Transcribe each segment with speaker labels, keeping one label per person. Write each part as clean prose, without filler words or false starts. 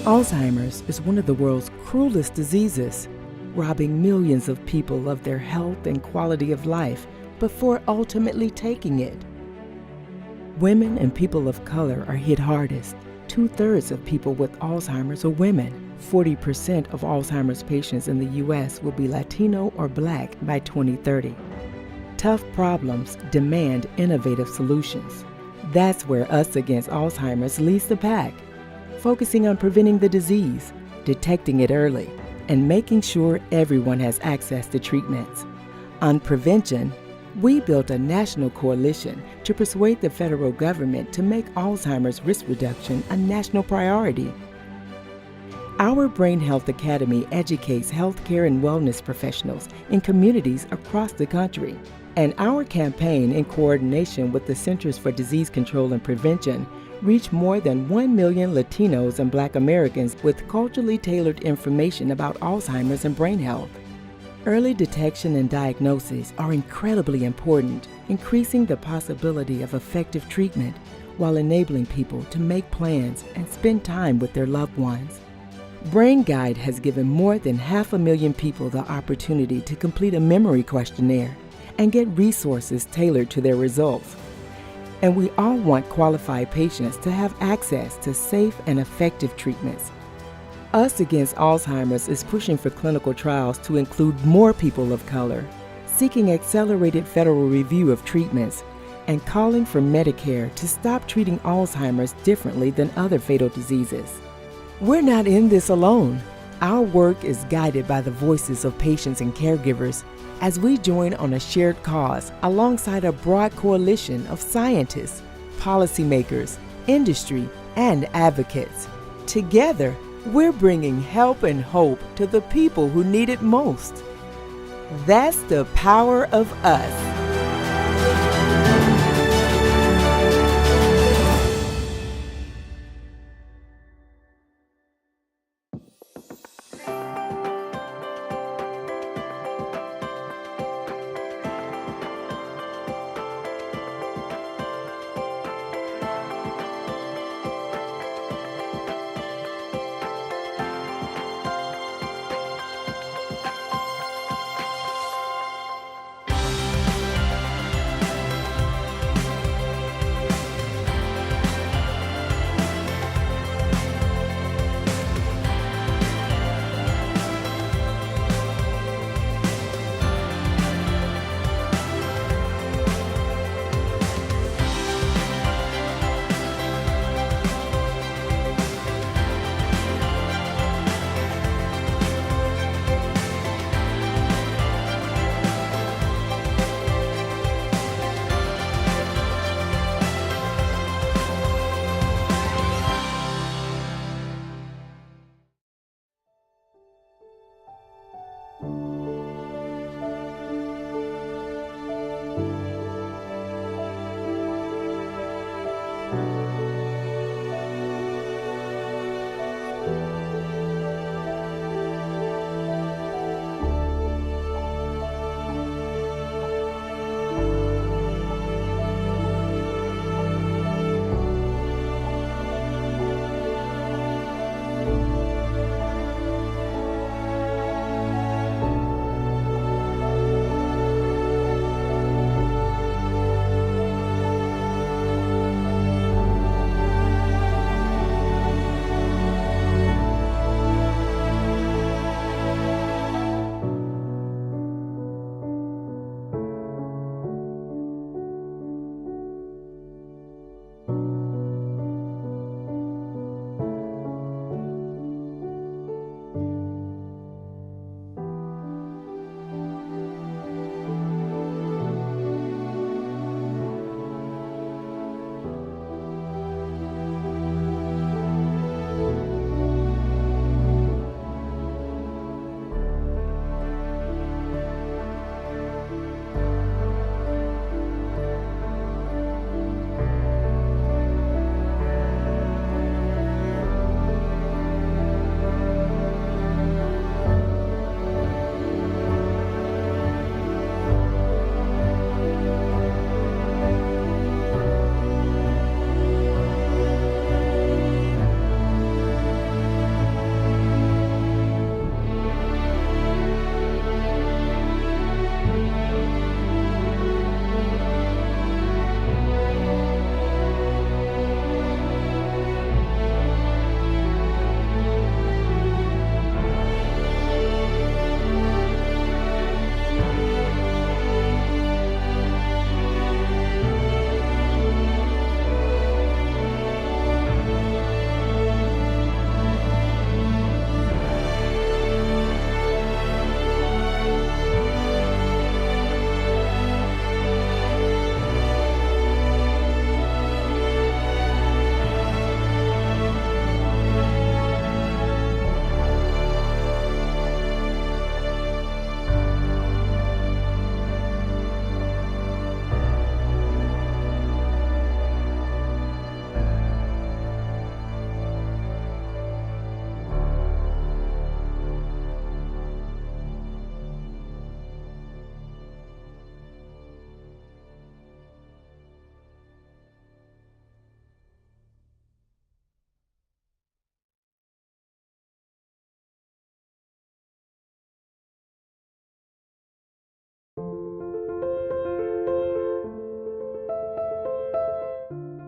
Speaker 1: Alzheimer's is one of the world's cruelest diseases, robbing millions of people of their health and quality of life before ultimately taking it. Women and people of color are hit hardest. 2/3 of people with Alzheimer's are women. 40% of Alzheimer's patients in the U.S. will be Latino or Black by 2030. Tough problems demand innovative solutions. That's where Us Against Alzheimer's leads the pack, focusing on preventing the disease, detecting it early, and making sure everyone has access to treatments. On prevention, we built a national coalition to persuade the federal government to make Alzheimer's risk reduction a national priority. Our Brain Health Academy educates healthcare and wellness professionals in communities across the country. And our campaign, in coordination with the Centers for Disease Control and Prevention, reached more than 1 million Latinos and Black Americans with culturally tailored information about Alzheimer's and brain health. Early detection and diagnosis are incredibly important, increasing the possibility of effective treatment while enabling people to make plans and spend time with their loved ones. Brain Guide has given more than 500,000 people the opportunity to complete a memory questionnaire and get resources tailored to their results. And we all want qualified patients to have access to safe and effective treatments. Us Against Alzheimer's is pushing for clinical trials to include more people of color, seeking accelerated federal review of treatments, and calling for Medicare to stop treating Alzheimer's differently than other fatal diseases. We're not in this alone. Our work is guided by the voices of patients and caregivers as we join on a shared cause alongside a broad coalition of scientists, policymakers, industry, and advocates. Together, we're bringing help and hope to the people who need it most. That's the power of us.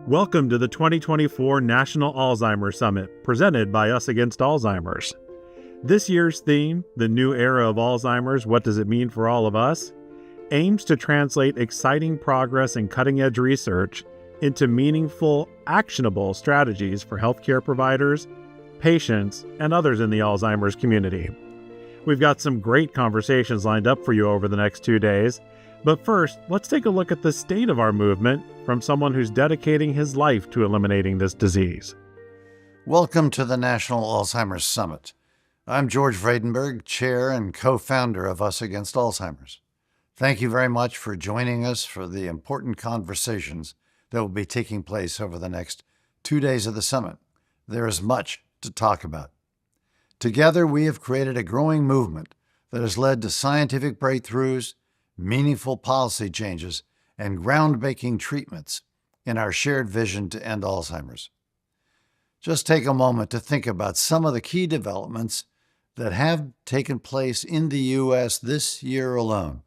Speaker 2: Welcome to the 2024 National Alzheimer's Summit, presented by Us Against Alzheimer's. This year's theme, The New Era of Alzheimer's, What Does It Mean for All of Us?, aims to translate exciting progress and cutting-edge research into meaningful, actionable strategies for healthcare providers, patients, and others in the Alzheimer's community. We've got some great conversations lined up for you over the next 2 days, but first, let's take a look at the state of our movement from someone who's dedicating his life to eliminating this disease.
Speaker 3: Welcome to the National Alzheimer's Summit. I'm George Vredenberg, Chair and co-founder of Us Against Alzheimer's. Thank you very much for joining us for the important conversations that will be taking place over the next 2 days of the summit. There is much to talk about. Together, we have created a growing movement that has led to scientific breakthroughs, meaningful policy changes, and groundbreaking treatments in our shared vision to end Alzheimer's. Just take a moment to think about some of the key developments that have taken place in the U.S. this year alone.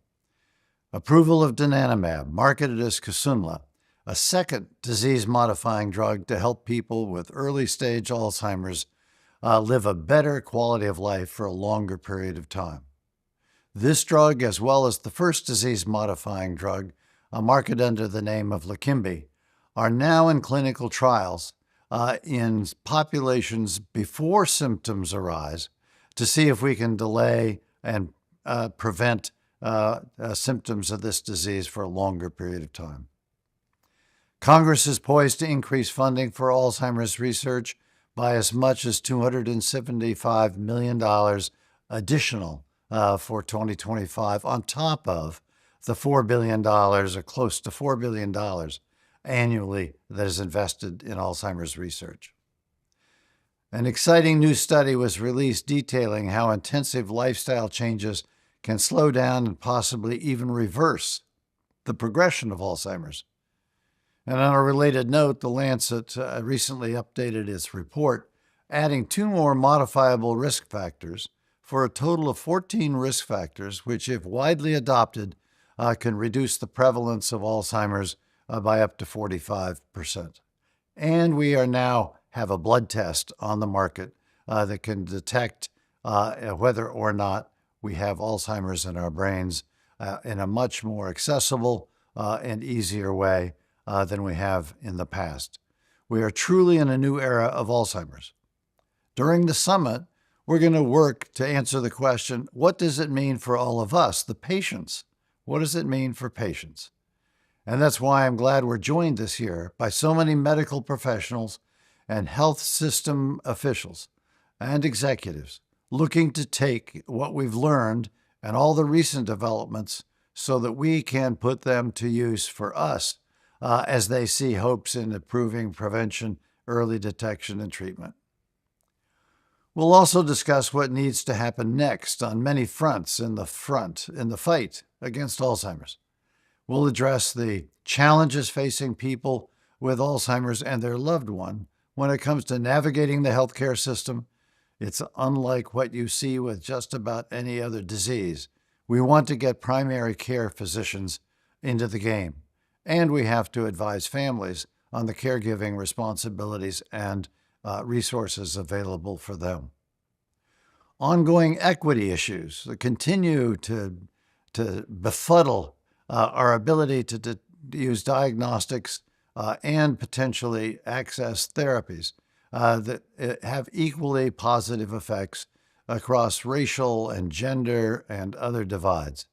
Speaker 3: Approval of donanemab, marketed as Kisunla, a second disease-modifying drug to help people with early-stage Alzheimer's live a better quality of life for a longer period of time. This drug, as well as the first disease-modifying drug, marketed under the name of Leqembi, are now in clinical trials in populations before symptoms arise to see if we can delay and prevent symptoms of this disease for a longer period of time. Congress is poised to increase funding for Alzheimer's research by as much as $275 million additional for 2025, on top of the $4 billion, or close to $4 billion annually that is invested in Alzheimer's research. An exciting new study was released detailing how intensive lifestyle changes can slow down and possibly even reverse the progression of Alzheimer's. And on a related note, The Lancet recently updated its report, adding 2 more modifiable risk factors for a total of 14 risk factors, which, if widely adopted, can reduce the prevalence of Alzheimer's by up to 45%. And we are now have a blood test on the market that can detect whether or not we have Alzheimer's in our brains in a much more accessible and easier way than we have in the past. We are truly in a new era of Alzheimer's. During the summit, we're going to work to answer the question, what does it mean for all of us, the patients? What does it mean for patients? And that's why I'm glad we're joined this year by so many medical professionals and health system officials and executives looking to take what we've learned and all the recent developments so that we can put them to use for us as they see hopes in improving prevention, early detection, and treatment. We'll also discuss what needs to happen next on many fronts in the fight against Alzheimer's. We'll address the challenges facing people with Alzheimer's and their loved one when it comes to navigating the healthcare system. It's unlike what you see with just about any other disease. We want to get primary care physicians into the game, and we have to advise families on the caregiving responsibilities and resources available for them. Ongoing equity issues that continue to befuddle our ability to use diagnostics and potentially access therapies that have equally positive effects across racial and gender and other divides.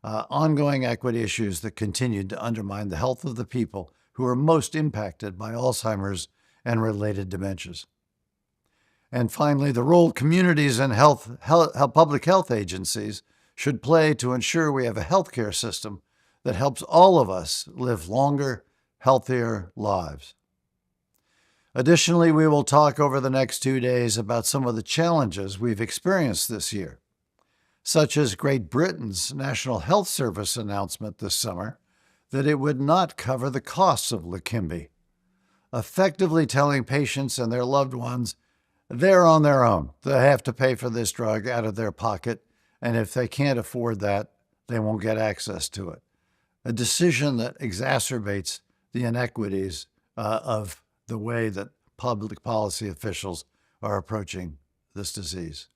Speaker 3: Ongoing equity issues that continue to undermine the health of the people who are most impacted by Alzheimer's and related dementias. And finally, the role communities and public health agencies should play to ensure we have a healthcare system that helps all of us live longer, healthier lives. Additionally, we will talk over the next 2 days about some of the challenges we've experienced this year, such as Great Britain's National Health Service announcement this summer that it would not cover the costs of Leqembi, effectively telling patients and their loved ones they're on their own. They have to pay for this drug out of their pocket, and if they can't afford that, they won't get access to it. A decision that exacerbates the inequities of the way that public policy officials are approaching this disease.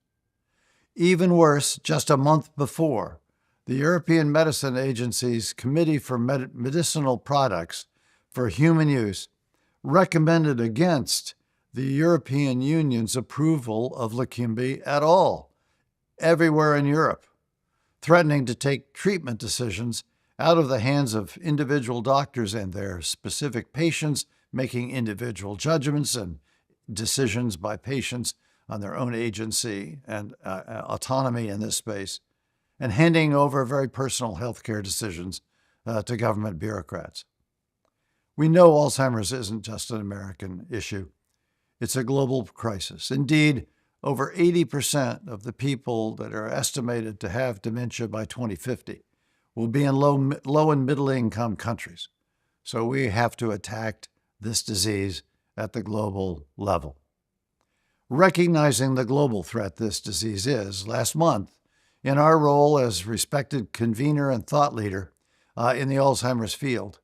Speaker 3: Even worse, just a month before, the European Medicine Agency's Committee for Medicinal Products for Human Use recommended against the European Union's approval of Leqembi at all, everywhere in Europe, threatening to take treatment decisions out of the hands of individual doctors and their specific patients, making individual judgments and decisions by patients on their own agency and autonomy in this space, and handing over very personal healthcare decisions to government bureaucrats. We know Alzheimer's isn't just an American issue. It's a global crisis. Indeed, over 80% of the people that are estimated to have dementia by 2050 will be in low and middle income countries. So we have to attack this disease at the global level. Recognizing the global threat this disease is, last month, in our role as respected convener and thought leader in the Alzheimer's field,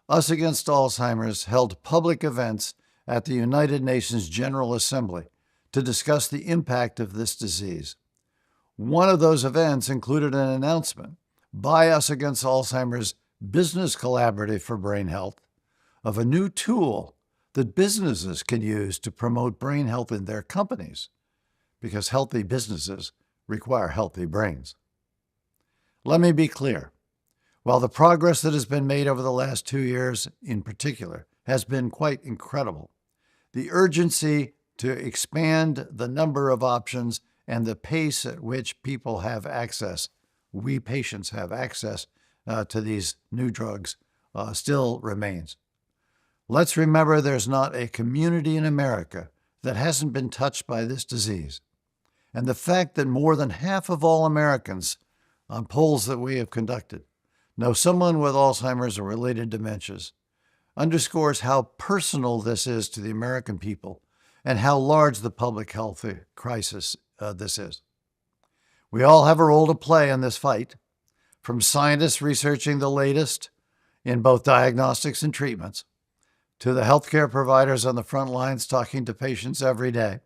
Speaker 3: Us Against Alzheimer's held public events at the United Nations General Assembly to discuss the impact of this disease. One of those events included an announcement by Us Against Alzheimer's Business Collaborative for Brain Health of a new tool that businesses can use to promote brain health in their companies, because healthy businesses require healthy brains. Let me be clear. While the progress that has been made over the last 2 years in particular has been quite incredible, the urgency to expand the number of options and the pace at which people have access, we patients have access to these new drugs, still remains. Let's remember there's not a community in America that hasn't been touched by this disease. And the fact that more than half of all Americans, on polls that we have conducted, know someone with Alzheimer's or related dementias underscores how personal this is to the American people and how large the public health crisis this is. We all have a role to play in this fight, from scientists researching the latest in both diagnostics and treatments, to the healthcare providers on the front lines talking to patients every day,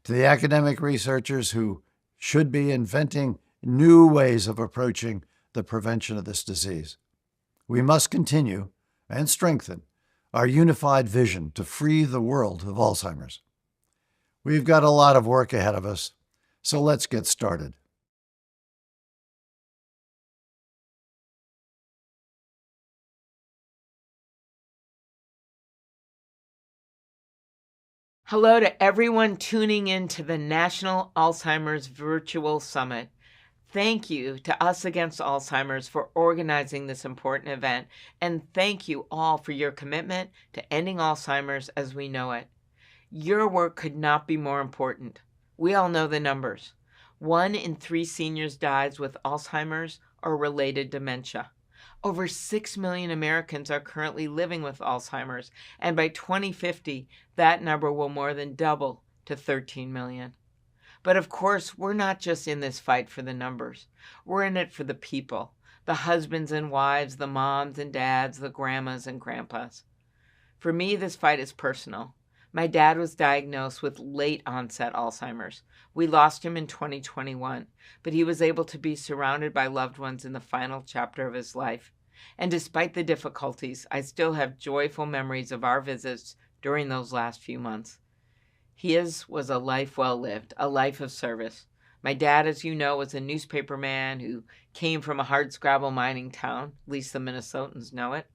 Speaker 3: to the academic researchers who should be inventing new ways of approaching the prevention of this disease. We must continue and strengthen our unified vision to free the world of Alzheimer's. We've got a lot of work ahead of us, so let's get started.
Speaker 4: Hello to everyone tuning in to the National Alzheimer's Virtual Summit. Thank you to Us Against Alzheimer's for organizing this important event, and thank you all for your commitment to ending Alzheimer's as we know it. Your work could not be more important. We all know the numbers. 1 in 3 seniors dies with Alzheimer's or related dementia. Over 6 million Americans are currently living with Alzheimer's, and by 2050, that number will more than double to 13 million. But of course, we're not just in this fight for the numbers. We're in it for the people, the husbands and wives, the moms and dads, the grandmas and grandpas. For me, this fight is personal. My dad was diagnosed with late-onset Alzheimer's. We lost him in 2021, but he was able to be surrounded by loved ones in the final chapter of his life. And despite the difficulties, I still have joyful memories of our visits during those last few months. His was a life well lived, a life of service. My dad, as you know, was a newspaper man who came from a hardscrabble mining town, at least the Minnesotans know it,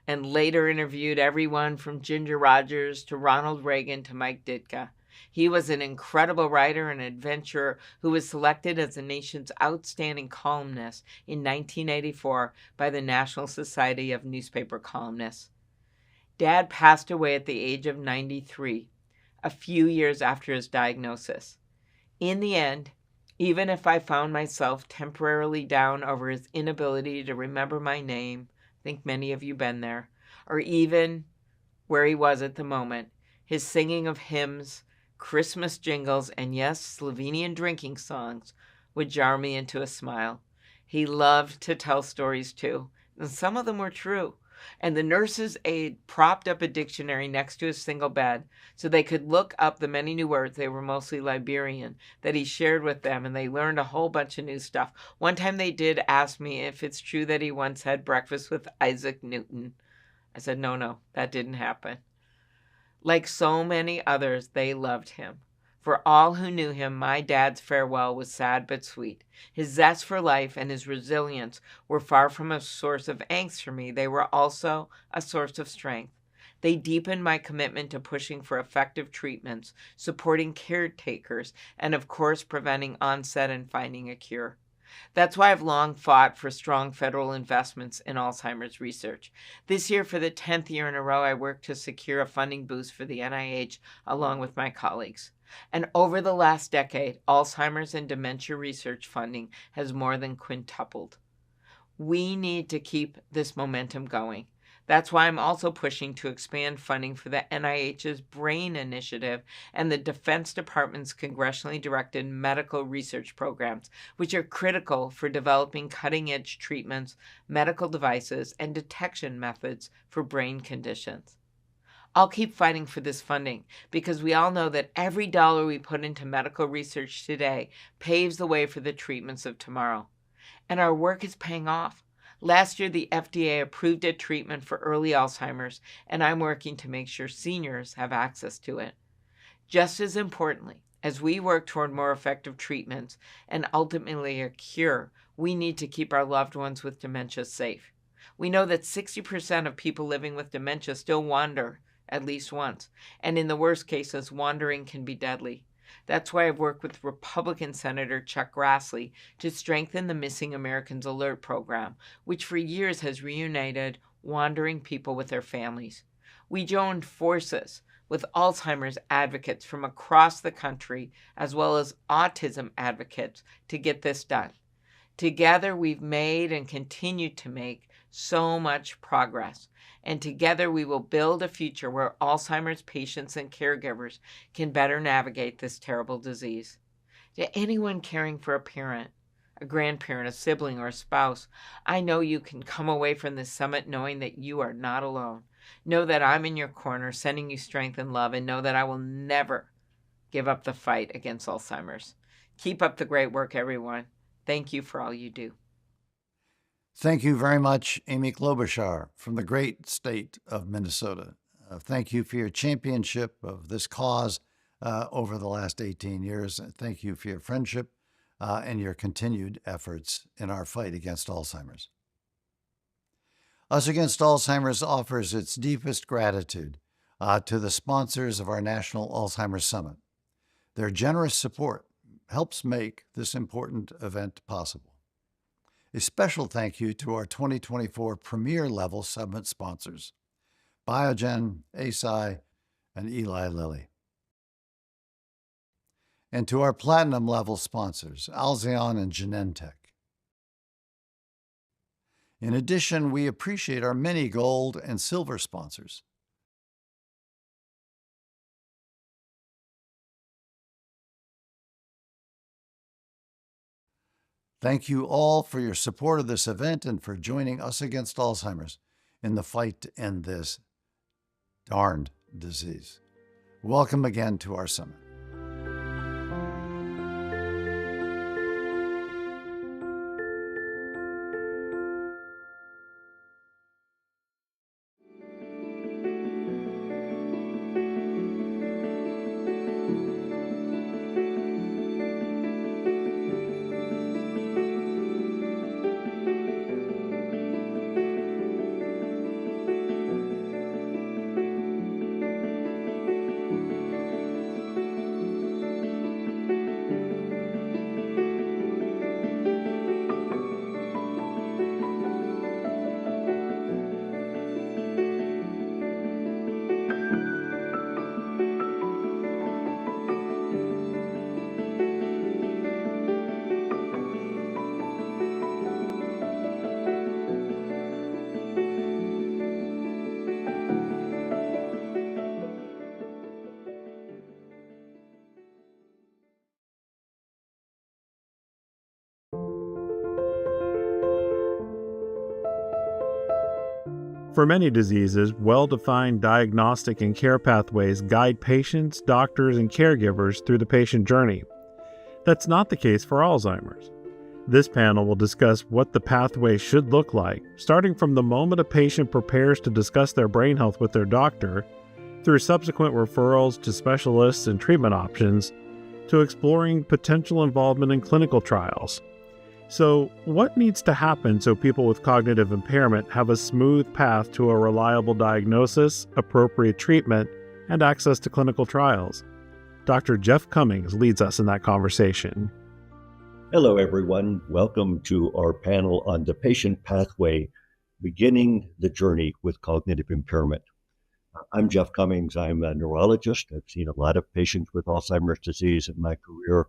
Speaker 4: and later interviewed everyone from Ginger Rogers to Ronald Reagan to Mike Ditka. He was an incredible writer and adventurer who was selected as the nation's outstanding columnist in 1984 by the National Society of Newspaper Columnists. Dad passed away at the age of 93, a few years after his diagnosis. In the end, even if I found myself temporarily down over his inability to remember my name, I think many of you been there, or even where he was at the moment, his singing of hymns, Christmas jingles, and yes, Slovenian drinking songs would jar me into a smile. He loved to tell stories too, and some of them were true. And the nurse's aide propped up a dictionary next to his single bed so they could look up the many new words, they were mostly Liberian, that he shared with them, and they learned a whole bunch of new stuff. One time they did ask me if it's true that he once had breakfast with Isaac Newton. I said, no, that didn't happen. Like so many others, they loved him. For all who knew him, my dad's farewell was sad but sweet. His zest for life and his resilience were far from a source of angst for me. They were also a source of strength. They deepened my commitment to pushing for effective treatments, supporting caretakers, and of course, preventing onset and finding a cure. That's why I've long fought for strong federal investments in Alzheimer's research. This year, for the 10th year in a row, I worked to secure a funding boost for the NIH along with my colleagues. And over the last decade, Alzheimer's and dementia research funding has more than quintupled. We need to keep this momentum going. That's why I'm also pushing to expand funding for the NIH's BRAIN initiative and the Defense Department's congressionally directed medical research programs, which are critical for developing cutting-edge treatments, medical devices, and detection methods for brain conditions. I'll keep fighting for this funding because we all know that every dollar we put into medical research today paves the way for the treatments of tomorrow. And our work is paying off. Last year, the FDA approved a treatment for early Alzheimer's, and I'm working to make sure seniors have access to it. Just as importantly, as we work toward more effective treatments and ultimately a cure, we need to keep our loved ones with dementia safe. We know that 60% of people living with dementia still wander at least once, and in the worst cases, wandering can be deadly. That's why I've worked with Republican Senator Chuck Grassley to strengthen the Missing Americans Alert program, which for years has reunited wandering people with their families. We joined forces with Alzheimer's advocates from across the country, as well as autism advocates, to get this done. Together, we've made and continue to make so much progress. And together we will build a future where Alzheimer's patients and caregivers can better navigate this terrible disease. To anyone caring for a parent, a grandparent, a sibling, or a spouse, I know you can come away from this summit knowing that you are not alone. Know that I'm in your corner, sending you strength and love, and know that I will never give up the fight against Alzheimer's. Keep up the great work, everyone. Thank you for all you do.
Speaker 3: Thank you very much, Amy Klobuchar from the great state of Minnesota. Thank you for your championship of this cause over the last 18 years. Thank you for your friendship and your continued efforts in our fight against Alzheimer's. Us Against Alzheimer's offers its deepest gratitude to the sponsors of our National Alzheimer's Summit. Their generous support helps make this important event possible. A special thank you to our 2024 Premier Level Summit sponsors, Biogen, Eisai, and Eli Lilly. And to our Platinum Level sponsors, Alzion and Genentech. In addition, we appreciate our many Gold and Silver sponsors. Thank you all for your support of this event and for joining Us Against Alzheimer's in the fight to end this darned disease. Welcome again to our summit.
Speaker 2: For many diseases, well-defined diagnostic and care pathways guide patients, doctors, and caregivers through the patient journey. That's not the case for Alzheimer's. This panel will discuss what the pathway should look like, starting from the moment a patient prepares to discuss their brain health with their doctor, through subsequent referrals to specialists and treatment options, to exploring potential involvement in clinical trials. So, what needs to happen so people with cognitive impairment have a smooth path to a reliable diagnosis, appropriate treatment, and access to clinical trials? Dr. Jeff Cummings leads us in that conversation.
Speaker 5: Hello, everyone. Welcome to our panel on the patient pathway, beginning the journey with cognitive impairment. I'm Jeff Cummings. I'm a neurologist. I've seen a lot of patients with Alzheimer's disease in my career.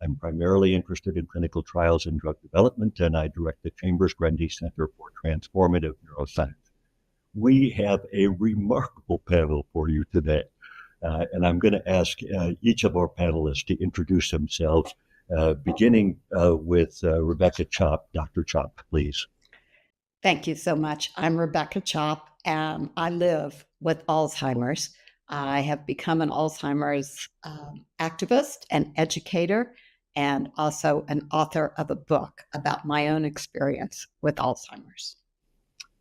Speaker 5: I'm primarily interested in clinical trials and drug development, and I direct the Chambers-Grundy Center for Transformative Neuroscience. We have a remarkable panel for you today, and I'm going to ask each of our panelists to introduce themselves, beginning with Rebecca Chop. Dr. Chop, please.
Speaker 6: Thank you so much. I'm Rebecca Chop, and I live with Alzheimer's. I have become an Alzheimer's activist and educator, and also an author of a book about my own experience with Alzheimer's.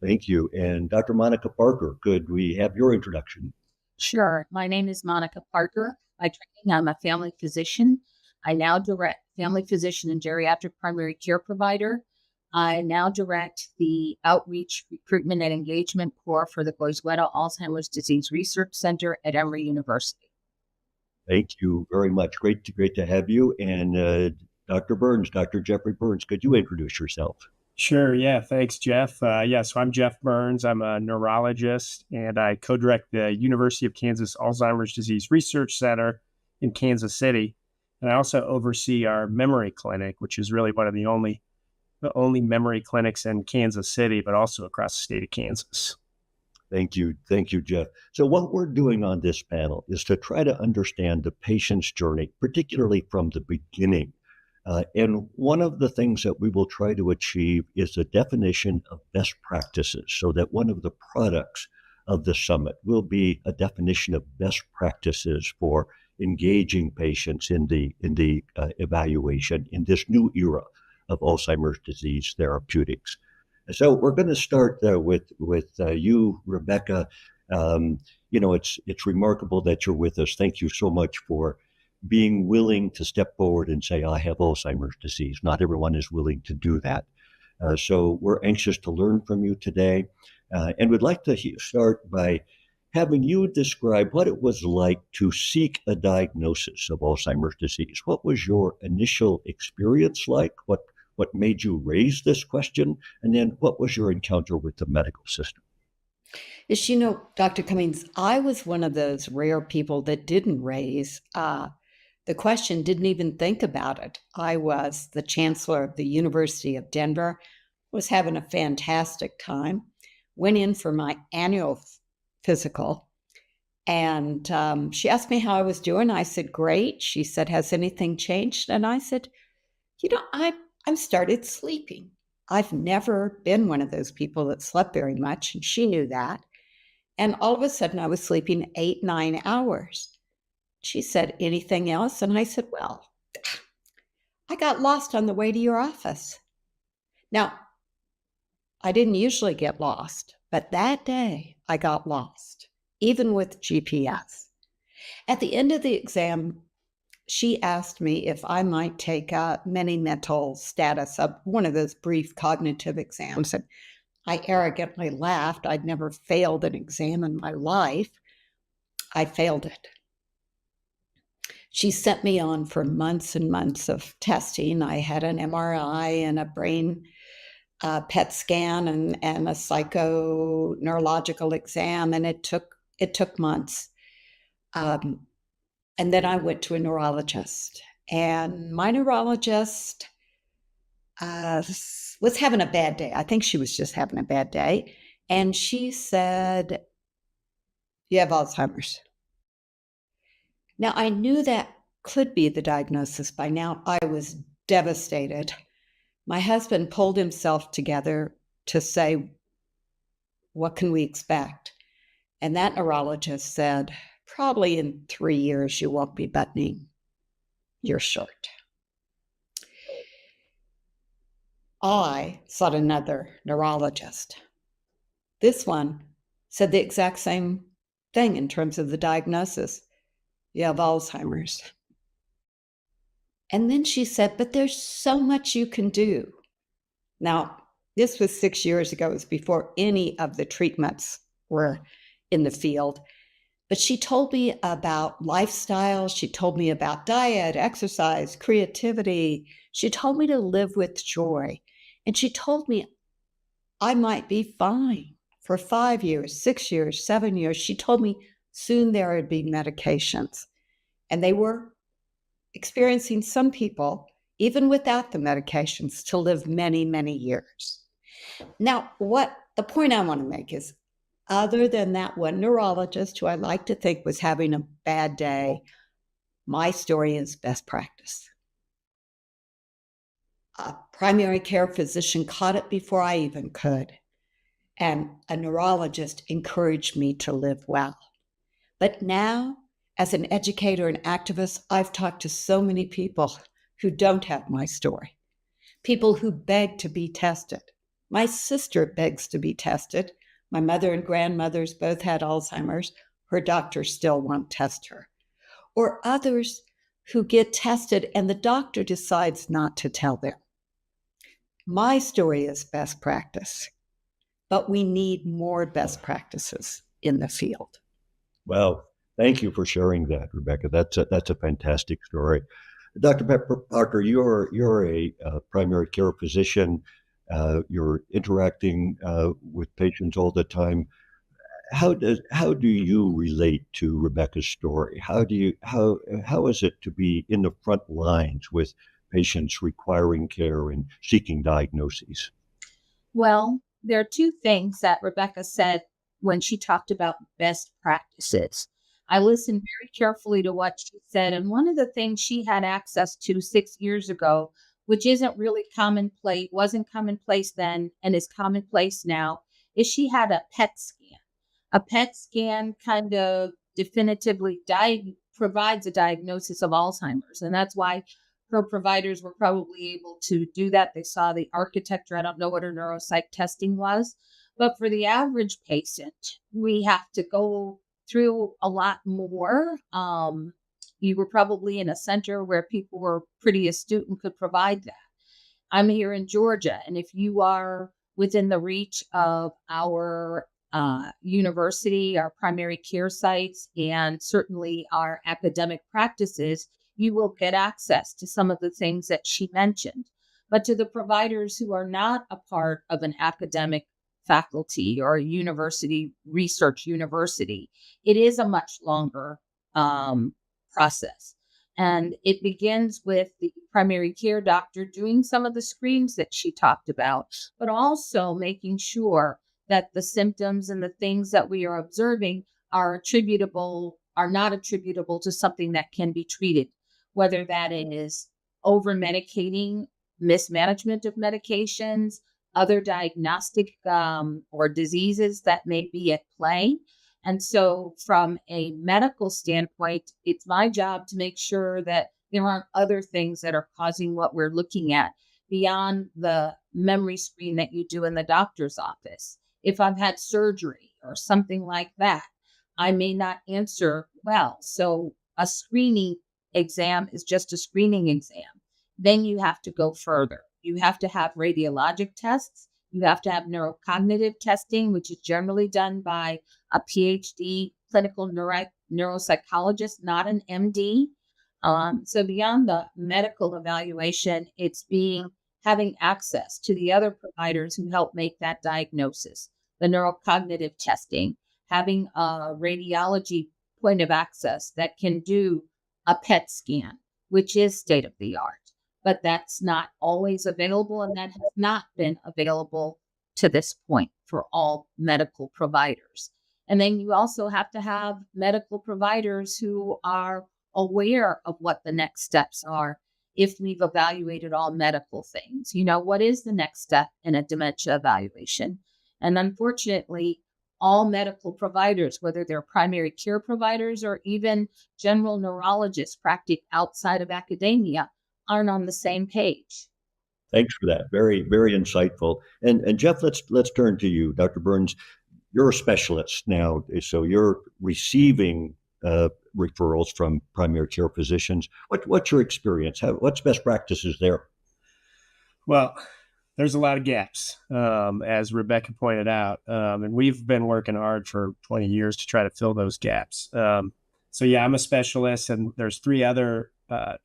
Speaker 5: Thank you. And Dr. Monica Parker, could we have your introduction?
Speaker 7: Sure. My name is Monica Parker. By training, I'm a family physician. I now direct family physician and geriatric primary care provider. I now direct the outreach, recruitment, and engagement core for the Goizueta Alzheimer's Disease Research Center at Emory University.
Speaker 5: Thank you very much. Great to have you. And Dr. Burns, Dr. Jeffrey Burns, could you introduce yourself?
Speaker 8: Sure. Yeah. Thanks, Jeff. So I'm Jeff Burns. I'm a neurologist, and I co-direct the University of Kansas Alzheimer's Disease Research Center in Kansas City. And I also oversee our memory clinic, which is really one of the only memory clinics in Kansas City, but also across the state of Kansas.
Speaker 5: Thank you, Jeff. So what we're doing on this panel is to try to understand the patient's journey, particularly from the beginning. And one of the things that we will try to achieve is the definition of best practices, so that one of the products of the summit will be a definition of best practices for engaging patients in the evaluation in this new era of Alzheimer's disease therapeutics. So we're going to start with you, Rebecca. It's remarkable that you're with us. Thank you so much for being willing to step forward and say, I have Alzheimer's disease. Not everyone is willing to do that. So we're anxious to learn from you today, and would like to start by having you describe what it was like to seek a diagnosis of Alzheimer's disease. What was your initial experience like? What made you raise this question? And then what was your encounter with the medical system?
Speaker 6: As you know, Dr. Cummings, I was one of those rare people that didn't raise the question, didn't even think about it. I was the chancellor of the University of Denver, was having a fantastic time, went in for my annual physical, and she asked me how I was doing. I said, great. She said, has anything changed? And I said, I've started sleeping. I've never been one of those people that slept very much, and she knew that. And all of a sudden, I was sleeping 8-9 hours. She said, anything else? And I said, well, I got lost on the way to your office. Now, I didn't usually get lost, but that day I got lost, even with GPS. At the end of the exam, she asked me if I might take a mini-mental status of one of those brief cognitive exams. And I arrogantly laughed. I'd never failed an exam in my life. I failed it. She sent me on for months and months of testing. I had an MRI and a brain PET scan and a psychoneurological exam, and it took months. And then I went to a neurologist, and my neurologist was having a bad day. I think she was just having a bad day. And she said, you have Alzheimer's. Now, I knew that could be the diagnosis by now. I was devastated. My husband pulled himself together to say, What can we expect? And that neurologist said, probably in 3 years, you won't be buttoning your shirt. I sought another neurologist. This one said the exact same thing in terms of the diagnosis. You have Alzheimer's. And then she said, but there's so much you can do. Now, this was 6 years ago. It was before any of the treatments were in the field. But she told me about lifestyle. She told me about diet, exercise, creativity. She told me to live with joy. And she told me I might be fine for 5 years, 6 years, 7 years. She told me soon there would be medications. And they were experiencing some people, even without the medications, to live many, many years. Now, what the point I want to make is, other than that one neurologist who I like to think was having a bad day, my story is best practice. A primary care physician caught it before I even could, and a neurologist encouraged me to live well. But now, as an educator and activist, I've talked to so many people who don't have my story, people who beg to be tested. My sister begs to be tested. My mother and grandmothers both had Alzheimer's. Her doctor still won't test her. Or others who get tested and the doctor decides not to tell them. My story is best practice, but we need more best practices in the field.
Speaker 5: Well, thank you for sharing that, Rebecca. That's a fantastic story. Dr. Parker, you're a primary care physician. You're interacting with patients all the time. How do you relate to Rebecca's story? How is it to be in the front lines with patients requiring care and seeking diagnoses?
Speaker 7: Well, there are two things that Rebecca said when she talked about best practices. I listened very carefully to what she said. And one of the things she had access to 6 years ago, which isn't really commonplace, wasn't commonplace then and is commonplace now, is she had a PET scan. A PET scan kind of definitively provides a diagnosis of Alzheimer's. And that's why her providers were probably able to do that. They saw the architecture. I don't know what her neuropsych testing was. But for the average patient, we have to go through a lot more. You were probably in a center where people were pretty astute and could provide that. I'm here in Georgia, and if you are within the reach of our university, our primary care sites, and certainly our academic practices, you will get access to some of the things that she mentioned. But to the providers who are not a part of an academic faculty or a university, research university, it is a much longer process. And it begins with the primary care doctor doing some of the screens that she talked about, but also making sure that the symptoms and the things that we are observing are not attributable to something that can be treated, whether that is over medicating, mismanagement of medications, other diagnostic or diseases that may be at play. And so from a medical standpoint, it's my job to make sure that there aren't other things that are causing what we're looking at beyond the memory screen that you do in the doctor's office. If I've had surgery or something like that, I may not answer well. So a screening exam is just a screening exam. Then you have to go further. You have to have radiologic tests. You have to have neurocognitive testing, which is generally done by a PhD clinical neuropsychologist, not an MD. So beyond the medical evaluation, it's having access to the other providers who help make that diagnosis, the neurocognitive testing, having a radiology point of access that can do a PET scan, which is state of the art. But that's not always available, and that has not been available to this point for all medical providers. And then you also have to have medical providers who are aware of what the next steps are if we've evaluated all medical things. What is the next step in a dementia evaluation? And unfortunately, all medical providers, whether they're primary care providers or even general neurologists practicing outside of academia, aren't on the same page.
Speaker 5: Thanks for that. Very, very insightful. And Jeff, let's turn to you, Dr. Burns. You're a specialist now, so you're receiving referrals from primary care physicians. What's your experience? What's best practices there?
Speaker 8: Well, there's a lot of gaps, as Rebecca pointed out, and we've been working hard for 20 years to try to fill those gaps. So yeah, I'm a specialist, and there's 3 other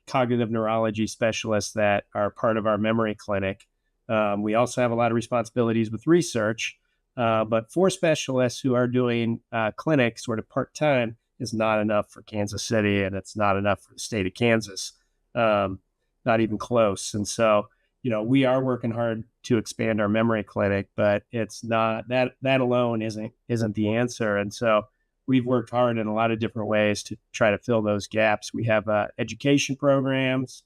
Speaker 8: cognitive neurology specialists that are part of our memory clinic. We also have a lot of responsibilities with research, but 4 specialists who are doing clinic sort of part-time is not enough for Kansas City, and it's not enough for the state of Kansas, not even close. And so, we are working hard to expand our memory clinic, but it's not that alone isn't the answer. And so we've worked hard in a lot of different ways to try to fill those gaps. We have education programs,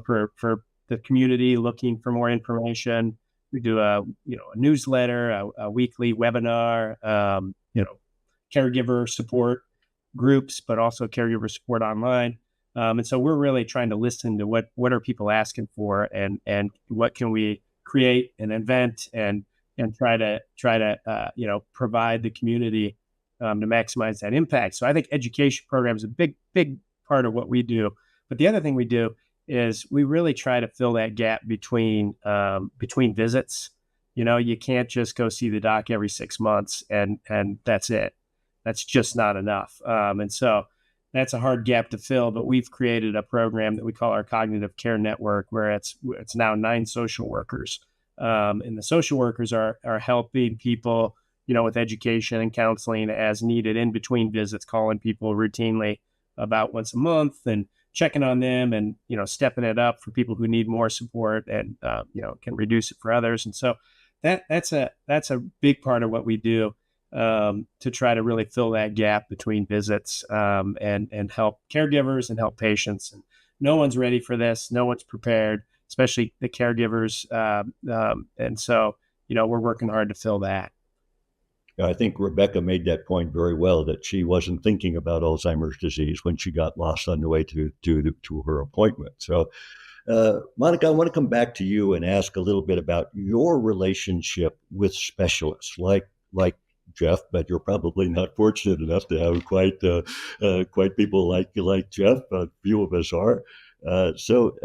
Speaker 8: for the community looking for more information. We do a newsletter, a weekly webinar, caregiver support groups, but also caregiver support online. And so we're really trying to listen to what are people asking for, and what can we create and invent and try to provide the community to maximize that impact. So I think education programs is a big part of what we do. But the other thing we do is we really try to fill that gap between visits. You can't just go see the doc every 6 months and that's it. That's just not enough. And so that's a hard gap to fill, but we've created a program that we call our Cognitive Care Network, where it's now 9 social workers. And the social workers are helping people, with education and counseling as needed in between visits, calling people routinely about once a month and checking on them, and, stepping it up for people who need more support, and, can reduce it for others. And so that's a big part of what we do, to try to really fill that gap between visits, and help caregivers and help patients. And no one's ready for this. No one's prepared, especially the caregivers. And so, we're working hard to fill that.
Speaker 5: I think Rebecca made that point very well, that she wasn't thinking about Alzheimer's disease when she got lost on the way to her appointment. So, Monica, I want to come back to you and ask a little bit about your relationship with specialists like Jeff, but you're probably not fortunate enough to have quite people like Jeff. A few of us are. So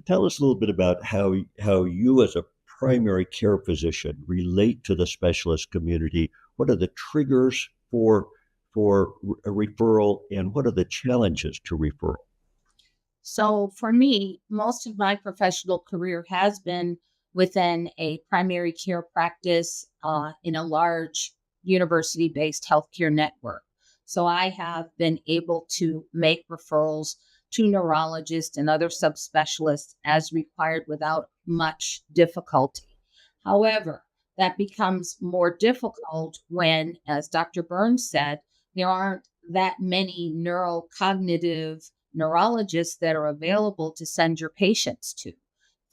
Speaker 5: tell us a little bit about how you, as a primary care physician, relate to the specialist community. What are the triggers for a referral, and what are the challenges to referral?
Speaker 7: So for me, most of my professional career has been within a primary care practice in a large university-based healthcare network. So I have been able to make referrals to neurologists and other subspecialists as required without much difficulty. However, that becomes more difficult when, as Dr. Burns said, there aren't that many neurocognitive neurologists that are available to send your patients to.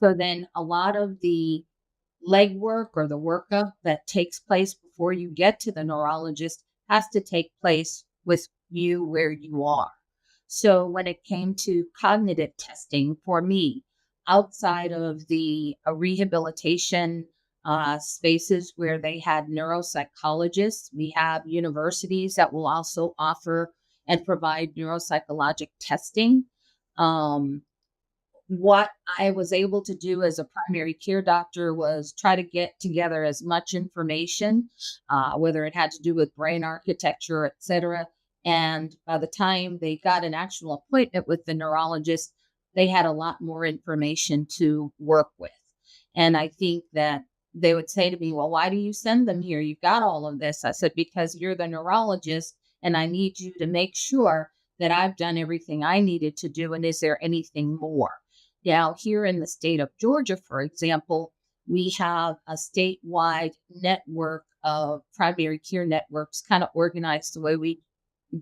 Speaker 7: So then a lot of the legwork or the workup that takes place before you get to the neurologist has to take place with you where you are. So when it came to cognitive testing for me, outside of the rehabilitation spaces where they had neuropsychologists, we have universities that will also offer and provide neuropsychologic testing. What I was able to do as a primary care doctor was try to get together as much information, whether it had to do with brain architecture, et cetera. And by the time they got an actual appointment with the neurologist, they had a lot more information to work with. And I think that they would say to me, well, why do you send them here? You've got all of this. I said, because you're the neurologist and I need you to make sure that I've done everything I needed to do. And is there anything more? Now, here in the state of Georgia, for example, we have a statewide network of primary care networks, kind of organized the way we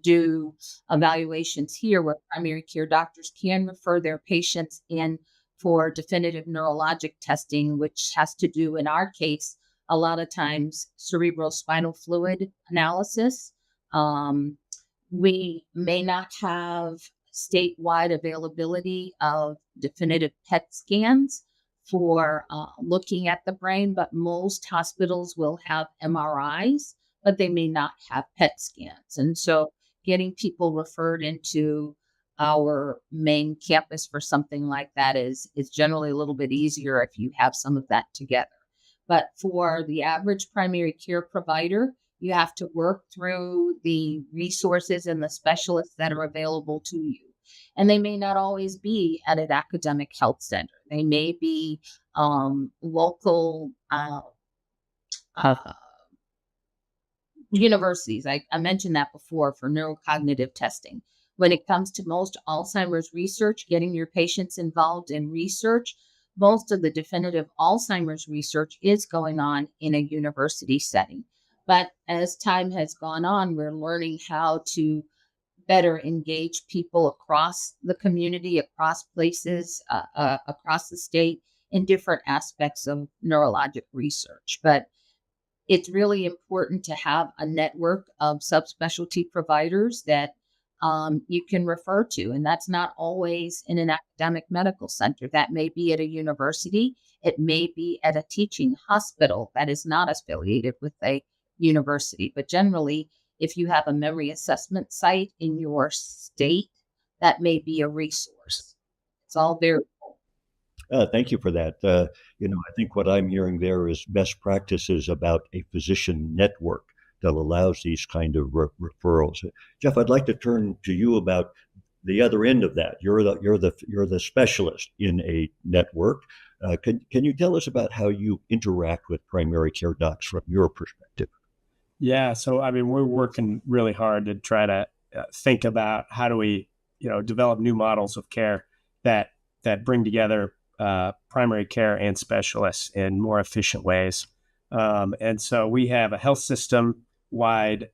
Speaker 7: do evaluations here, where primary care doctors can refer their patients in for definitive neurologic testing, which has to do, in our case, a lot of times cerebral spinal fluid analysis. Um, we may not have statewide availability of definitive PET scans for looking at the brain, but most hospitals will have MRIs, but they may not have PET scans. And so getting people referred into our main campus for something like that is generally a little bit easier if you have some of that together. But for the average primary care provider, you have to work through the resources and the specialists that are available to you. And they may not always be at an academic health center. They may be local uh, universities. I mentioned that before for neurocognitive testing. When it comes to most Alzheimer's research, getting your patients involved in research, most of the definitive Alzheimer's research is going on in a university setting. But as time has gone on, we're learning how to better engage people across the community, across places, across the state in different aspects of neurologic research. But it's really important to have a network of subspecialty providers that you can refer to. And that's not always in an academic medical center. That may be at a university. It may be at a teaching hospital that is not affiliated with a university. But generally, if you have a memory assessment site in your state, that may be a resource. It's all very
Speaker 5: Thank you for that. I think what I'm hearing there is best practices about a physician network that allows these kind of referrals. Jeff, I'd like to turn to you about the other end of that. You're the specialist in a network. Can you tell us about how you interact with primary care docs from your perspective?
Speaker 8: Yeah, so I mean, we're working really hard to try to think about how do we, develop new models of care that bring together primary care and specialists in more efficient ways. And so we have a health system-wide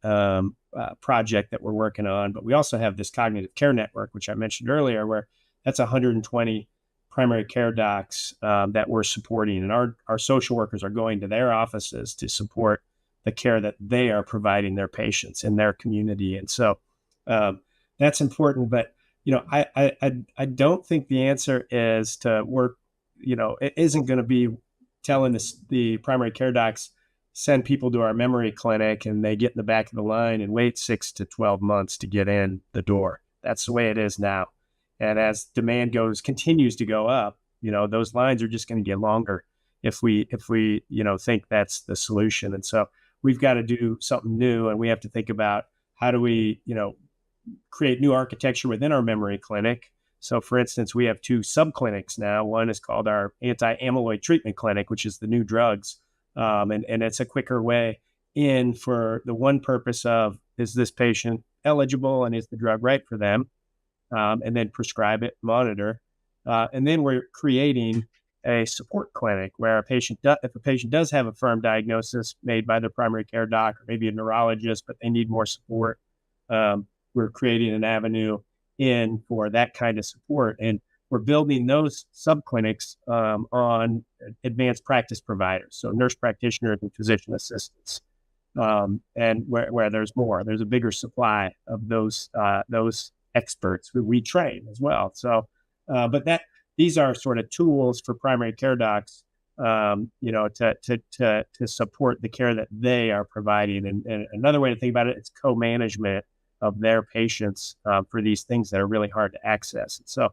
Speaker 8: project that we're working on, but we also have this cognitive care network, which I mentioned earlier, where that's 120 primary care docs that we're supporting, and our social workers are going to their offices to support the care that they are providing their patients in their community. And so that's important. But, I don't think the answer is to work, it isn't going to be telling the primary care docs, send people to our memory clinic and they get in the back of the line and wait 6 to 12 months to get in the door. That's the way it is now. And as demand continues to go up, those lines are just going to get longer if we think that's the solution. And so we've got to do something new, and we have to think about how do we, create new architecture within our memory clinic. So for instance, we have 2 subclinics now. One is called our anti-amyloid treatment clinic, which is the new drugs. And it's a quicker way in for the one purpose of, is this patient eligible and is the drug right for them? And then prescribe it, monitor. And then we're creating a support clinic where if a patient does have a firm diagnosis made by their primary care doc or maybe a neurologist, but they need more support, we're creating an avenue in for that kind of support. And we're building those subclinics on advanced practice providers, so nurse practitioners and physician assistants. And where there's a bigger supply of those experts who we train as well. So, but these are sort of tools for primary care docs, to support the care that they are providing. And another way to think about it, it's co-management of their patients for these things that are really hard to access. And so, a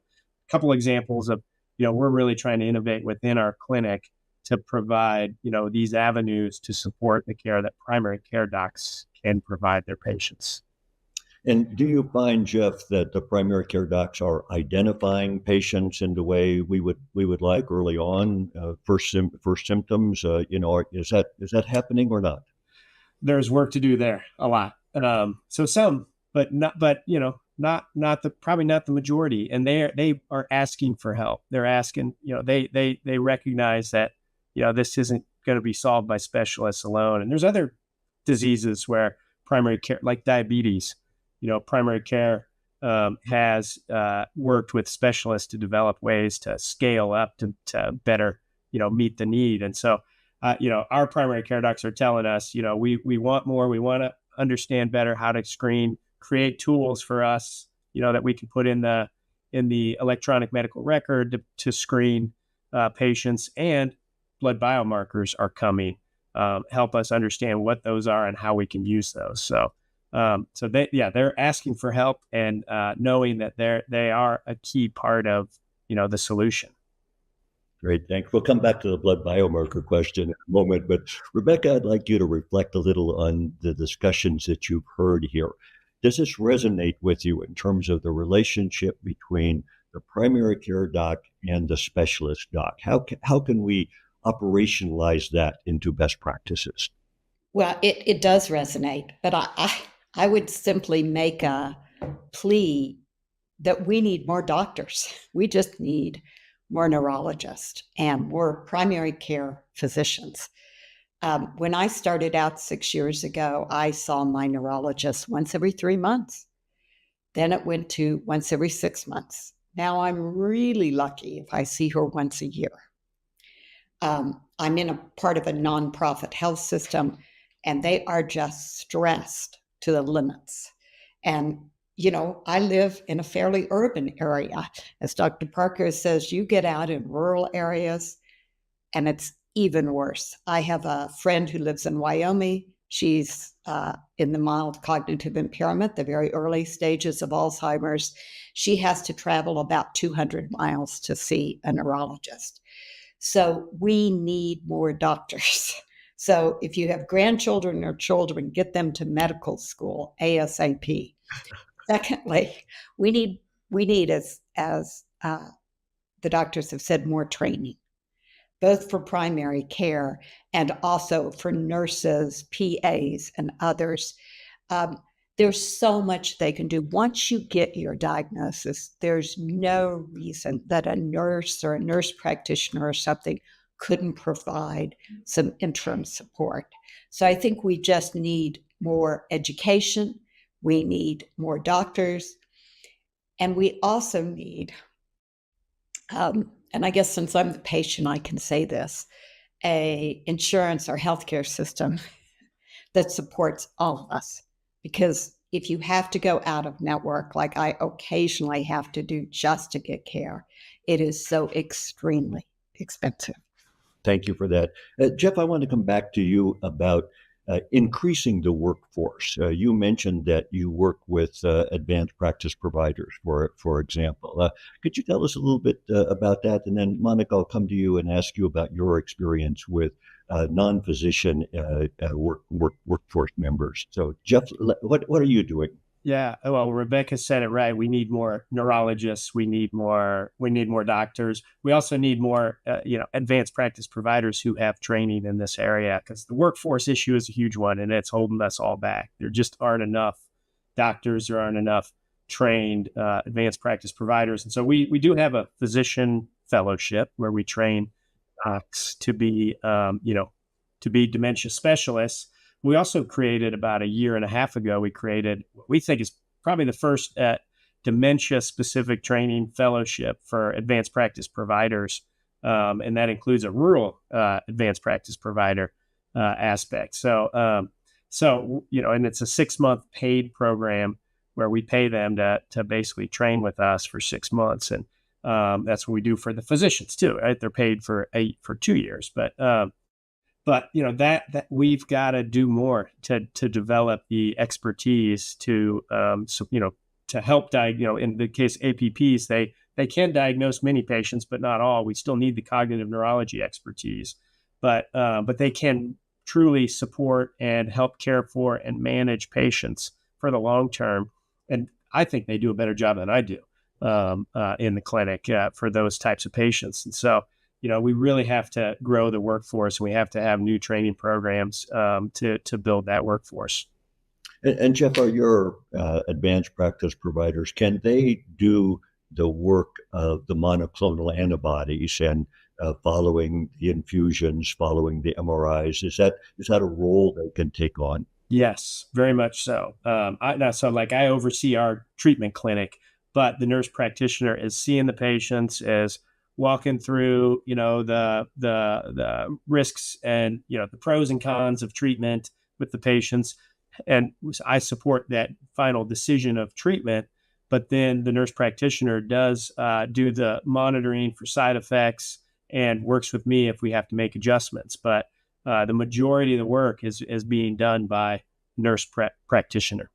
Speaker 8: couple examples of, we're really trying to innovate within our clinic to provide, these avenues to support the care that primary care docs can provide their patients.
Speaker 5: And do you find, Jeff, that the primary care docs are identifying patients in the way we would like early on, first symptoms? Is that happening or not?
Speaker 8: There's work to do there, a lot. So some, but probably not the majority. And they are asking for help. They're asking, they recognize that, this isn't going to be solved by specialists alone. And there's other diseases where primary care, like diabetes, primary care has worked with specialists to develop ways to scale up to better, meet the need. And so our primary care docs are telling us, we want more, we want to understand better how to screen, create tools for us, that we can put in the electronic medical record to screen patients, and blood biomarkers are coming. Help us understand what those are and how we can use those. So they're asking for help, and knowing that they are a key part of, the solution.
Speaker 5: Great, thanks. We'll come back to the blood biomarker question in a moment, but Rebecca, I'd like you to reflect a little on the discussions that you've heard here. Does this resonate with you in terms of the relationship between the primary care doc and the specialist doc? How can we operationalize that into best practices?
Speaker 6: Well, it does resonate, but I would simply make a plea that we need more doctors. We just need more neurologists and more primary care physicians. When I started out 6 years ago, I saw my neurologist once every 3 months. Then it went to once every 6 months. Now I'm really lucky if I see her once a year. I'm in a part of a nonprofit health system, and they are just stressed to the limits. And, I live in a fairly urban area. As Dr. Parker says, you get out in rural areas and it's even worse. I have a friend who lives in Wyoming. She's in the mild cognitive impairment, the very early stages of Alzheimer's. She has to travel about 200 miles to see a neurologist. So we need more doctors. So if you have grandchildren or children, get them to medical school ASAP. Secondly, we need as the doctors have said, more training, both for primary care and also for nurses, PAs, and others. There's so much they can do. Once you get your diagnosis, there's no reason that a nurse or a nurse practitioner or something couldn't provide some interim support. So I think we just need more education. We need more doctors. And we also need, and I guess since I'm the patient, I can say this, a insurance or healthcare system that supports all of us. Because if you have to go out of network, like I occasionally have to do just to get care, it is so extremely expensive.
Speaker 5: Thank you for that. Jeff, I want to come back to you about increasing the workforce. You mentioned that you work with advanced practice providers, for example. Could you tell us a little bit about that? And then, Monica, I'll come to you and ask you about your experience with non-physician workforce members. So, Jeff, what are you doing?
Speaker 8: Yeah, well, Rebecca said it right. We need more neurologists. We need more doctors. We also need more, advanced practice providers who have training in this area, because the workforce issue is a huge one, and it's holding us all back. There just aren't enough doctors. There aren't enough trained advanced practice providers, and so we do have a physician fellowship where we train docs to be, dementia specialists. We also created, about a year and a half ago, we created what we think is probably the first dementia-specific training fellowship for advanced practice providers, and that includes a rural advanced practice provider aspect. So, and it's a 6-month paid program where we pay them to basically train with us for 6 months, and that's what we do for the physicians too, right? They're paid for 2 years, but that we've got to do more to develop the expertise to help diagnose. In the case of APPs, they can diagnose many patients, but not all. We still need the cognitive neurology expertise, but they can truly support and help care for and manage patients for the long term. And I think they do a better job than I do in the clinic for those types of patients. And so, we really have to grow the workforce. We have to have new training programs to build that workforce.
Speaker 5: And Jeff, are your advanced practice providers, can they do the work of the monoclonal antibodies and following the infusions, following the MRIs? Is that a role they can take on?
Speaker 8: Yes, very much so. I oversee our treatment clinic, but the nurse practitioner is seeing the patients, is walking through, the risks and, the pros and cons of treatment with the patients. And I support that final decision of treatment. But then the nurse practitioner does do the monitoring for side effects and works with me if we have to make adjustments. But the majority of the work is being done by nurse practitioner.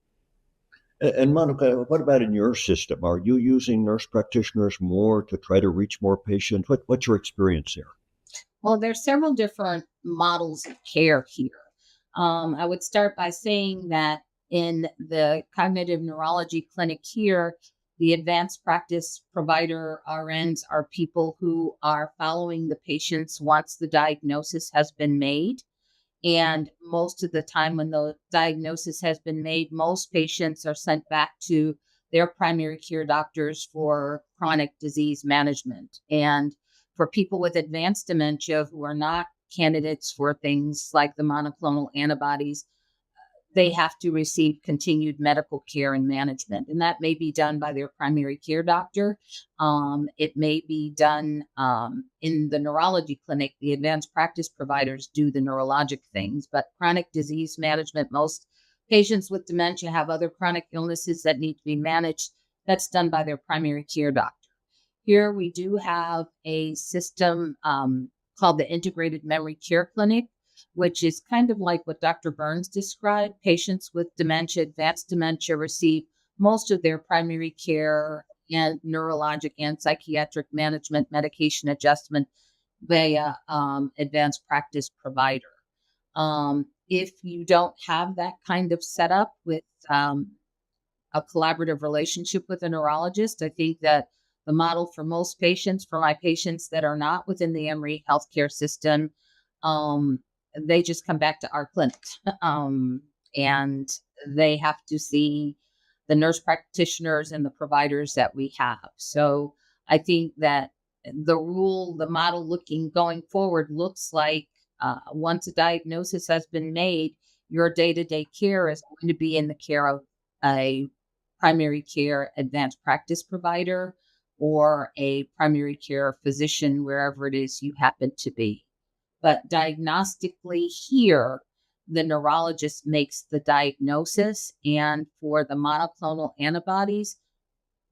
Speaker 5: And Monica, what about in your system? Are you using nurse practitioners more to try to reach more patients? What's your experience there?
Speaker 7: Well, there's several different models of care here. I would start by saying that in the cognitive neurology clinic here, the advanced practice provider RNs are people who are following the patients once the diagnosis has been made. And most of the time, when the diagnosis has been made, most patients are sent back to their primary care doctors for chronic disease management. And for people with advanced dementia who are not candidates for things like the monoclonal antibodies, they have to receive continued medical care and management. And that may be done by their primary care doctor. It may be done in the neurology clinic. The advanced practice providers do the neurologic things, but chronic disease management, most patients with dementia have other chronic illnesses that need to be managed. That's done by their primary care doctor. Here we do have a system called the Integrated Memory Care Clinic, which is kind of like what Dr. Burns described. Patients with dementia, advanced dementia, receive most of their primary care and neurologic and psychiatric management, medication adjustment via advanced practice provider. If you don't have that kind of setup with a collaborative relationship with a neurologist, I think that the model for most patients, for my patients that are not within the Emory healthcare system, they just come back to our clinic and they have to see the nurse practitioners and the providers that we have. So I think that the model going forward looks like once a diagnosis has been made, your day-to-day care is going to be in the care of a primary care advanced practice provider or a primary care physician, wherever it is you happen to be. But diagnostically here, the neurologist makes the diagnosis. And for the monoclonal antibodies,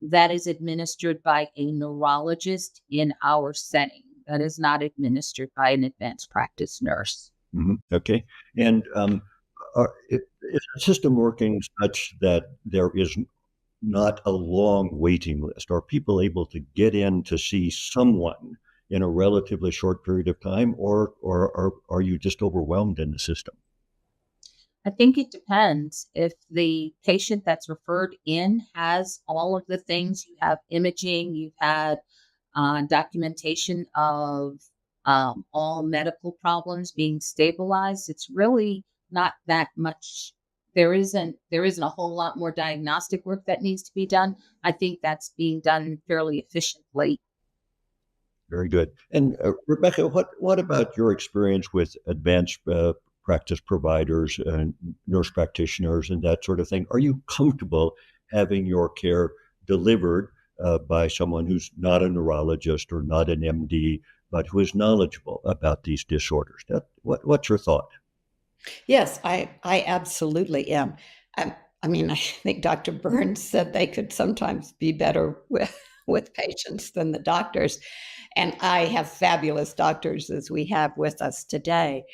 Speaker 7: that is administered by a neurologist in our setting. That is not administered by an advanced practice nurse.
Speaker 5: Mm-hmm. Okay. And is the system working such that there is not a long waiting list? Are people able to get in to see someone in a relatively short period of time, or are you just overwhelmed in the system?
Speaker 7: I think it depends. If the patient that's referred in has all of the things, you have imaging, you've had documentation of all medical problems being stabilized, it's really not that much. There isn't a whole lot more diagnostic work that needs to be done. I think that's being done fairly efficiently.
Speaker 5: Very good. And Rebecca, what about your experience with advanced practice providers and nurse practitioners and that sort of thing? Are you comfortable having your care delivered by someone who's not a neurologist or not an MD, but who is knowledgeable about these disorders? What's your thought?
Speaker 6: Yes, I absolutely am. I mean, I think Dr. Burns said they could sometimes be better with patients than the doctors. And I have fabulous doctors as we have with us today.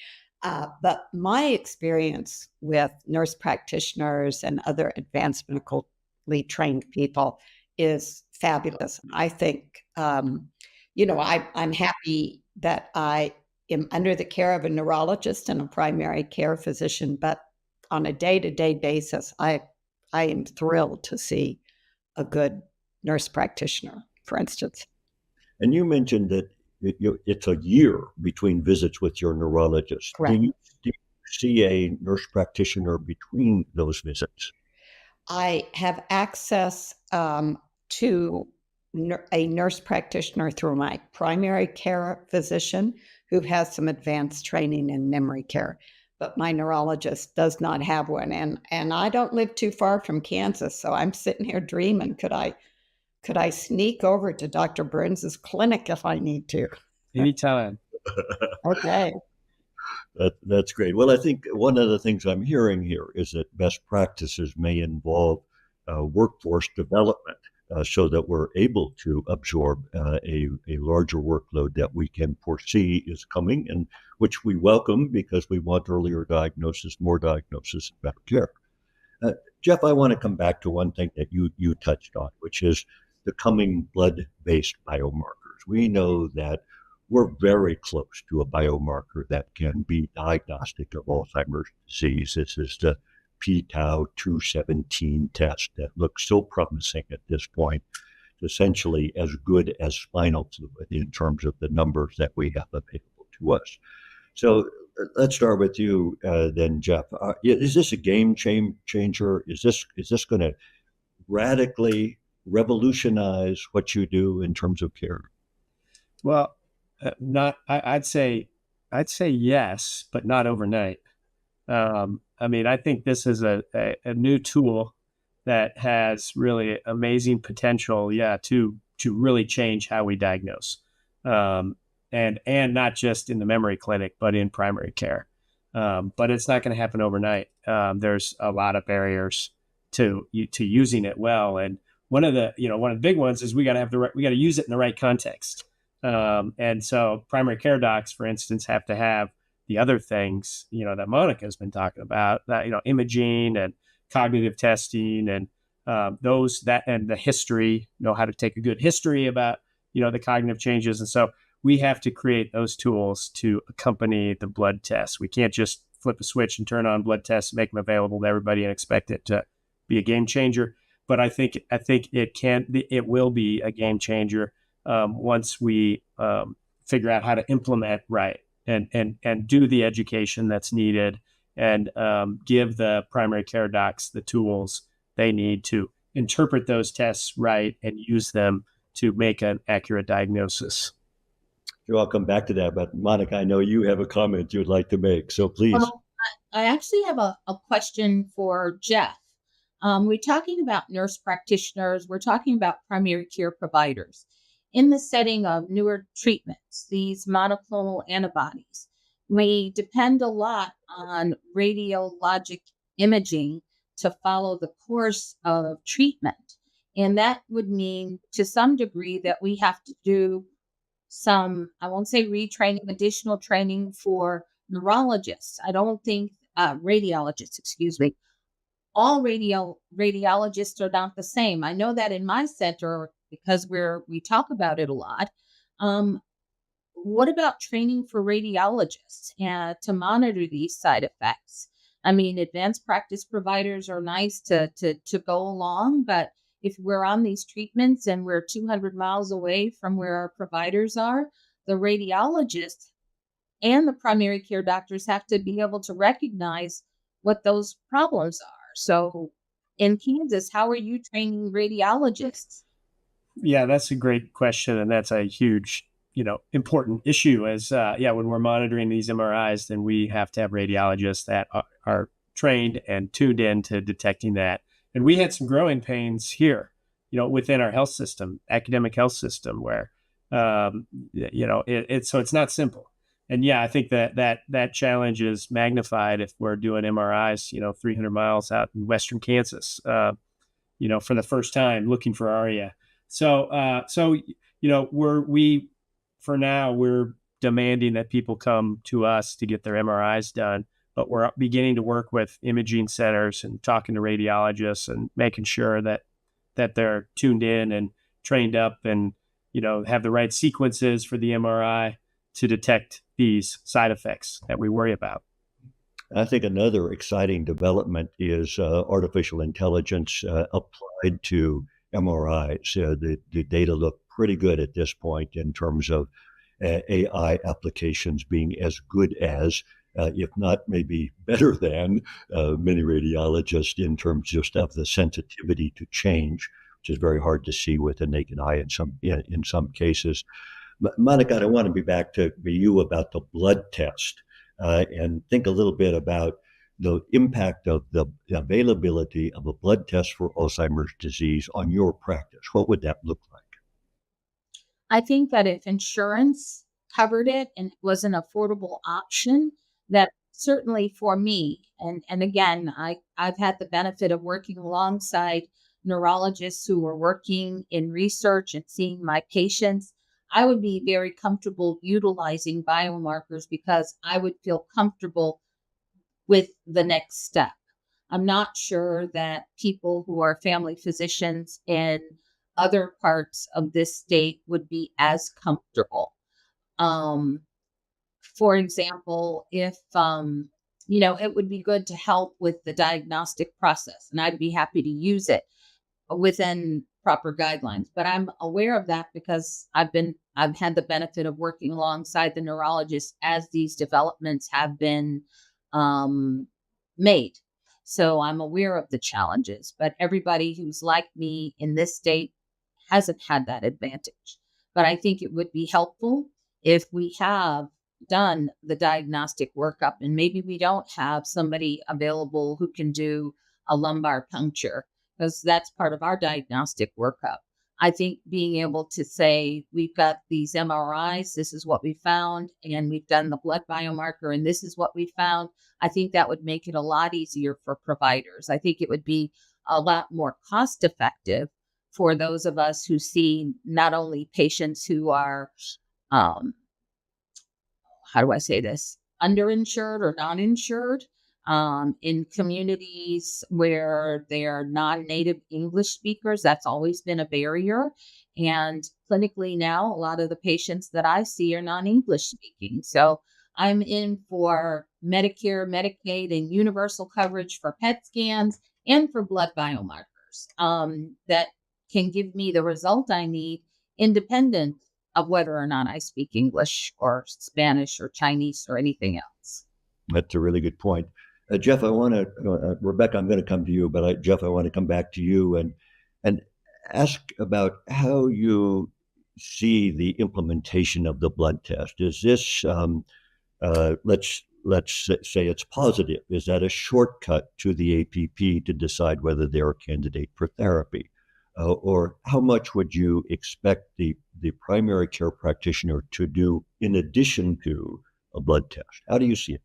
Speaker 6: But my experience with nurse practitioners and other advanced medically trained people is fabulous. I think, I'm happy that I am under the care of a neurologist and a primary care physician, but on a day-to-day basis, I am thrilled to see a good nurse practitioner, for instance.
Speaker 5: And you mentioned that it's a year between visits with your neurologist.
Speaker 6: Correct.
Speaker 5: Do you see a nurse practitioner between those visits?
Speaker 6: I have access to a nurse practitioner through my primary care physician who has some advanced training in memory care, but my neurologist does not have one. And I don't live too far from Kansas, so I'm sitting here dreaming, could I Could I sneak over to Dr. Burns's clinic if I need to?
Speaker 8: Anytime.
Speaker 6: Okay.
Speaker 5: That's great. Well, I think one of the things I'm hearing here is that best practices may involve workforce development so that we're able to absorb a larger workload that we can foresee is coming, and which we welcome because we want earlier diagnosis, more diagnosis, and better care. Jeff, I want to come back to one thing that you touched on, which is the coming blood-based biomarkers. We know that we're very close to a biomarker that can be diagnostic of Alzheimer's disease. This is the p-tau 217 test that looks so promising at this point. It's essentially as good as spinal fluid in terms of the numbers that we have available to us. So let's start with you then, Jeff. Is this a game changer? Is this going to radically revolutionize what you do in terms of care?
Speaker 8: Well, not. I'd say yes, but not overnight. I mean, I think this is a new tool that has really amazing potential, to really change how we diagnose, and not just in the memory clinic, but in primary care. But it's not going to happen overnight. There's a lot of barriers to using it well, and one of the big ones is we got to use it in the right context. And so primary care docs, for instance, have to have the other things, that Monica has been talking about, that, imaging and cognitive testing and and the history, know how to take a good history about, the cognitive changes. And so we have to create those tools to accompany the blood tests. We can't just flip a switch and turn on blood tests, make them available to everybody and expect it to be a game changer. But I think it will be a game changer once we figure out how to implement right and do the education that's needed and give the primary care docs the tools they need to interpret those tests right and use them to make an accurate diagnosis.
Speaker 5: Sure, I'll come back to that. But Monica, I know you have a comment you'd like to make, so please.
Speaker 7: I actually have a question for Jeff. We're talking about nurse practitioners. We're talking about primary care providers. In the setting of newer treatments, these monoclonal antibodies, we depend a lot on radiologic imaging to follow the course of treatment. And that would mean to some degree that we have to do some, I won't say retraining, additional training for neurologists. I don't think, radiologists, excuse me. All radiologists are not the same. I know that in my center, because we talk about it a lot. What about training for radiologists to monitor these side effects? I mean, advanced practice providers are nice to go along, but if we're on these treatments and we're 200 miles away from where our providers are, the radiologists and the primary care doctors have to be able to recognize what those problems are. So in Kansas, how are you training radiologists?
Speaker 8: Yeah, that's a great question. And that's a huge, important issue as, when we're monitoring these MRIs, then we have to have radiologists that are trained and tuned in to detecting that. And we had some growing pains here, within our health system, academic health system, where, so it's not simple. And I think that challenge is magnified if we're doing MRIs, 300 miles out in Western Kansas, for the first time looking for ARIA. So for now, we're demanding that people come to us to get their MRIs done, but we're beginning to work with imaging centers and talking to radiologists and making sure that they're tuned in and trained up and, have the right sequences for the MRI to detect these side effects that we worry about.
Speaker 5: I think another exciting development is artificial intelligence applied to MRIs. The data look pretty good at this point in terms of AI applications being as good as, if not maybe better than, many radiologists in terms just of the sensitivity to change, which is very hard to see with the naked eye in some cases. Monica, I want to be back to you about the blood test and think a little bit about the impact of the availability of a blood test for Alzheimer's disease on your practice? What would that look like?
Speaker 7: I think that if insurance covered it and it was an affordable option, that certainly for me, and again, I've had the benefit of working alongside neurologists who are working in research and seeing my patients. I would be very comfortable utilizing biomarkers because I would feel comfortable with the next step. I'm not sure that people who are family physicians in other parts of this state would be as comfortable. Um, for example, if it would be good to help with the diagnostic process, and I'd be happy to use it within proper guidelines. But I'm aware of that because I've had the benefit of working alongside the neurologists as these developments have been made. So I'm aware of the challenges, but everybody who's like me in this state hasn't had that advantage. But I think it would be helpful if we have done the diagnostic workup and maybe we don't have somebody available who can do a lumbar puncture because that's part of our diagnostic workup. I think being able to say, we've got these MRIs, this is what we found, and we've done the blood biomarker, and this is what we found. I think that would make it a lot easier for providers. I think it would be a lot more cost effective for those of us who see not only patients who are, how do I say this, underinsured or non-insured, in communities where they are non-native English speakers. That's always been a barrier. And clinically now, a lot of the patients that I see are non-English speaking. So I'm in for Medicare, Medicaid, and universal coverage for PET scans and for blood biomarkers that can give me the result I need independent of whether or not I speak English or Spanish or Chinese or anything else.
Speaker 5: That's a really good point. Jeff, Rebecca, I'm going to come to you, but Jeff, I want to come back to you and ask about how you see the implementation of the blood test. Is this, let's say it's positive. Is that a shortcut to the APP to decide whether they're a candidate for therapy? Or how much would you expect the primary care practitioner to do in addition to a blood test? How do you see it?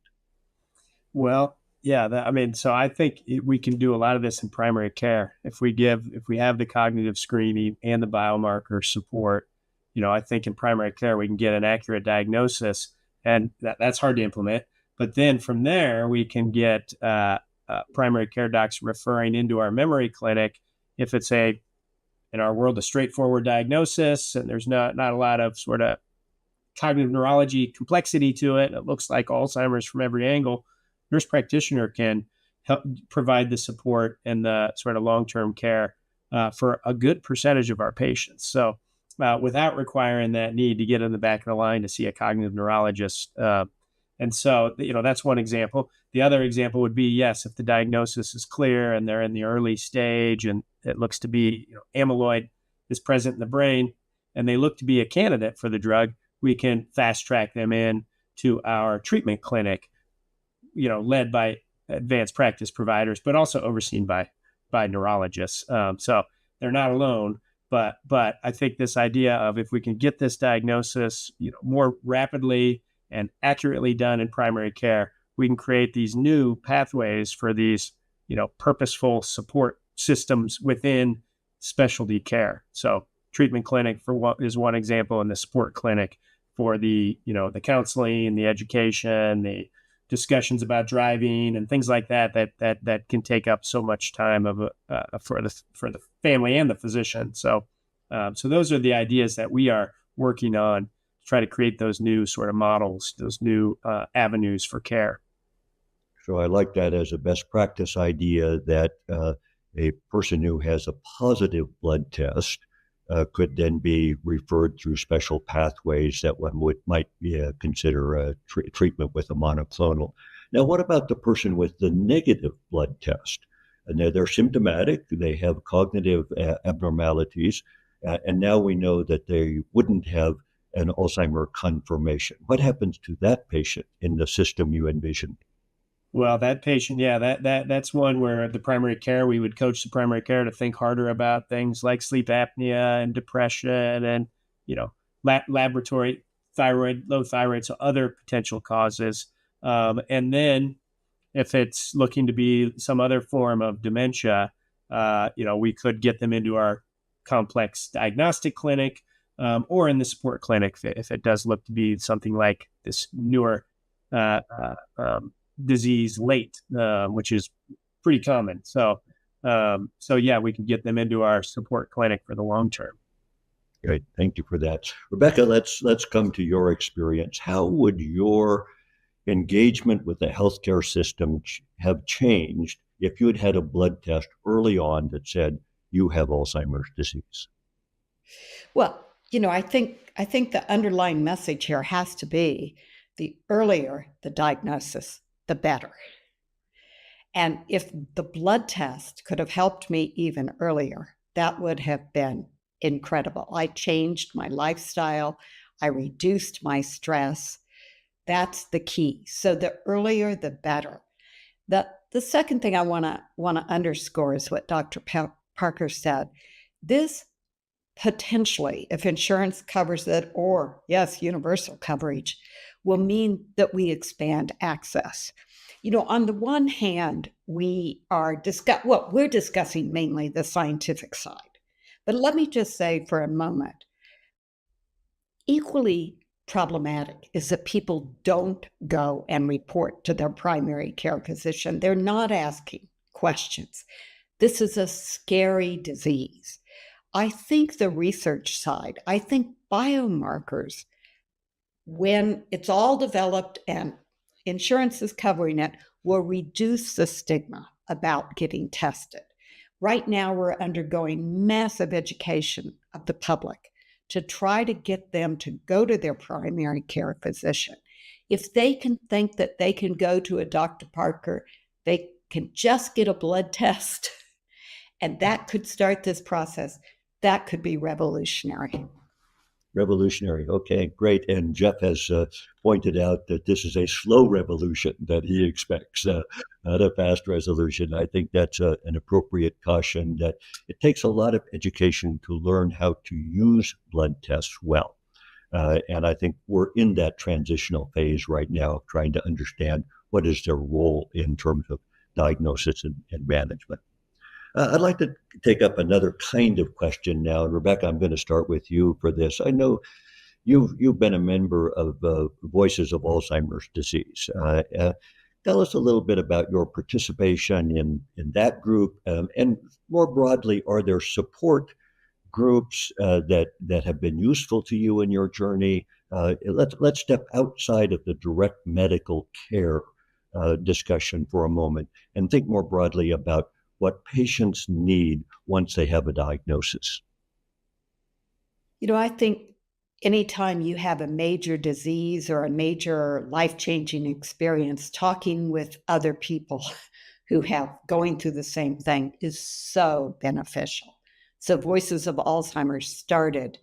Speaker 8: Well, yeah, so I think we can do a lot of this in primary care if we have the cognitive screening and the biomarker support. I think in primary care we can get an accurate diagnosis, and that's hard to implement. But then from there we can get primary care docs referring into our memory clinic if it's in our world, a straightforward diagnosis, and there's not a lot of sort of cognitive neurology complexity to it. It looks like Alzheimer's from every angle. Nurse practitioner can help provide the support and the sort of long-term care for a good percentage of our patients. So without requiring that need to get in the back of the line to see a cognitive neurologist. And so, that's one example. The other example would be, yes, if the diagnosis is clear and they're in the early stage and it looks to be, amyloid is present in the brain and they look to be a candidate for the drug, we can fast track them in to our treatment clinic, led by advanced practice providers, but also overseen by neurologists. So they're not alone, but I think this idea of if we can get this diagnosis, more rapidly and accurately done in primary care, we can create these new pathways for these, purposeful support systems within specialty care. So treatment clinic is one example, and the support clinic for the, the counseling, the education, the discussions about driving and things like that can take up so much time for the family and the physician. So those are the ideas that we are working on to try to create those new sort of models, those new avenues for care.
Speaker 5: So I like that as a best practice idea that a person who has a positive blood test could then be referred through special pathways that one might consider a treatment with a monoclonal. Now, what about the person with the negative blood test? And they're symptomatic, they have cognitive abnormalities, and now we know that they wouldn't have an Alzheimer confirmation. What happens to that patient in the system you envision?
Speaker 8: Well, that patient, yeah, that's one where the primary care, we would coach the primary care to think harder about things like sleep apnea and depression and, you know, laboratory thyroid, low thyroid, so other potential causes. And then if it's looking to be some other form of dementia, we could get them into our complex diagnostic clinic, or in the support clinic if it does look to be something like this newer uh, uh, um, disease late, which is pretty common. So yeah, we can get them into our support clinic for the long term.
Speaker 5: Great, thank you for that, Rebecca. Let's come to your experience. How would your engagement with the healthcare system have changed if you had had a blood test early on that said you have Alzheimer's disease?
Speaker 6: Well, I think the underlying message here has to be the earlier the diagnosis, the better. And if the blood test could have helped me even earlier, that would have been incredible. I changed my lifestyle, I reduced my stress. That's the key. So the earlier the better. The second thing I want to underscore is what Dr. Parker said. This potentially, if insurance covers it, or yes, universal coverage, will mean that we expand access. On the one hand, we're discussing mainly the scientific side. But let me just say for a moment, equally problematic is that people don't go and report to their primary care physician. They're not asking questions. This is a scary disease. I think the research side, I think biomarkers, when it's all developed and insurance is covering it, will reduce the stigma about getting tested. Right now, we're undergoing massive education of the public to try to get them to go to their primary care physician. If they can think that they can go to a Dr. Parker, they can just get a blood test, and that could start this process. That could be revolutionary.
Speaker 5: Revolutionary. Okay, great. And Jeff has pointed out that this is a slow revolution that he expects, not a fast resolution. I think that's an appropriate caution that it takes a lot of education to learn how to use blood tests well. And I think we're in that transitional phase right now, trying to understand what is their role in terms of diagnosis and management. I'd like to take up another kind of question now. And Rebecca, I'm going to start with you for this. I know you've been a member of Voices of Alzheimer's Disease. Tell us a little bit about your participation in that group, and more broadly, are there support groups that have been useful to you in your journey? Let's step outside of the direct medical care discussion for a moment and think more broadly about what patients need once they have a diagnosis.
Speaker 6: I think anytime you have a major disease or a major life-changing experience, talking with other people who have going through the same thing is so beneficial. So Voices of Alzheimer's it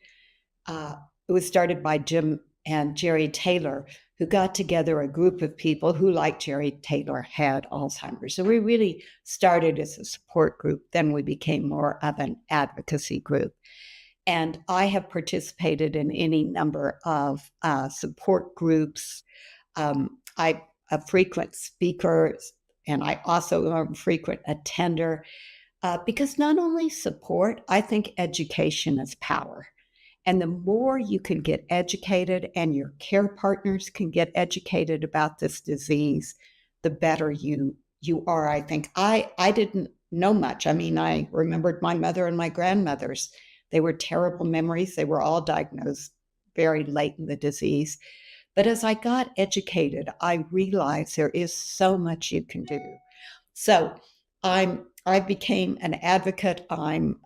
Speaker 6: was started by Jim and Jerry Taylor, who got together a group of people who, like Jerry Taylor, had Alzheimer's. So we really started as a support group. Then we became more of an advocacy group. And I have participated in any number of support groups. I'm a frequent speaker, and I also am a frequent attender, because not only support, I think education is power. And the more you can get educated and your care partners can get educated about this disease, the better you are, I think. I didn't know much. I mean, I remembered my mother and my grandmothers. They were terrible memories. They were all diagnosed very late in the disease. But as I got educated, I realized there is so much you can do. So I became an advocate. I'm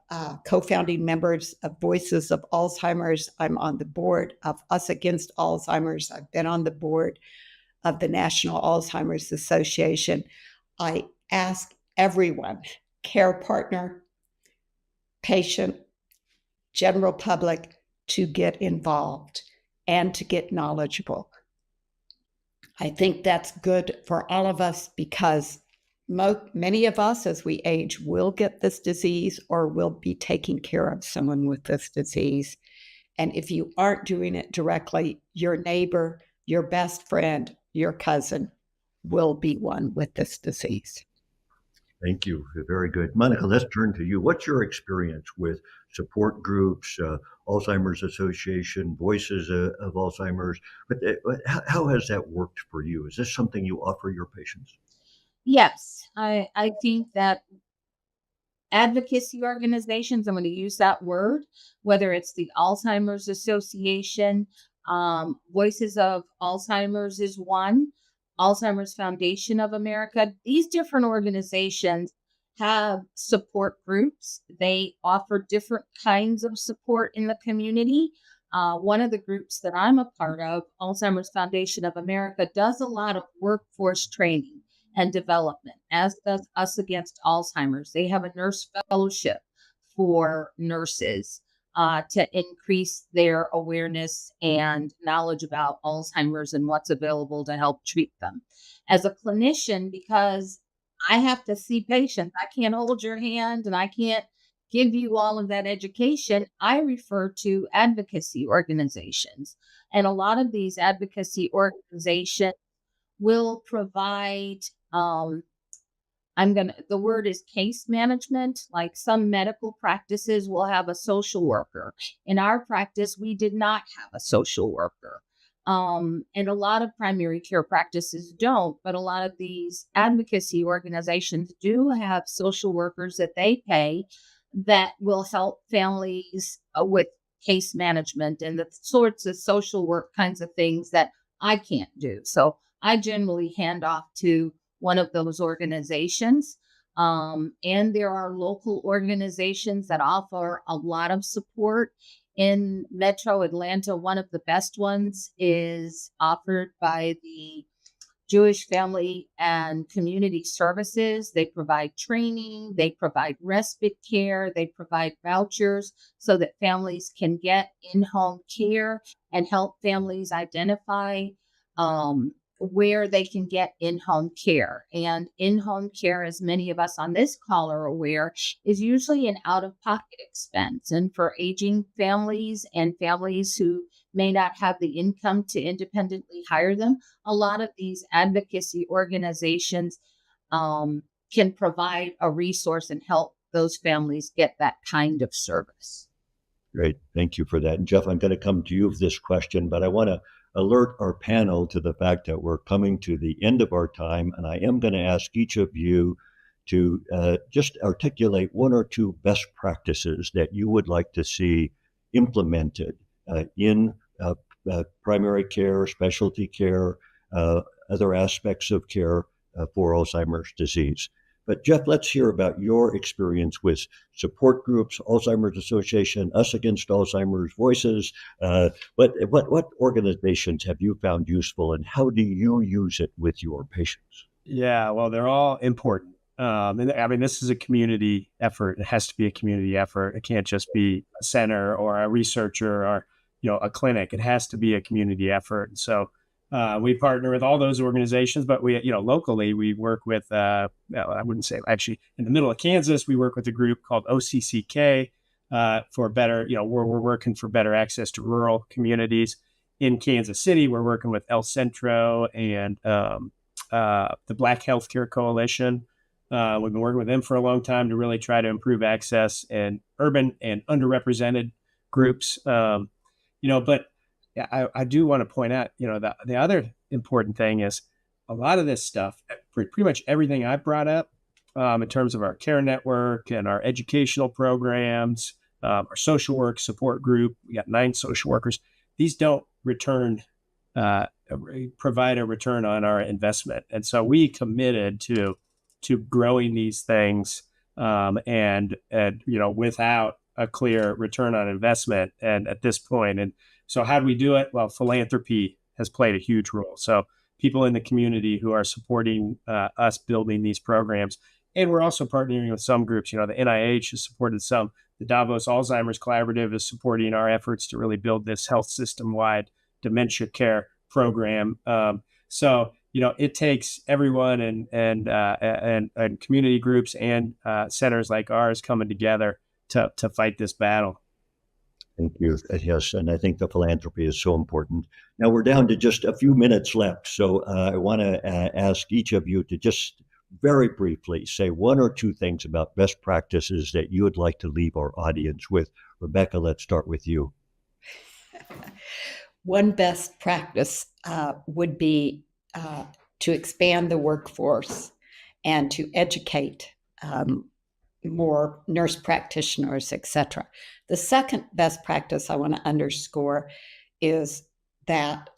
Speaker 6: co-founding members of Voices of Alzheimer's. I'm on the board of Us Against Alzheimer's. I've been on the board of the National Alzheimer's Association. I ask everyone, care partner, patient, general public, to get involved and to get knowledgeable. I think that's good for all of us because many of us, as we age, will get this disease or will be taking care of someone with this disease. And if you aren't doing it directly, your neighbor, your best friend, your cousin will be one with this disease.
Speaker 5: Thank you. Very good. Monica, let's turn to you. What's your experience with support groups, Alzheimer's Association, Voices of Alzheimer's? But how has that worked for you? Is this something you offer your patients?
Speaker 7: Yes, I think that advocacy organizations, I'm going to use that word, whether it's the Alzheimer's Association, Voices of Alzheimer's is one, Alzheimer's Foundation of America. These different organizations have support groups. They offer different kinds of support in the community. One of the groups that I'm a part of, Alzheimer's Foundation of America, does a lot of workforce training and development, as does Us Against Alzheimer's. They have a nurse fellowship for nurses to increase their awareness and knowledge about Alzheimer's and what's available to help treat them. As a clinician, because I have to see patients, I can't hold your hand and I can't give you all of that education. I refer to advocacy organizations. And a lot of these advocacy organizations will provide the word is case management. Like some medical practices will have a social worker. In our practice, we did not have a social worker. And a lot of primary care practices don't, but a lot of these advocacy organizations do have social workers that they pay that will help families with case management and the sorts of social work kinds of things that I can't do. So I generally hand off to one of those organizations. And there are local organizations that offer a lot of support. In Metro Atlanta, one of the best ones is offered by the Jewish Family and Community Services. They provide training, they provide respite care, they provide vouchers so that families can get in-home care and help families identify where they can get in-home care. And in-home care, as many of us on this call are aware, is usually an out-of-pocket expense. And for aging families and families who may not have the income to independently hire them, a lot of these advocacy organizations can provide a resource and help those families get that kind of service.
Speaker 5: Great. Thank you for that. And Jeff, I'm going to come to you with this question, but I want to alert our panel to the fact that we're coming to the end of our time. And I am going to ask each of you to just articulate one or two best practices that you would like to see implemented in primary care, specialty care, other aspects of care for Alzheimer's disease. But Jeff, let's hear about your experience with support groups, Alzheimer's Association, Us Against Alzheimer's, Voices. What organizations have you found useful, and how do you use it with your patients?
Speaker 8: Yeah, well, they're all important. And I mean, this is a community effort. It has to be a community effort. It can't just be a center or a researcher or a clinic. It has to be a community effort. And so we partner with all those organizations, but we, locally, we work with, I wouldn't say, actually, in the middle of Kansas, we work with a group called OCCK for better, we're working for better access to rural communities. In Kansas City, we're working with El Centro and the Black Healthcare Coalition. We've been working with them for a long time to really try to improve access in urban and underrepresented groups. But I do want to point out, the other important thing is a lot of this stuff, pretty much everything I brought up in terms of our care network and our educational programs, our social work support group, we got 9 social workers. These don't provide a return on our investment. And so we committed to growing these things and without a clear return on investment. And at this point, and so how do we do it? Well, philanthropy has played a huge role. So people in the community who are supporting us building these programs. And we're also partnering with some groups. The NIH has supported some. The Davos Alzheimer's Collaborative is supporting our efforts to really build this health system-wide dementia care program. So, it takes everyone and community groups and centers like ours coming together to fight this battle.
Speaker 5: Thank you. Yes, and I think the philanthropy is so important. Now we're down to just a few minutes left, so I want to ask each of you to just very briefly say one or two things about best practices that you would like to leave our audience with. Rebecca, let's start with you.
Speaker 6: One best practice would be to expand the workforce and to educate more nurse practitioners, etc. The second best practice I want to underscore is that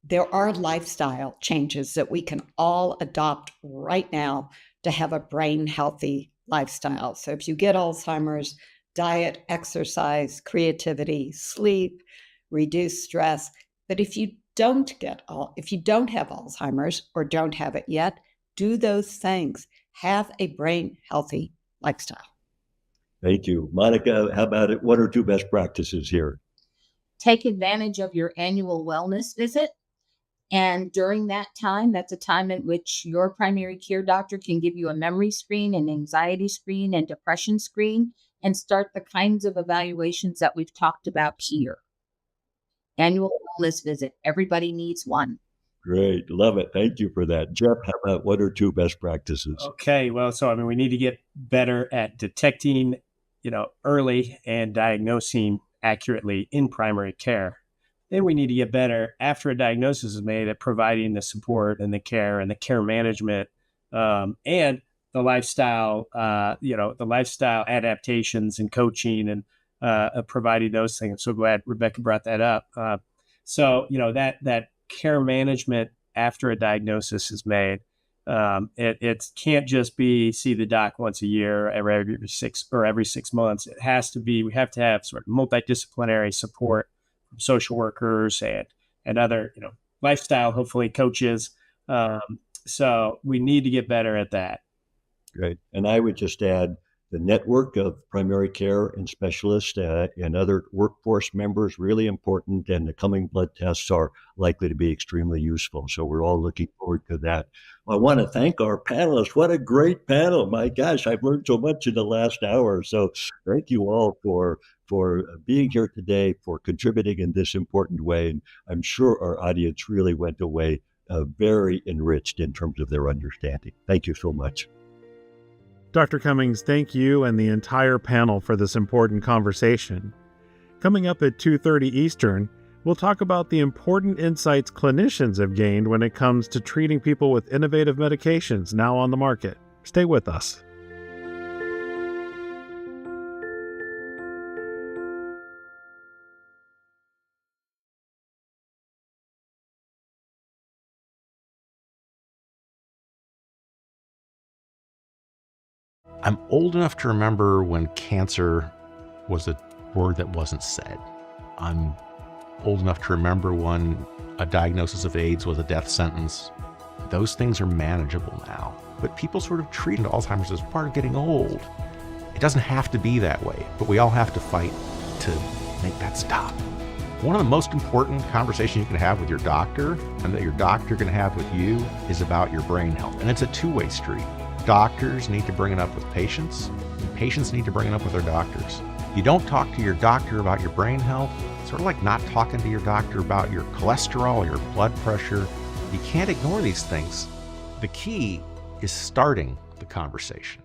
Speaker 6: there are lifestyle changes that we can all adopt right now to have a brain healthy lifestyle. So if you get Alzheimer's, diet, exercise, creativity, sleep, reduce stress. But if you don't have Alzheimer's or don't have it yet, do those things. Have a brain healthy lifestyle.
Speaker 5: Thank you. Monica, how about it? One or two best practices here?
Speaker 7: Take advantage of your annual wellness visit. And during that time, that's a time at which your primary care doctor can give you a memory screen, an anxiety screen, and depression screen, and start the kinds of evaluations that we've talked about here. Annual wellness visit. Everybody needs one.
Speaker 5: Great. Love it. Thank you for that. Jeff, how about one or two best practices?
Speaker 8: Okay. Well, so, we need to get better at detecting, early and diagnosing accurately in primary care. Then we need to get better after a diagnosis is made at providing the support and the care management, and the lifestyle, the lifestyle adaptations and coaching and providing those things. So glad Rebecca brought that up. So that care management after a diagnosis is made. It can't just be see the doc once a year, every 6 months. It has to be. We have to have sort of multidisciplinary support from social workers and other lifestyle, hopefully, coaches. So we need to get better at that.
Speaker 5: Great. And I would just add the network of primary care and specialists and other workforce members, really important. And the coming blood tests are likely to be extremely useful. So we're all looking forward to that. I want to thank our panelists. What a great panel. My gosh, I've learned so much in the last hour. So thank you all for being here today, for contributing in this important way. And I'm sure our audience really went away very enriched in terms of their understanding. Thank you so much.
Speaker 2: Dr. Cummings, thank you and the entire panel for this important conversation. Coming up at 2:30 Eastern, we'll talk about the important insights clinicians have gained when it comes to treating people with innovative medications now on the market. Stay with us.
Speaker 9: I'm old enough to remember when cancer was a word that wasn't said. I'm old enough to remember when a diagnosis of AIDS was a death sentence. Those things are manageable now. But people sort of treat Alzheimer's as part of getting old. It doesn't have to be that way, but we all have to fight to make that stop. One of the most important conversations you can have with your doctor, and that your doctor can have with you, is about your brain health. And it's a two-way street. Doctors need to bring it up with patients, and patients need to bring it up with their doctors. You don't talk to your doctor about your brain health, it's sort of like not talking to your doctor about your cholesterol, your blood pressure. You can't ignore these things. The key is starting the conversation.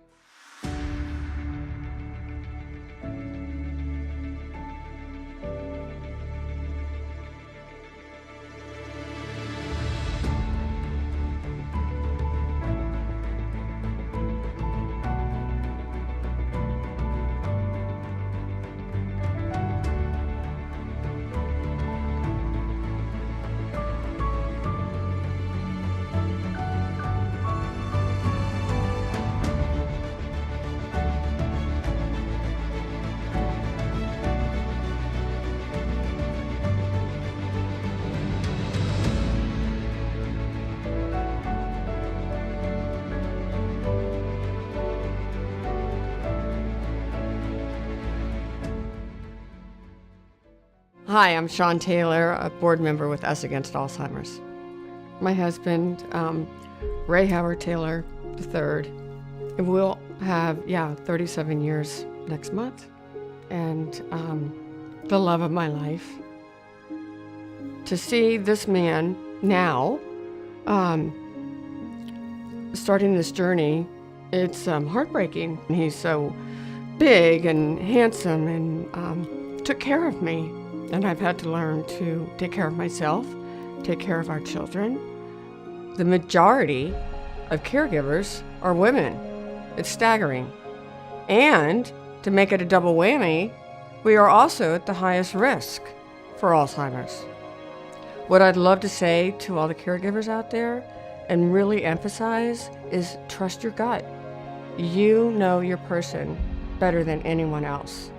Speaker 10: Hi, I'm Sean Taylor, a board member with Us Against Alzheimer's. my husband, Ray Howard Taylor III. And we'll have, 37 years next month. And the love of my life. To see this man now starting this journey, it's heartbreaking. He's so big and handsome and took care of me. And I've had to learn to take care of myself, take care of our children. The majority of caregivers are women. It's staggering. And to make it a double whammy, we are also at the highest risk for Alzheimer's. What I'd love to say to all the caregivers out there and really emphasize is trust your gut. You know your person better than anyone else.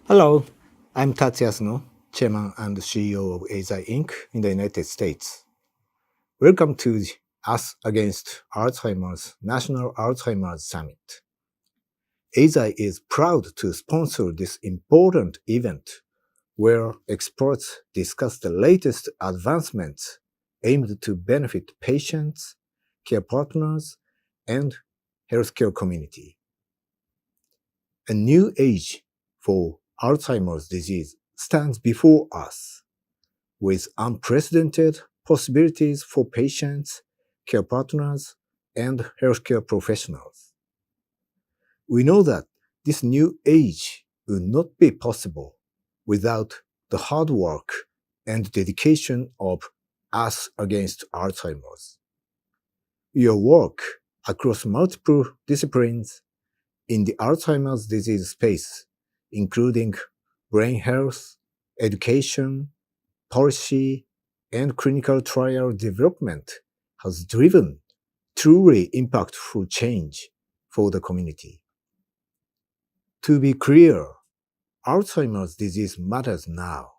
Speaker 11: Hello, I'm Tatsuya Yasuno, Chairman and CEO of Eisai Inc. in the United States. Welcome to the Us Against Alzheimer's National Alzheimer's Summit. Eisai is proud to sponsor this important event where experts discuss the latest advancements aimed to benefit patients, care partners, and healthcare community. A new age for Alzheimer's disease stands before us, with unprecedented possibilities for patients, care partners, and healthcare professionals. We know that this new age would not be possible without the hard work and dedication of Us Against Alzheimer's. Your work across multiple disciplines in the Alzheimer's disease space, including brain health, education, policy, and clinical trial development, has driven truly impactful change for the community. To be clear, Alzheimer's disease matters now.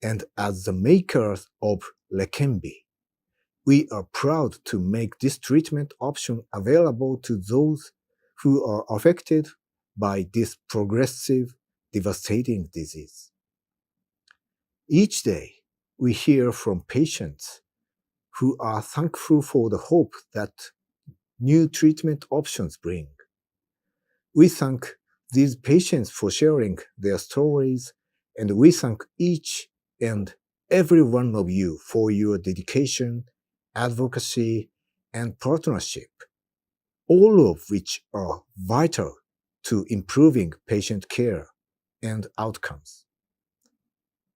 Speaker 11: And as the makers of Leqembi, we are proud to make this treatment option available to those who are affected by this progressive, devastating disease. Each day, we hear from patients who are thankful for the hope that new treatment options bring. We thank these patients for sharing their stories, and we thank each and every one of you for your dedication, advocacy, and partnership, all of which are vital to improving patient care and outcomes.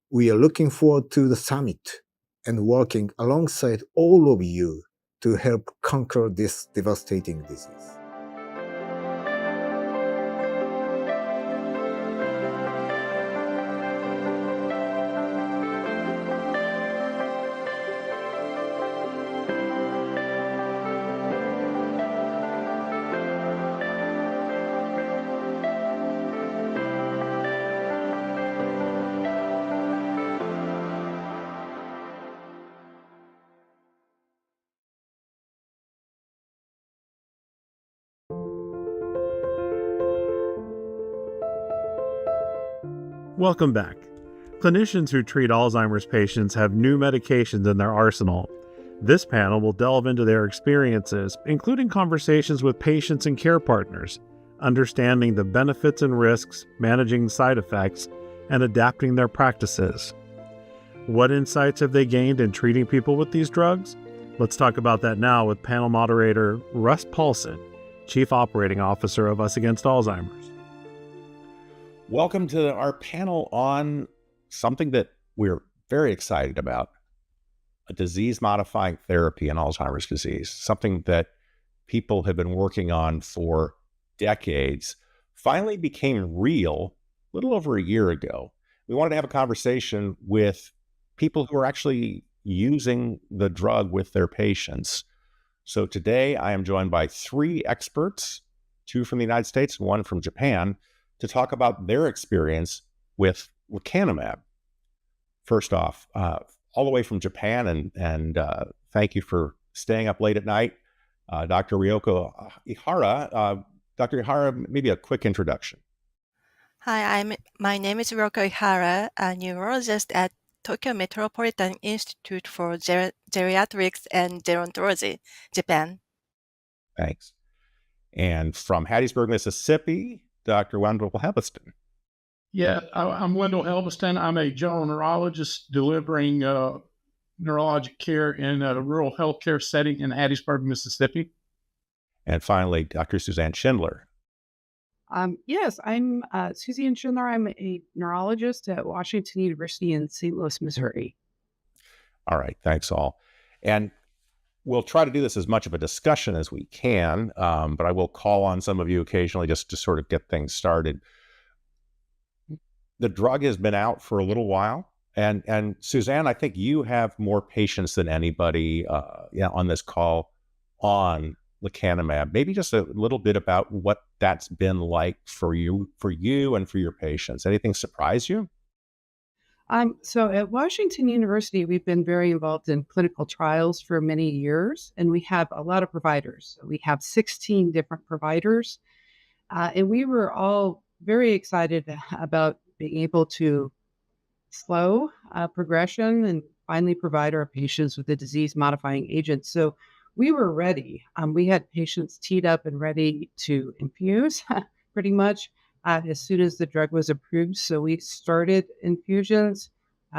Speaker 11: We are looking forward to the summit and working alongside all of you to help conquer this devastating disease.
Speaker 2: Welcome back. Clinicians who treat Alzheimer's patients have new medications in their arsenal. This panel will delve into their experiences, including conversations with patients and care partners, understanding the benefits and risks, managing side effects, and adapting their practices. What insights have they gained in treating people with these drugs? Let's talk about that now with panel moderator Russ Paulson, Chief Operating Officer of Us Against Alzheimer's.
Speaker 9: Welcome to our panel on something that we're very excited about, a disease-modifying therapy in Alzheimer's disease, something that people have been working on for decades, finally became real a little over a year ago. We wanted to have a conversation with people who are actually using the drug with their patients. So today I am joined by 3 experts, 2 from the United States and 1 from Japan, to talk about their experience with lecanemab. First off, all the way from Japan, and thank you for staying up late at night, Dr. Ryoko Ihara. Dr. Ihara, maybe a quick introduction.
Speaker 12: Hi, my name is Ryoko Ihara, a neurologist at Tokyo Metropolitan Institute for Geriatrics and Gerontology, Japan.
Speaker 9: Thanks. And from Hattiesburg, Mississippi, Dr. Wendell Helveston.
Speaker 13: Yeah, I'm Wendell Helveston. I'm a general neurologist delivering neurologic care in a rural healthcare setting in Hattiesburg, Mississippi.
Speaker 9: And finally, Dr. Suzanne Schindler.
Speaker 10: Yes, I'm Suzanne Schindler. I'm a neurologist at Washington University in St. Louis, Missouri.
Speaker 9: All right, thanks all. And we'll try to do this as much of a discussion as we can, but I will call on some of you occasionally just to sort of get things started. The drug has been out for a little while, and Suzanne, I think you have more patients than anybody on this call on lecanemab. Maybe just a little bit about what that's been like for you and for your patients. Anything surprise you?
Speaker 10: So at Washington University, we've been very involved in clinical trials for many years, and we have a lot of providers. We have 16 different providers, and we were all very excited about being able to slow progression and finally provide our patients with a disease-modifying agent. So we were ready. We had patients teed up and ready to infuse pretty much as soon as the drug was approved. So we started infusions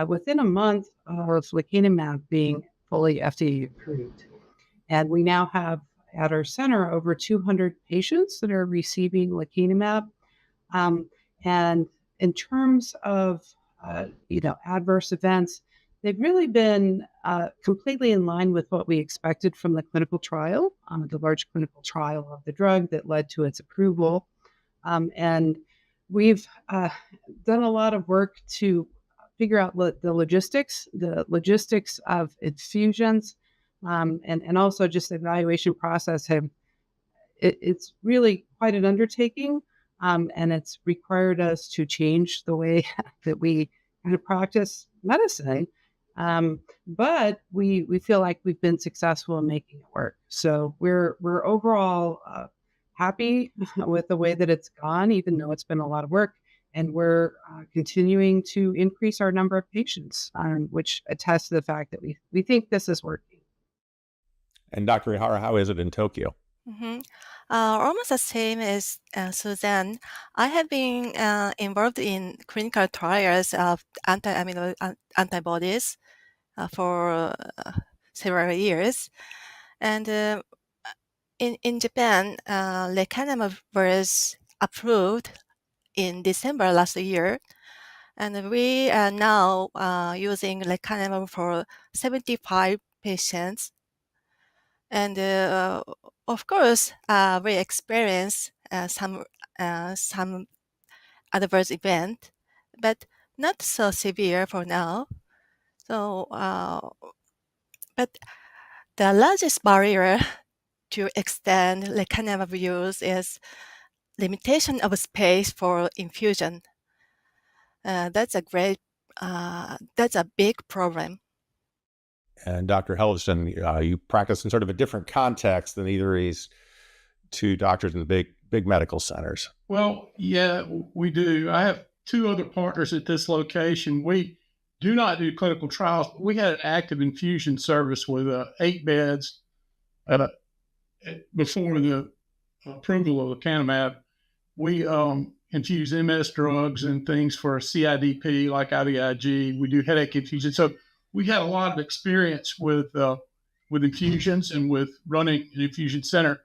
Speaker 10: within a month of lecanemab being fully FDA approved. And we now have at our center over 200 patients that are receiving lecanemab. And in terms of adverse events, they've really been completely in line with what we expected from the clinical trial, the large clinical trial of the drug that led to its approval. And we've done a lot of work to figure out the logistics of infusions, and also just the evaluation process. It's really quite an undertaking, and it's required us to change the way that we kind of practice medicine. But we feel like we've been successful in making it work. So we're overall happy with the way that it's gone, even though it's been a lot of work. And we're continuing to increase our number of patients, which attests to the fact that we think this is working.
Speaker 9: And Dr. Ihara, how is it in Tokyo?
Speaker 12: Mm-hmm. Almost the same as Suzanne. I have been involved in clinical trials of anti-amyloid antibodies for several years. And in Japan, lecanemab was approved in December last year. And we are now using lecanemab for 75 patients. And of course, we experience some adverse event, but not so severe for now. So, but the largest barrier to extend lecanemab use is limitation of space for infusion. That's a big problem.
Speaker 9: And Dr. Helveston, you practice in sort of a different context than either of these 2 doctors in the big medical centers.
Speaker 13: Well, yeah, we do. I have two other partners at this location. We do not do clinical trials, but we had an active infusion service with 8 beds before the approval of lecanemab. We infuse MS drugs and things for CIDP like IVIG. We do headache infusion. So we had a lot of experience with infusions and with running an infusion center.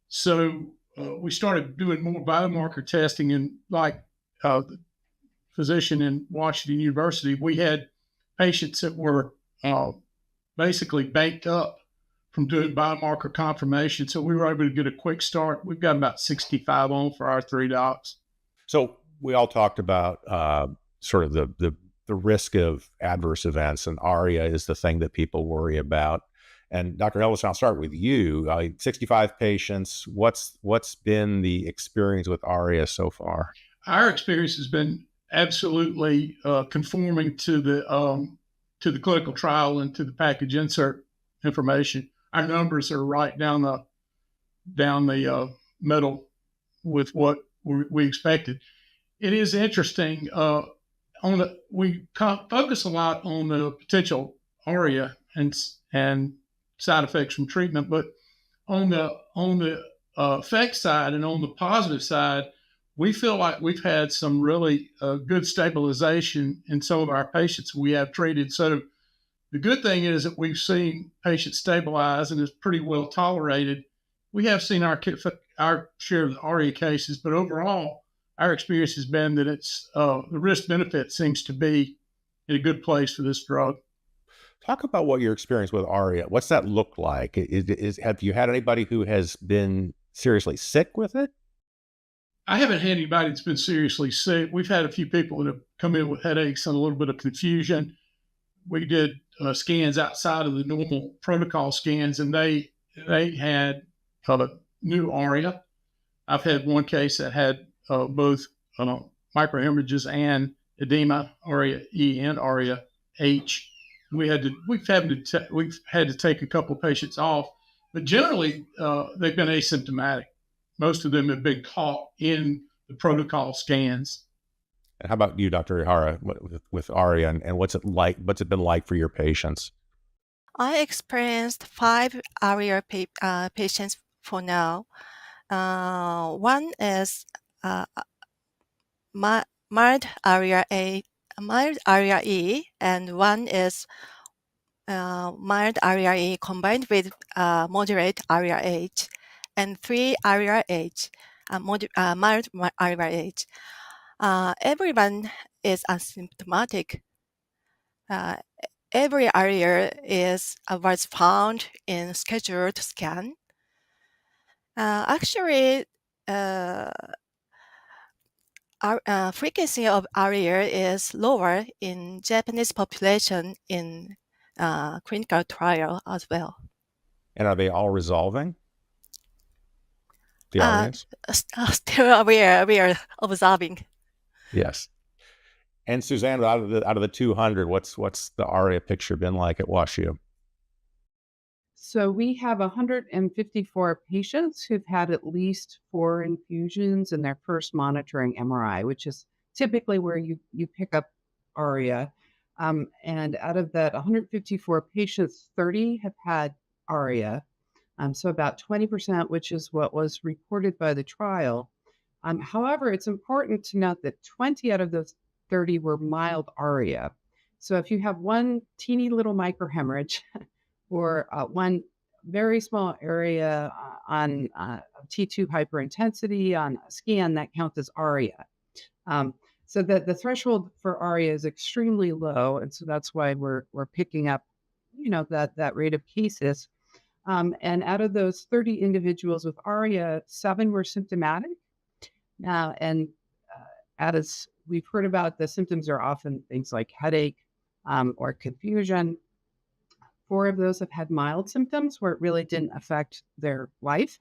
Speaker 13: So we started doing more biomarker testing, and like the physician in Washington University, we had patients that were basically banked up from doing biomarker confirmation. So we were able to get a quick start. We've got about 65 on for our 3 docs.
Speaker 9: So we all talked about sort of the risk of adverse events, and ARIA is the thing that people worry about. And Dr. Ellis, I'll start with you. 65 patients. What's been the experience with ARIA so far?
Speaker 13: Our experience has been absolutely conforming to the clinical trial and to the package insert information. Our numbers are right down the middle with what we expected. It is interesting. We focus a lot on the potential ARIA and side effects from treatment, but on the effect side and on the positive side, we feel like we've had some really good stabilization in some of our patients we have treated. So the good thing is that we've seen patients stabilize and is pretty well tolerated. We have seen our share of the ARIA cases, but overall, our experience has been that it's the risk benefit seems to be in a good place for this drug.
Speaker 9: Talk about what your experience with ARIA. What's that look like? Have you had anybody who has been seriously sick with it?
Speaker 13: I haven't had anybody that's been seriously sick. We've had a few people that have come in with headaches and a little bit of confusion. We did scans outside of the normal protocol scans, and they had new ARIA. I've had one case that had both microhemorrhages and edema, ARIA E and ARIA H. We've had to take a couple of patients off, but generally they've been asymptomatic. Most of them have been caught in the protocol scans.
Speaker 9: And how about you, Dr. Ihara, with ARIA, and what's it like? What's it been like for your patients?
Speaker 12: I experienced 5 ARIA patients for now. One is mild ARIA E, and one is mild ARIA E combined with moderate ARIA H, and 3 ARIA H, mild ARIA H. Everyone is asymptomatic. Every ARIA was found in scheduled scan. Actually, frequency of ARIA is lower in Japanese population in clinical trial as well.
Speaker 9: And are they all resolving? The ARIAs?
Speaker 12: Still, we are observing.
Speaker 9: Yes. And Suzanne, out of the 200, what's the ARIA picture been like at WashU?
Speaker 14: So we have 154 patients who've had at least 4 infusions in their first monitoring MRI, which is typically where you pick up ARIA. And out of that 154 patients, 30 have had ARIA. So about 20%, which is what was reported by the trial. However, it's important to note that 20 out of those 30 were mild ARIA. So if you have one teeny little microhemorrhage or one very small area on T2 hyperintensity on a scan, that counts as ARIA. So the threshold for ARIA is extremely low, and so that's why we're picking up, that rate of cases. And out of those 30 individuals with ARIA, 7 were symptomatic. And as we've heard about, the symptoms are often things like headache or confusion. 4 of those have had mild symptoms where it really didn't affect their life,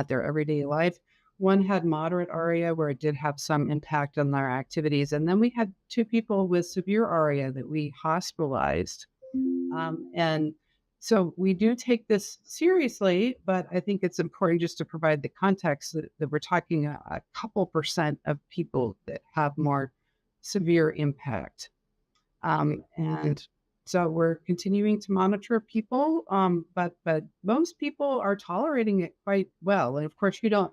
Speaker 14: their everyday life. 1 had moderate ARIA where it did have some impact on their activities. And then we had 2 people with severe ARIA that we hospitalized. And so we do take this seriously, but I think it's important just to provide the context that we're talking a couple % of people that have more severe impact. And so we're continuing to monitor people, but most people are tolerating it quite well. And of course, you don't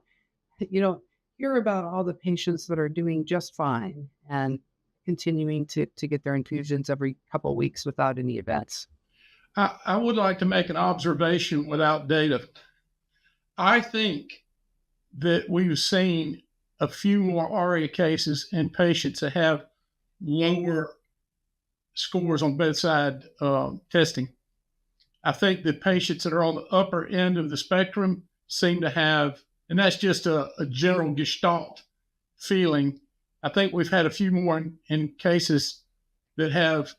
Speaker 14: hear about all the patients that are doing just fine and continuing to get their infusions every couple of weeks without any events.
Speaker 13: I would like to make an observation without data. I think that we've seen a few more ARIA cases in patients that have lower scores on bedside testing. I think the patients that are on the upper end of the spectrum seem to have, and that's just a general gestalt feeling. I think we've had a few more in cases that have,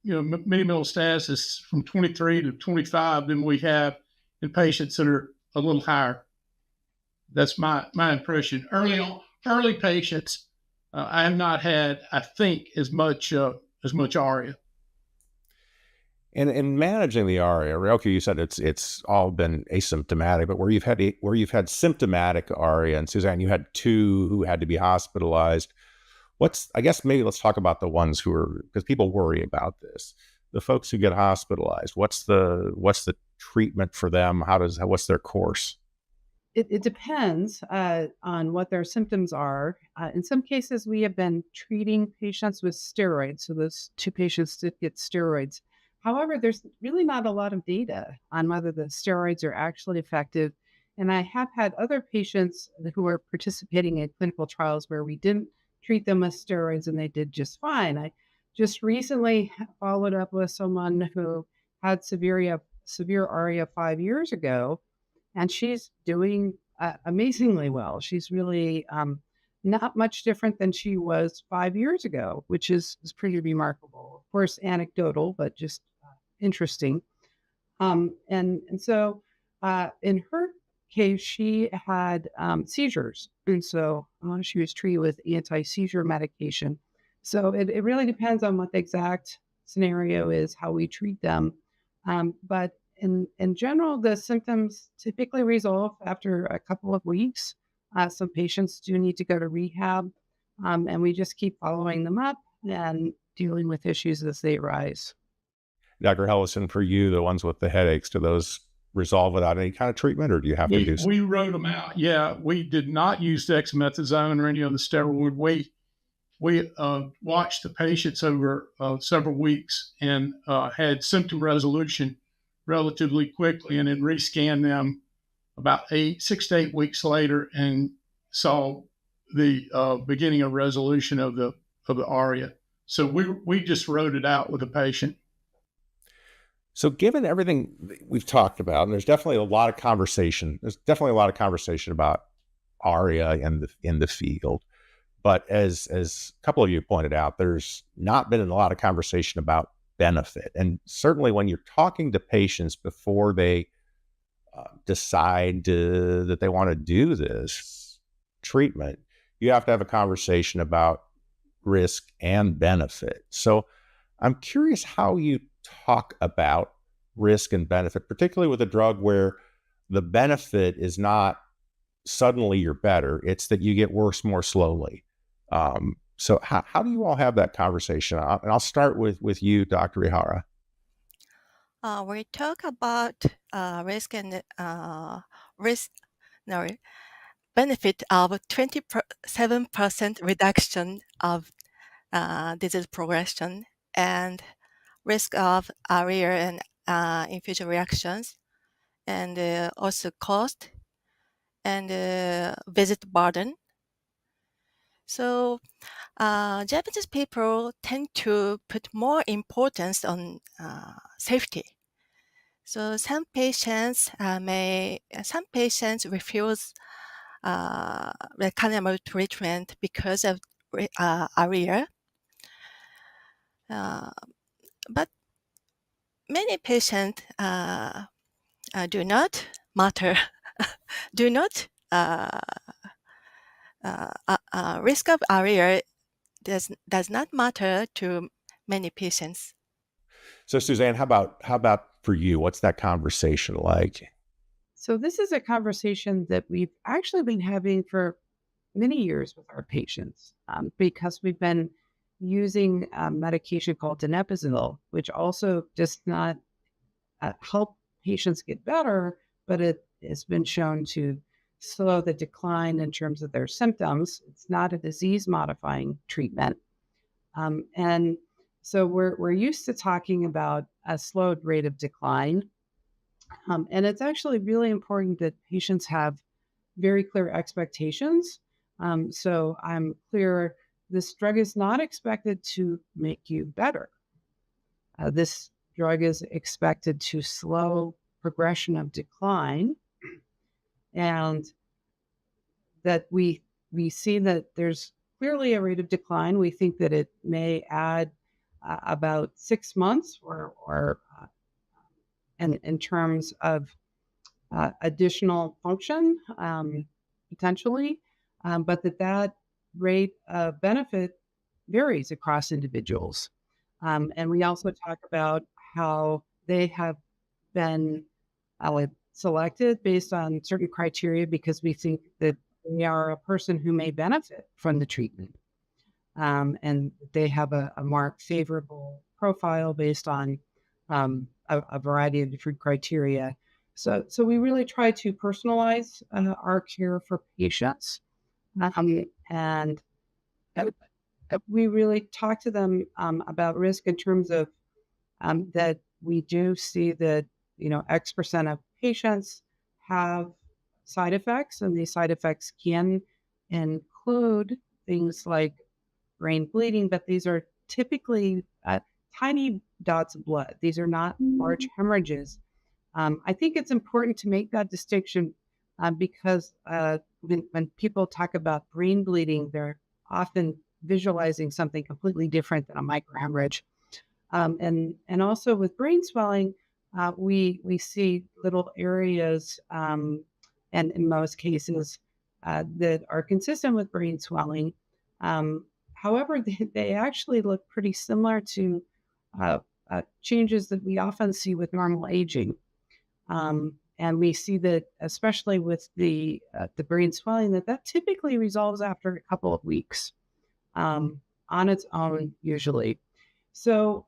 Speaker 13: minimal status from 23 to 25 than we have in patients that are a little higher. That's my impression. Early patients, I have not had, I think, as much ARIA.
Speaker 9: And in managing the ARIA, Ryoki, you said it's all been asymptomatic, but where you've had symptomatic ARIA, and Suzanne, you had 2 who had to be hospitalized. I guess maybe let's talk about the ones because people worry about this. The folks who get hospitalized, what's the treatment for them? What's their course?
Speaker 14: It depends on what their symptoms are. In some cases, we have been treating patients with steroids. So those 2 patients did get steroids. However, there's really not a lot of data on whether the steroids are actually effective. And I have had other patients who are participating in clinical trials where we didn't treat them with steroids and they did just fine. I just recently followed up with someone who had severe ARIA 5 years ago, and she's doing amazingly well. She's really not much different than she was 5 years ago, which is pretty remarkable. Of course, anecdotal, but just interesting. And so in her case, she had seizures. And so she was treated with anti-seizure medication. So it really depends on what the exact scenario is, how we treat them. But in general, the symptoms typically resolve after a couple of weeks. Some patients do need to go to rehab, and we just keep following them up and dealing with issues as they arise.
Speaker 9: Dr. Hellison, for you, the ones with the headaches, do those resolve without any kind of treatment, or do you have to do something?
Speaker 13: We wrote them out. Yeah, we did not use dexamethasone or any other steroid. We watched the patients over several weeks and had symptom resolution relatively quickly, and then rescanned them about 6 to 8 weeks later and saw the beginning of resolution of the ARIA. So we just wrote it out with the patient.
Speaker 9: So given everything we've talked about, and there's definitely a lot of conversation about ARIA in the field. But as a couple of you pointed out, there's not been a lot of conversation about benefit. And certainly when you're talking to patients before they decide that they want to do this treatment, you have to have a conversation about risk and benefit. So I'm curious how you talk about risk and benefit, particularly with a drug where the benefit is not suddenly you're better, it's that you get worse more slowly. So how do you all have that conversation? And I'll start with you, Dr. Ihara.
Speaker 12: We talk about risk and benefit of 27% reduction of disease progression and risk of ARIA and infusion reactions, and also cost and visit burden. So Japanese people tend to put more importance on safety. So some patients refuse lecanemab treatment because of ARIA. But many patients do not matter, do not risk of ARIA does not matter to many patients.
Speaker 9: So Suzanne, how about for you? What's that conversation like?
Speaker 14: So this is a conversation that we've actually been having for many years with our patients because we've been using a medication called donepezil, which also does not help patients get better, but it has been shown to slow the decline in terms of their symptoms. It's not a disease modifying treatment. And so we're used to talking about a slowed rate of decline. And it's actually really important that patients have very clear expectations. So I'm clear this drug is not expected to make you better. This drug is expected to slow progression of decline, and that we see that there's clearly a rate of decline. We think that it may add about 6 months or in terms of additional function, potentially, but that rate of benefit varies across individuals. And we also talk about how they have been selected based on certain criteria because we think that they are a person who may benefit from the treatment. And they have a more favorable profile based on a variety of different criteria. So we really try to personalize our care for patients. And we really talk to them about risk in terms of that we do see that, X% of patients have side effects, and these side effects can include things like brain bleeding, but these are typically tiny dots of blood. These are not large hemorrhages. I think it's important to make that distinction because when people talk about brain bleeding, they're often visualizing something completely different than a microhemorrhage. And also with brain swelling, we see little areas, and in most cases, that are consistent with brain swelling. However, they actually look pretty similar to changes that we often see with normal aging. And we see that, especially with the brain swelling, that typically resolves after a couple of weeks on its own, usually. So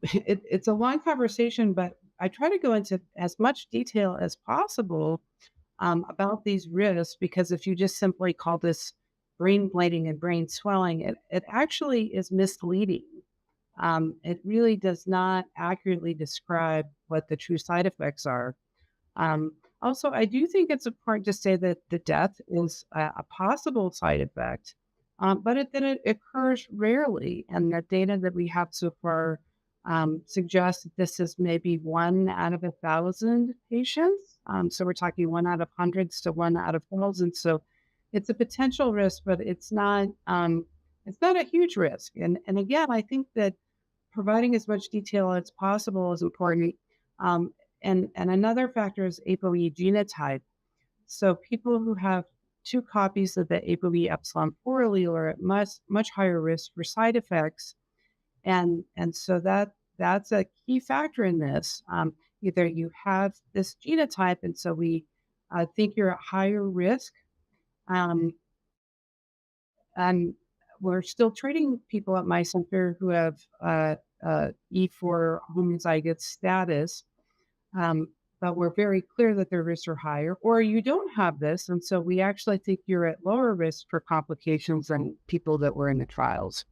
Speaker 14: it's a long conversation, but I try to go into as much detail as possible about these risks, because if you just simply call this brain bleeding and brain swelling, it actually is misleading. It really does not accurately describe what the true side effects are. Also, I do think it's important to say that the death is a possible side effect, but it occurs rarely. And the data that we have so far suggests that this is maybe 1 out of 1,000 patients. So we're talking 1 out of hundreds to 1 out of thousands. So it's a potential risk, but it's not a huge risk. And again, I think that providing as much detail as possible is important. And another factor is ApoE genotype. So people who have 2 copies of the ApoE epsilon 4 allele are at much higher risk for side effects. And so that's a key factor in this. Either you have this genotype, and so we think you're at higher risk. And we're still treating people at my center who have E4 homozygous status, but we're very clear that their risks are higher. Or you don't have this, and so we actually think you're at lower risk for complications than people that were in the trials.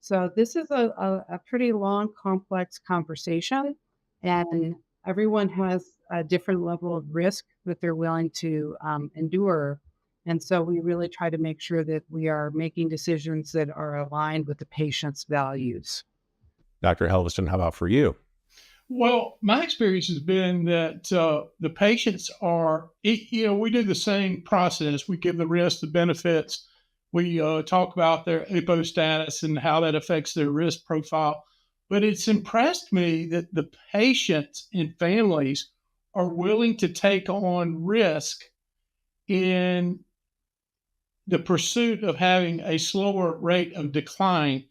Speaker 14: So this is a pretty long, complex conversation, and everyone has a different level of risk that they're willing to endure. And so we really try to make sure that we are making decisions that are aligned with the patient's values.
Speaker 9: Dr. Helveston, how about for you?
Speaker 13: Well, my experience has been that the patients are, we do the same process. We give the risk, the benefits. We talk about their APO status and how that affects their risk profile. But it's impressed me that the patients and families are willing to take on risk in the pursuit of having a slower rate of decline.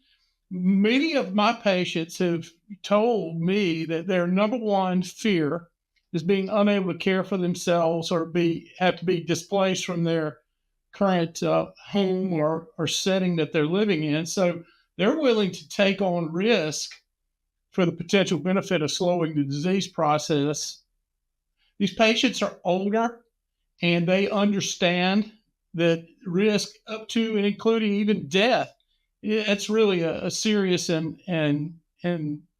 Speaker 13: Many of my patients have told me that their number one fear is being unable to care for themselves or have to be displaced from their current home or setting that they're living in. So they're willing to take on risk for the potential benefit of slowing the disease process. These patients are older and they understand that risk up to and including even death, it's really a serious and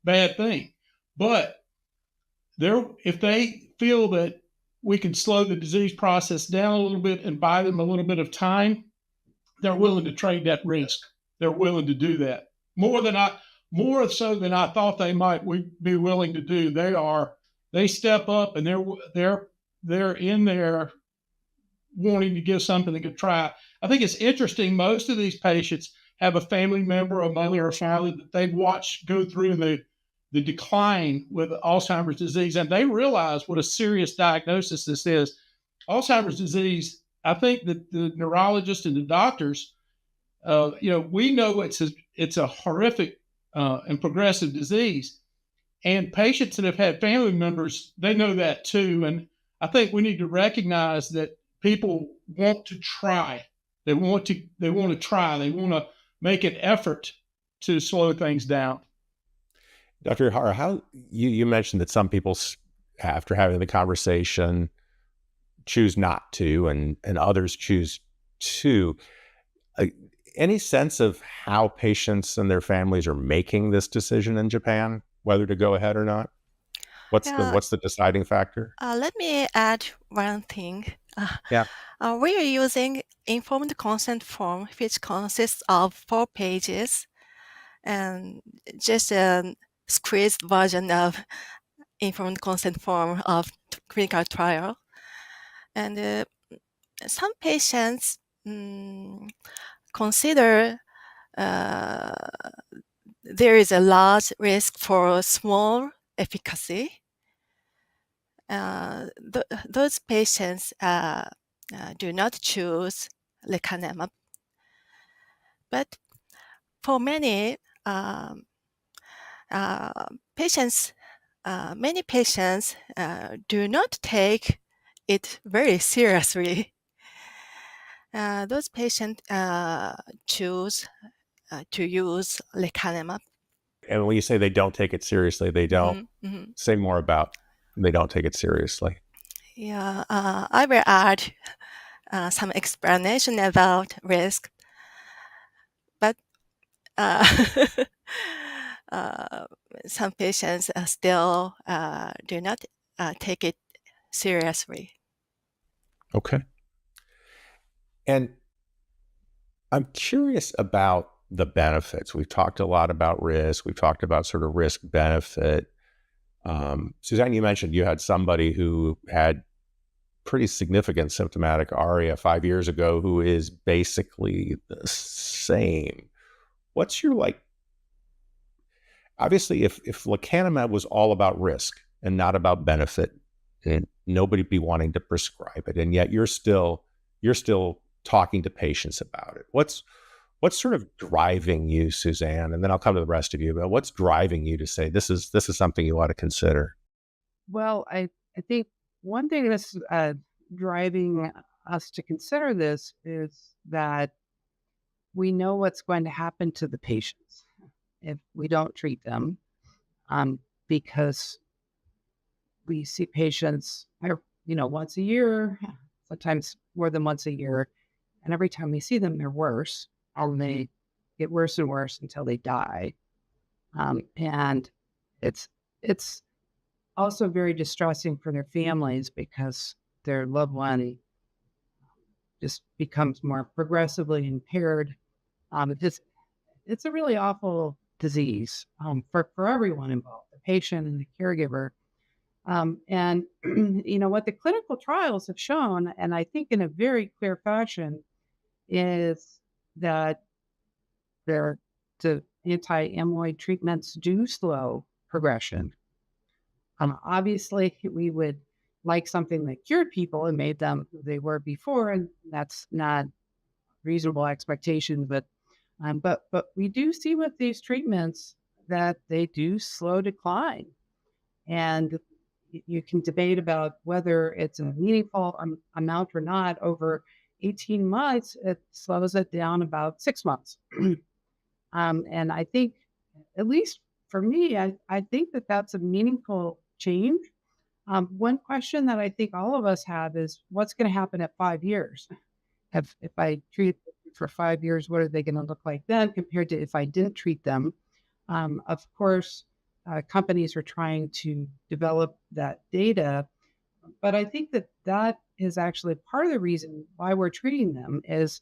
Speaker 13: bad thing. But if they feel that we can slow the disease process down a little bit and buy them a little bit of time, they're willing to trade that risk. They're willing to do that more so than I thought they might be willing to do. They step up and they're in there wanting to give something a try. I think it's interesting. Most of these patients have a family member, a mother or father that they've watched go through the decline with Alzheimer's disease, and they realize what a serious diagnosis this is. Alzheimer's disease, I think that the neurologists and the doctors, we know it's a horrific and progressive disease. And patients that have had family members, they know that too. And I think we need to recognize that people want to try. They want to try. They want to make an effort to slow things down.
Speaker 9: Dr. Hara, how you mentioned that some people, after having the conversation, choose not to, and others choose to. Any sense of how patients and their families are making this decision in Japan, whether to go ahead or not? What's the deciding factor?
Speaker 12: Let me add one thing.
Speaker 9: Yeah.
Speaker 12: We are using informed consent form, which consists of 4 pages, and just a squeezed version of informed consent form of clinical trial. And some patients consider there is a large risk for small efficacy. Those patients do not choose lecanemab. But for many patients, many patients do not take it very seriously. Those patients choose to use lecanemab.
Speaker 9: And when you say they don't take it seriously, they don't say more about they don't take it seriously.
Speaker 12: Yeah, I will add some explanation about risk, but some patients still do not take it seriously.
Speaker 9: Okay. And I'm curious about the benefits. We've talked a lot about risk. We've talked about sort of risk benefit. Suzanne, you mentioned you had somebody who had pretty significant symptomatic ARIA 5 years ago who is basically the same. What's your obviously if lecanemab was all about risk and not about benefit, then nobody'd be wanting to prescribe it. And yet you're still talking to patients about it. What's sort of driving you, Suzanne? And then I'll come to the rest of you, but what's driving you to say this is something you ought to consider?
Speaker 14: Well, I think one thing that's driving us to consider this is that we know what's going to happen to the patients if we don't treat them, because we see patients, once a year, sometimes more than once a year, and every time we see them, they're worse, and they get worse and worse until they die. And it's also very distressing for their families because their loved one just becomes more progressively impaired. It's a really awful disease for everyone involved, the patient and the caregiver. And what the clinical trials have shown, and I think in a very clear fashion, is that the anti-amyloid treatments do slow progression. Obviously, we would like something that cured people and made them who they were before, and that's not reasonable expectation. But we do see with these treatments that they do slow decline, and you can debate about whether it's a meaningful amount or not over 18 months, it slows it down about 6 months. And I think, at least for me, I think that that's a meaningful change. One question that I think all of us have is what's going to happen at 5 years? If I treat them for 5 years, what are they going to look like then compared to if I didn't treat them? Of course, companies are trying to develop that data, but I think that that is actually part of the reason why we're treating them is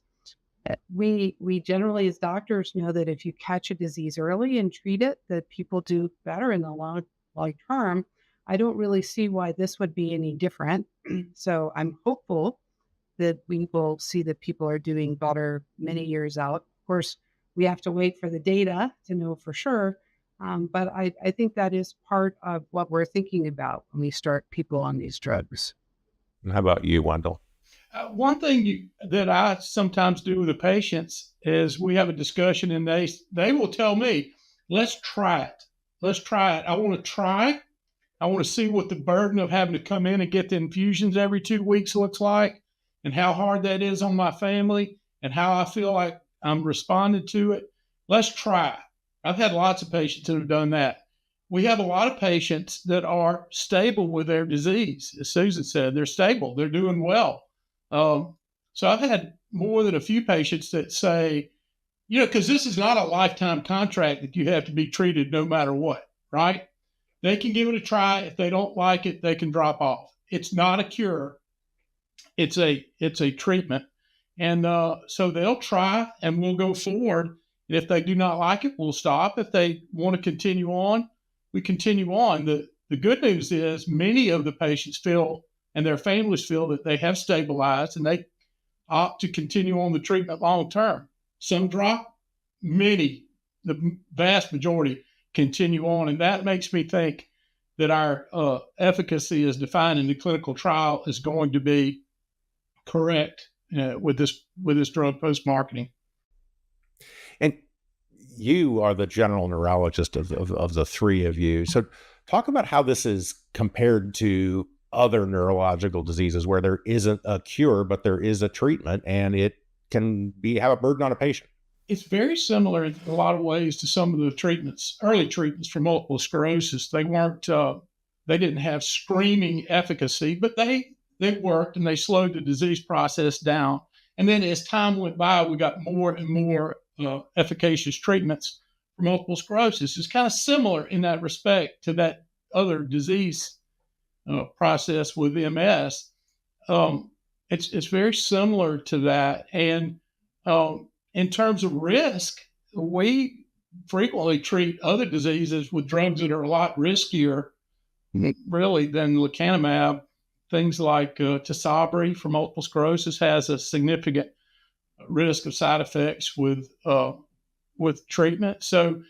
Speaker 14: we generally as doctors know that if you catch a disease early and treat it, that people do better in the long term. I don't really see why this would be any different. So I'm hopeful that we will see that people are doing better many years out. Of course, we have to wait for the data to know for sure. But I think that is part of what we're thinking about when we start people on these drugs.
Speaker 9: And how about you, Wendell?
Speaker 13: One thing that I sometimes do with the patients is we have a discussion, and they will tell me, let's try it. Let's try it. I want to try. I want to see what the burden of having to come in and get the infusions every 2 weeks looks like, and how hard that is on my family, and how I feel like I'm responding to it. Let's try. I've had lots of patients that have done that. We have a lot of patients that are stable with their disease. As Susan said, they're stable. They're doing well. So I've had more than a few patients that say, because this is not a lifetime contract that you have to be treated no matter what, right? They can give it a try. If they don't like it, they can drop off. It's not a cure. It's a treatment. And so they'll try and we'll go forward. And if they do not like it, we'll stop. If they want to continue on, we continue on. The good news is many of the patients feel and their families feel that they have stabilized and they opt to continue on the treatment long term. Some drop, many, the vast majority continue on. And that makes me think that our efficacy as defined in the clinical trial is going to be correct with this drug post-marketing.
Speaker 9: And you are the general neurologist of the three of you. So talk about how this is compared to other neurological diseases where there isn't a cure, but there is a treatment, and it can have a burden on a patient.
Speaker 13: It's very similar in a lot of ways to some of the early treatments for multiple sclerosis. They didn't have screaming efficacy, but they worked and they slowed the disease process down. And then as time went by, we got more and more efficacious treatments for multiple sclerosis. It's kind of similar in that respect to that other disease process with MS. It's very similar to that. And in terms of risk, we frequently treat other diseases with drugs that are a lot riskier, really, than lecanemab. Things like Tisabri for multiple sclerosis has a significant risk of side effects with treatment. So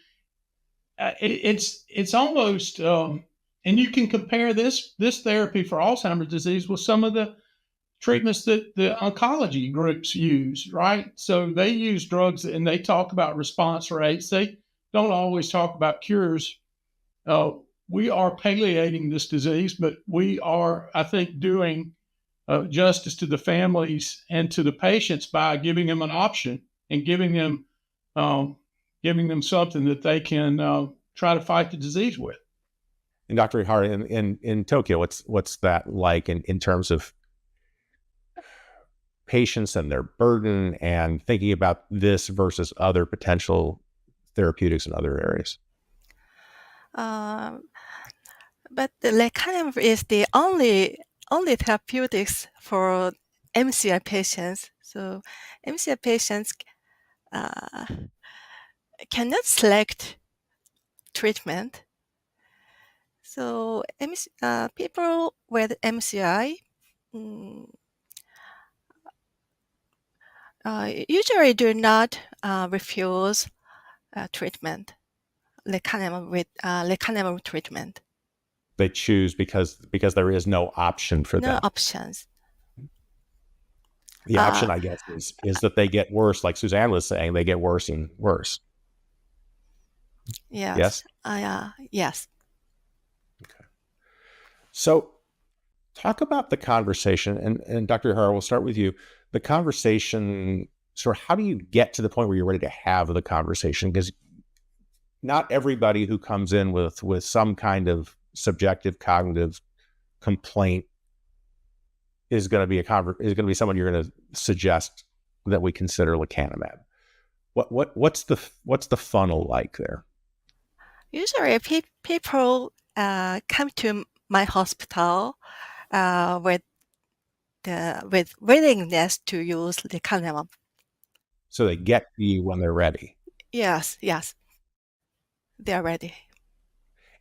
Speaker 13: it's almost, and you can compare this therapy for Alzheimer's disease with some of the treatments that the oncology groups use, right? So they use drugs and they talk about response rates. They don't always talk about cures. We are palliating this disease, but we are, I think, doing justice to the families and to the patients by giving them an option and giving them something that they can try to fight the disease with.
Speaker 9: And Dr. Ihara, in Tokyo, what's that like in terms of patients and their burden and thinking about this versus other potential therapeutics in other areas?
Speaker 12: But the lecanemab is the only therapeutics for MCI patients. So MCI patients cannot select treatment. So people with MCI usually do not refuse treatment, lecanemab treatment.
Speaker 9: They choose because there is no option for them.
Speaker 12: No options.
Speaker 9: The option, I guess, is that they get worse. Like Suzanne was saying, they get worse and worse.
Speaker 12: Yes.
Speaker 9: Yes.
Speaker 12: Yes.
Speaker 9: Okay. So, talk about the conversation, and Dr. Ihara, we'll start with you. the conversation, sort of how do you get to the point where you're ready to have the conversation? Because not everybody who comes in with some kind of subjective cognitive complaint is going to be someone you're going to suggest that we consider lecanemab. What's the funnel like there?
Speaker 12: Usually, people come to my hospital with willingness to use lecanemab.
Speaker 9: So they get to you when they're ready.
Speaker 12: Yes, they are ready.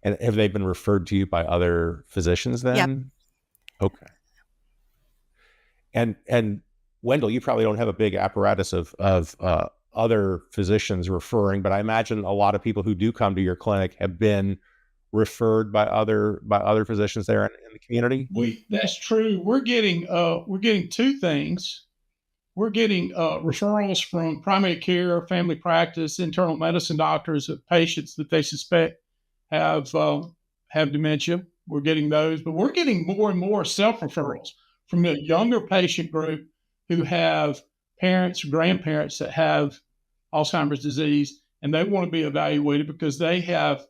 Speaker 9: And have they been referred to you by other physicians then? Yep. Okay. And Wendell, you probably don't have a big apparatus of other physicians referring, but I imagine a lot of people who do come to your clinic have been referred by other physicians there in the community.
Speaker 13: That's true. We're getting two things. We're getting referrals from primary care, family practice, internal medicine doctors of patients that they suspect have dementia. We're getting those, but we're getting more and more self-referrals from the younger patient group who have parents or grandparents that have Alzheimer's disease, and they want to be evaluated because they have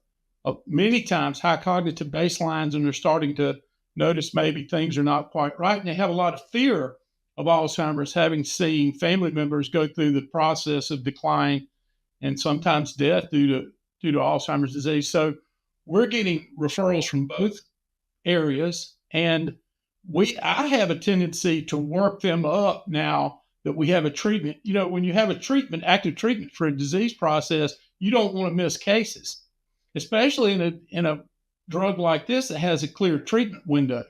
Speaker 13: many times high cognitive baselines, and they're starting to notice maybe things are not quite right, and they have a lot of fear of Alzheimer's, having seen family members go through the process of decline and sometimes death due to Alzheimer's disease. So we're getting referrals from both areas, and I have a tendency to work them up now that we have a treatment. You know, when you have a treatment, active treatment for a disease process, you don't want to miss cases, especially in a drug like this that has a clear treatment window.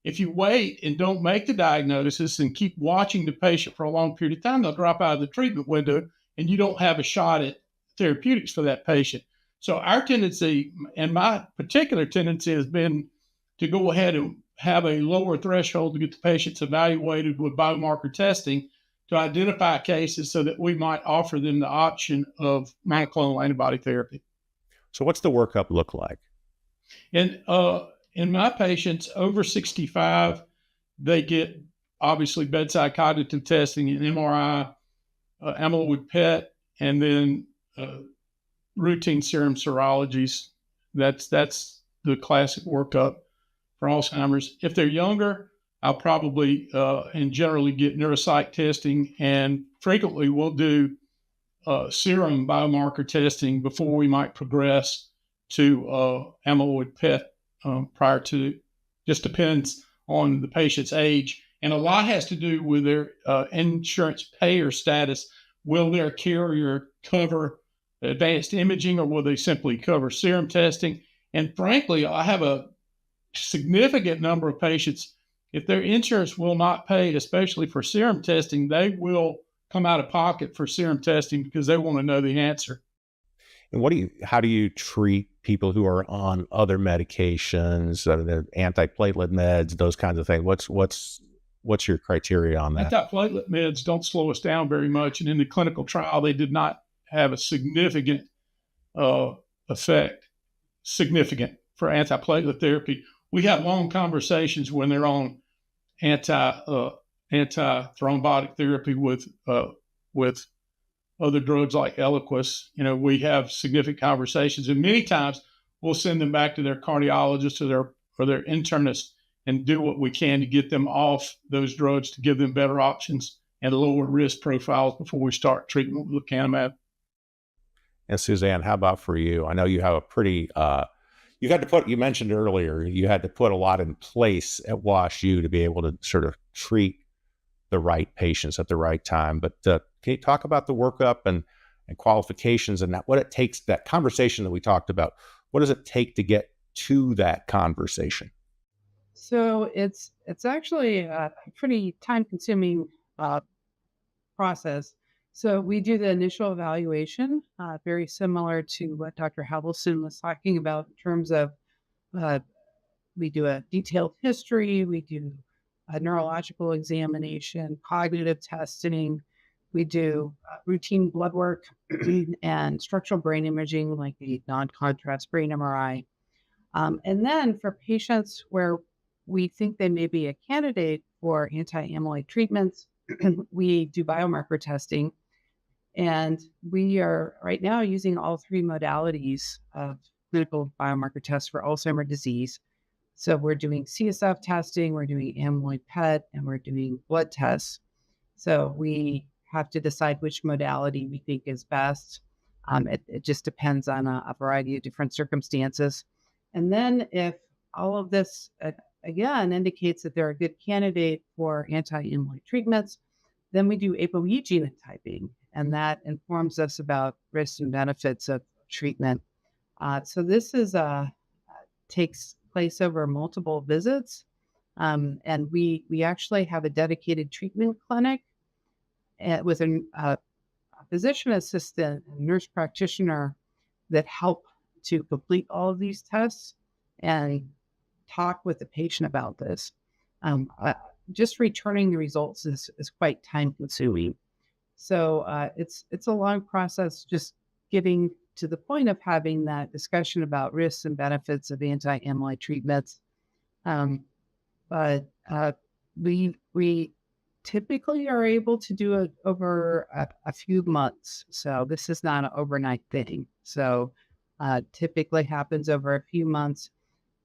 Speaker 13: If you wait and don't make the diagnosis and keep watching the patient for a long period of time, they'll drop out of the treatment window and you don't have a shot at therapeutics for that patient. So our tendency, and my particular tendency, has been to go ahead and have a lower threshold to get the patients evaluated with biomarker testing to identify cases so that we might offer them the option of monoclonal antibody therapy.
Speaker 9: So what's the workup look like?
Speaker 13: And in my patients over 65, they get obviously bedside cognitive testing, an MRI, amyloid PET, and then routine serum serologies. That's the classic workup for Alzheimer's. If they're younger, I'll probably and generally get neuropsych testing, and frequently we'll do serum biomarker testing before we might progress to amyloid PET prior to. Just depends on the patient's age, and a lot has to do with their insurance payer status. Will their carrier cover advanced imaging, or will they simply cover serum testing? And frankly, I have a significant number of patients, if their insurance will not pay, especially for serum testing, they will come out of pocket for serum testing because they want to know the answer.
Speaker 9: And how do you treat people who are on other medications, the antiplatelet meds, those kinds of things? What's your criteria on that?
Speaker 13: Antiplatelet meds don't slow us down very much, and in the clinical trial, they did not have a significant effect, for antiplatelet therapy. We have long conversations when they're on anti-thrombotic therapy with other drugs like Eliquis. You know, we have significant conversations, and many times we'll send them back to their cardiologist or their internist and do what we can to get them off those drugs to give them better options and lower risk profiles before we start treatment with lecanemab.
Speaker 9: And Suzanne, how about for you? I know you have a pretty, you mentioned earlier, you had to put a lot in place at WashU to be able to sort of treat the right patients at the right time. But can you talk about the workup and qualifications and what it takes, that conversation that we talked about? What does it take to get to that conversation?
Speaker 14: So it's actually a pretty time-consuming process. So we do the initial evaluation, very similar to what Dr. Halverson was talking about in terms of we do a detailed history, we do a neurological examination, cognitive testing, we do routine blood work and structural brain imaging like the non-contrast brain MRI. And then for patients where we think they may be a candidate for anti-amyloid treatments, we do biomarker testing, and we are right now using all three modalities of clinical biomarker tests for Alzheimer's disease. So we're doing CSF testing, we're doing amyloid PET, and we're doing blood tests. So we have to decide which modality we think is best. It just depends on a variety of different circumstances. And then if all of this, again, indicates that they're a good candidate for anti-amyloid treatments, then we do ApoE genotyping, and that informs us about risks and benefits of treatment. So this takes place over multiple visits, and we actually have a dedicated treatment clinic with a physician assistant and nurse practitioner that help to complete all of these tests and talk with the patient about this. Just returning the results is quite time consuming. So it's a long process just getting to the point of having that discussion about risks and benefits of anti-amyloid treatments. But we typically are able to do it over a few months. So this is not an overnight thing. So typically happens over a few months,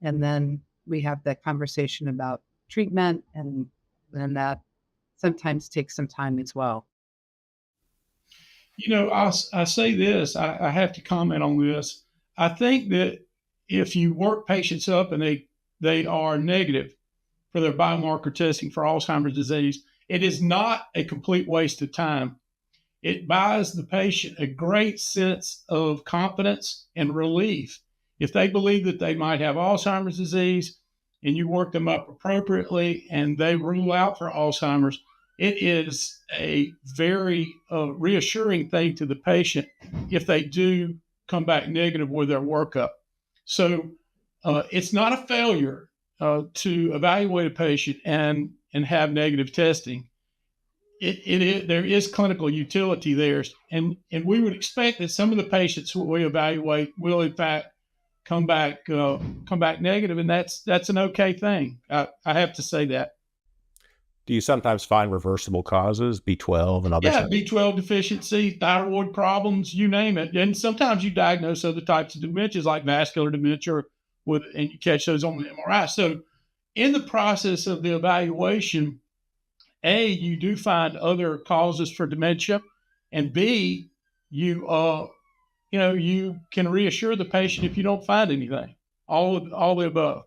Speaker 14: and then we have that conversation about treatment, and then that sometimes takes some time as well.
Speaker 13: I say this, I have to comment on this. I think that if you work patients up and they are negative for their biomarker testing for Alzheimer's disease, it is not a complete waste of time. It buys the patient a great sense of confidence and relief. If they believe that they might have Alzheimer's disease and you work them up appropriately and they rule out for Alzheimer's, it is a very reassuring thing to the patient if they do come back negative with their workup. So it's not a failure to evaluate a patient and have negative testing. There is clinical utility there, and we would expect that some of the patients who we evaluate will in fact come back negative, and that's an okay thing. I have to say that.
Speaker 9: Do you sometimes find reversible causes, B12 and other?
Speaker 13: Yeah, B12 deficiency, thyroid problems, you name it. And sometimes you diagnose other types of dementias like vascular dementia and you catch those on the MRI. So in the process of the evaluation, A, you do find other causes for dementia, and B, you can reassure the patient if you don't find anything. All the above.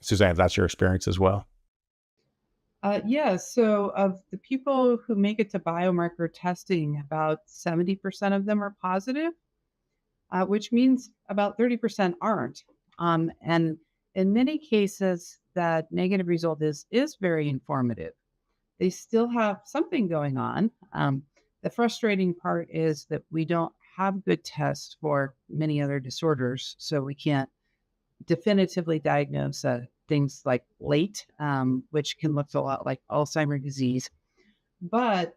Speaker 9: Suzanne, that's your experience as well?
Speaker 14: Yeah, so of the people who make it to biomarker testing, about 70% of them are positive, which means about 30% aren't. And in many cases, that negative result is very informative. They still have something going on. The frustrating part is that we don't have good tests for many other disorders, so we can't definitively diagnose things like late, which can look a lot like Alzheimer's disease. But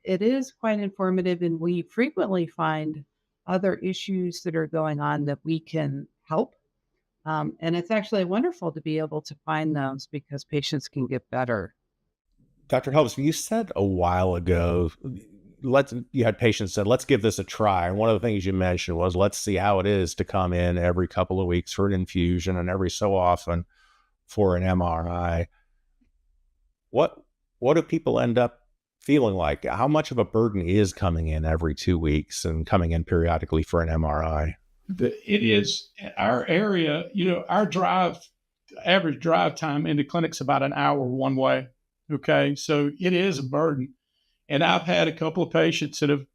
Speaker 14: it is quite informative, and we frequently find other issues that are going on that we can help. And it's actually wonderful to be able to find those because patients can get better.
Speaker 9: Dr. Helps, you said a while ago, you had patients said, let's give this a try. And one of the things you mentioned was, let's see how it is to come in every couple of weeks for an infusion and every so often for an MRI. What do people end up feeling like? How much of a burden is coming in every 2 weeks and coming in periodically for an MRI?
Speaker 13: It is our area, our average drive time into clinic's about an hour one way. Okay. So it is a burden. And I've had a couple of patients that have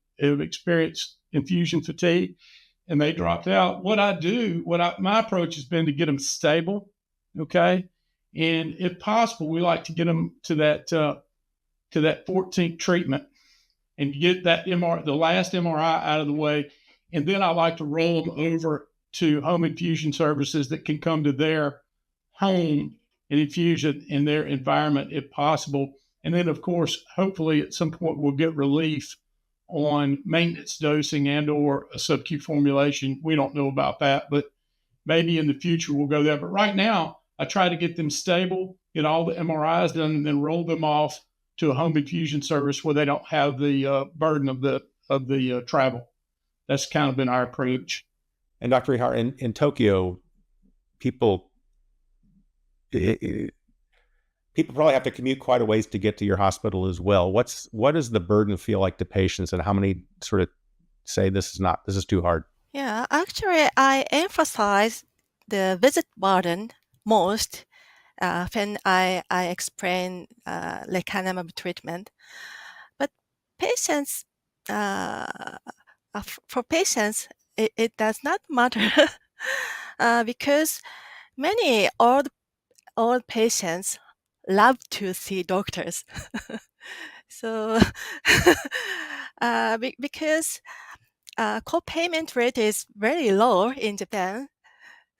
Speaker 13: experienced infusion fatigue and they dropped out. My approach has been to get them stable. Okay. And if possible, we like to get them to that 14th treatment and get that the last MRI out of the way. And then I like to roll them over to home infusion services that can come to their home and infusion in their environment if possible. And then, of course, hopefully at some point we'll get relief on maintenance dosing and or a sub-Q formulation. We don't know about that, but maybe in the future we'll go there. But right now, I try to get them stable, get all the MRIs done, and then roll them off to a home infusion service where they don't have the burden of the travel. That's kind of been our approach.
Speaker 9: And Dr. Ihara, in Tokyo, people people probably have to commute quite a ways to get to your hospital as well. What does the burden feel like to patients, and how many sort of say this is too hard?
Speaker 12: Yeah, actually, I emphasize the visit burden most when I explain lecanemab treatment. But patients, for patients, it does not matter because many old patients love to see doctors. So, because co-payment rate is very low in Japan,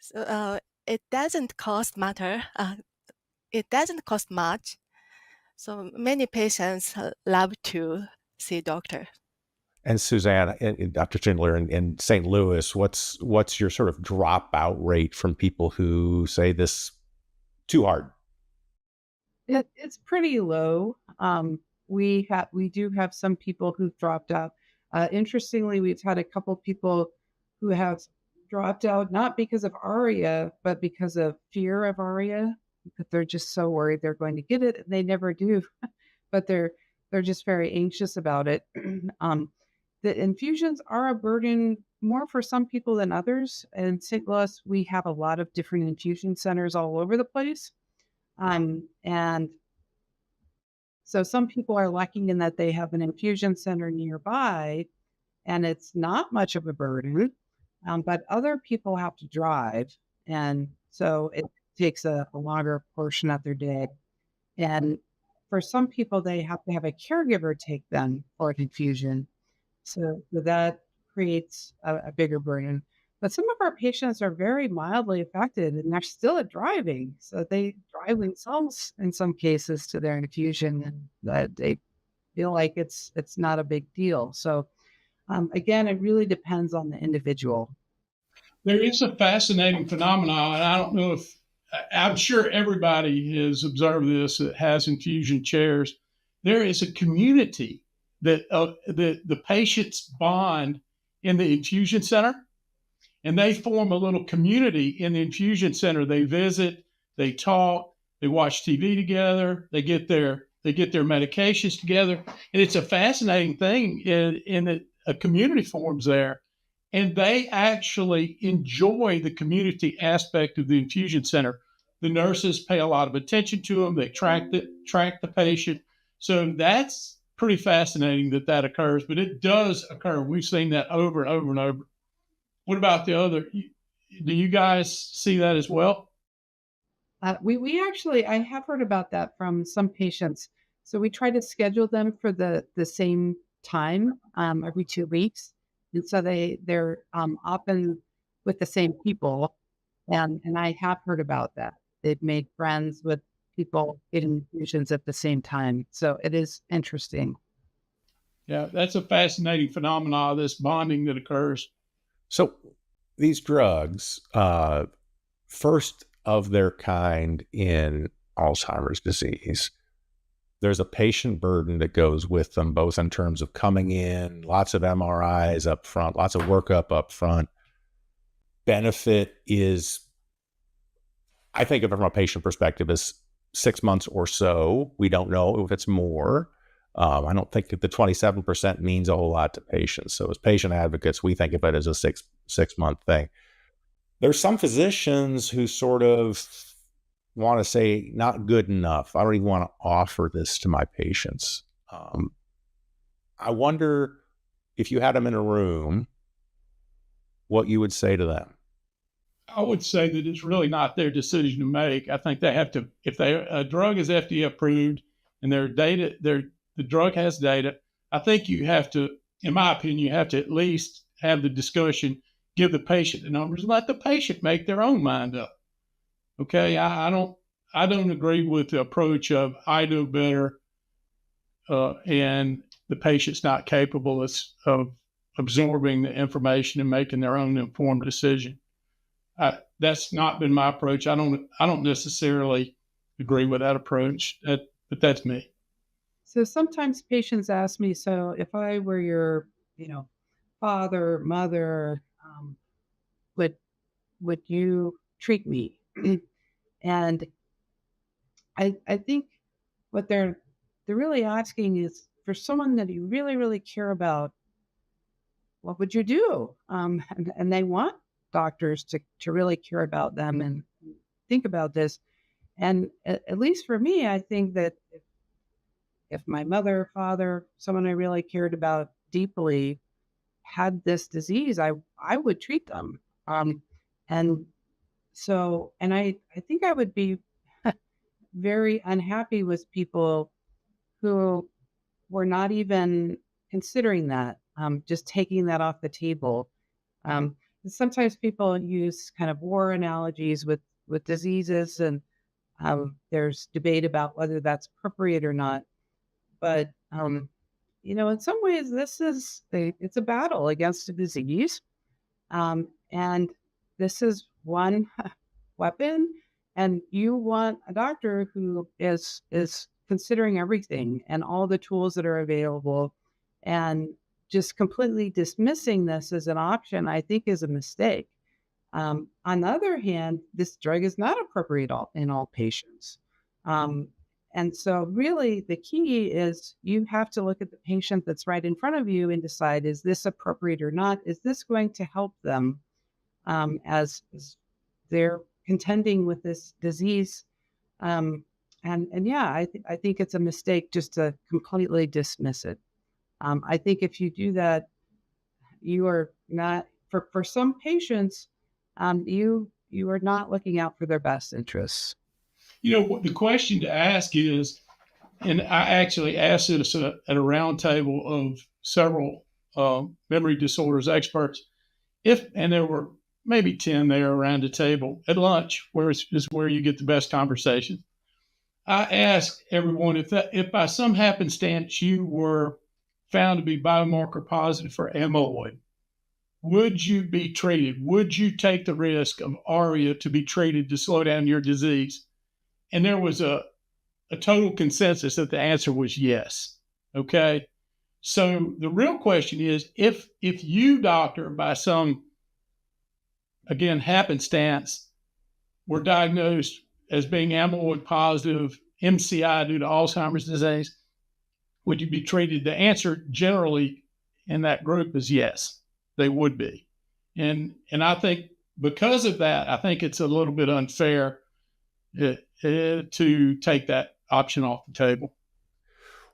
Speaker 12: so it doesn't cost matter. It doesn't cost much. So many patients love to see doctor.
Speaker 9: And Suzanne, and Dr. Schindler, in St. Louis, what's your sort of dropout rate from people who say this too hard?
Speaker 14: It's pretty low. We do have some people who've dropped out. Interestingly, we've had a couple people who have dropped out not because of ARIA, but because of fear of ARIA. That they're just so worried they're going to get it, and they never do. But they're just very anxious about it. The infusions are a burden more for some people than others. In St. Louis, we have a lot of different infusion centers all over the place. And so some people are lacking in that they have an infusion center nearby and it's not much of a burden, but other people have to drive. And so it takes a longer portion of their day. And for some people, they have to have a caregiver take them for an infusion. So that creates a bigger burden. But some of our patients are very mildly affected and they're still at driving. So they drive themselves in some cases to their infusion and that they feel like it's not a big deal. So again, it really depends on the individual.
Speaker 13: There is a fascinating phenomenon, and I don't know if I'm sure everybody has observed this that has infusion chairs. There is a community that the patients bond in the infusion center, and they form a little community in the infusion center. They visit, they talk, they watch TV together, they get their medications together, and it's a fascinating thing in that a community forms there, and they actually enjoy the community aspect of the infusion center. The nurses pay a lot of attention to them. They track the patient, so that's pretty fascinating that occurs. But it does occur. We've seen that over and over and over. What about the other? Do you guys see that as well?
Speaker 14: We actually, I have heard about that from some patients. So we try to schedule them for the same time every 2 weeks. And so they're often with the same people. And I have heard about that. They've made friends with people getting infusions at the same time. So it is interesting.
Speaker 13: Yeah, that's a fascinating phenomenon, this bonding that occurs.
Speaker 9: So these drugs, first of their kind in Alzheimer's disease, there's a patient burden that goes with them, both in terms of coming in, lots of MRIs up front, lots of workup up front. Benefit is, I think of it from a patient perspective, as 6 months or so. We don't know if it's more. I don't think that the 27% means a whole lot to patients. So as patient advocates, we think of it as a six-month thing. There's some physicians who sort of want to say, not good enough. I don't even want to offer this to my patients. I wonder if you had them in a room, what you would say to them.
Speaker 13: I would say that it's really not their decision to make. I think they have to, if a drug is FDA approved and the drug has data, I think you have to, in my opinion, you have to at least have the discussion, give the patient the numbers, and let the patient make their own mind up. Okay, I don't agree with the approach of I know better, and the patient's not capable of absorbing the information and making their own informed decision. That's not been my approach. I don't necessarily agree with that approach. But that's me.
Speaker 14: So sometimes patients ask me, so if I were your, father, mother, would would you treat me? And I think what they're really asking is for someone that you really, really care about, what would you do? And they want doctors to really care about them and think about this. And at least for me, I think that if my mother, father, someone I really cared about deeply had this disease, I would treat them. And so, and I think I would be very unhappy with people who were not even considering that, just taking that off the table. Um, Sometimes people use kind of war analogies with diseases, and there's debate about whether that's appropriate or not. But in some ways, it's a battle against a disease, and this is one weapon. And you want a doctor who is considering everything and all the tools that are available, and just completely dismissing this as an option, I think, is a mistake. On the other hand, this drug is not appropriate in all patients. Um, and so, really, the key is you have to look at the patient that's right in front of you and decide, is this appropriate or not? Is this going to help them as they're contending with this disease? And yeah, I think it's a mistake just to completely dismiss it. I think if you do that, you are not, for some patients, you are not looking out for their best interests.
Speaker 13: What the question to ask is, and I actually asked this at a round table of several memory disorders experts, and there were maybe 10 there around the table at lunch, where is where you get the best conversation. I asked everyone if by some happenstance you were found to be biomarker positive for amyloid, would you be treated? Would you take the risk of ARIA to be treated to slow down your disease? And there was a total consensus that the answer was yes. Okay. So the real question is, if you, doctor, by some, again, happenstance, were diagnosed as being amyloid positive, MCI due to Alzheimer's disease, would you be treated? The answer generally in that group is yes, they would be. And I think because of that, I think it's a little bit unfair to take that option off the table.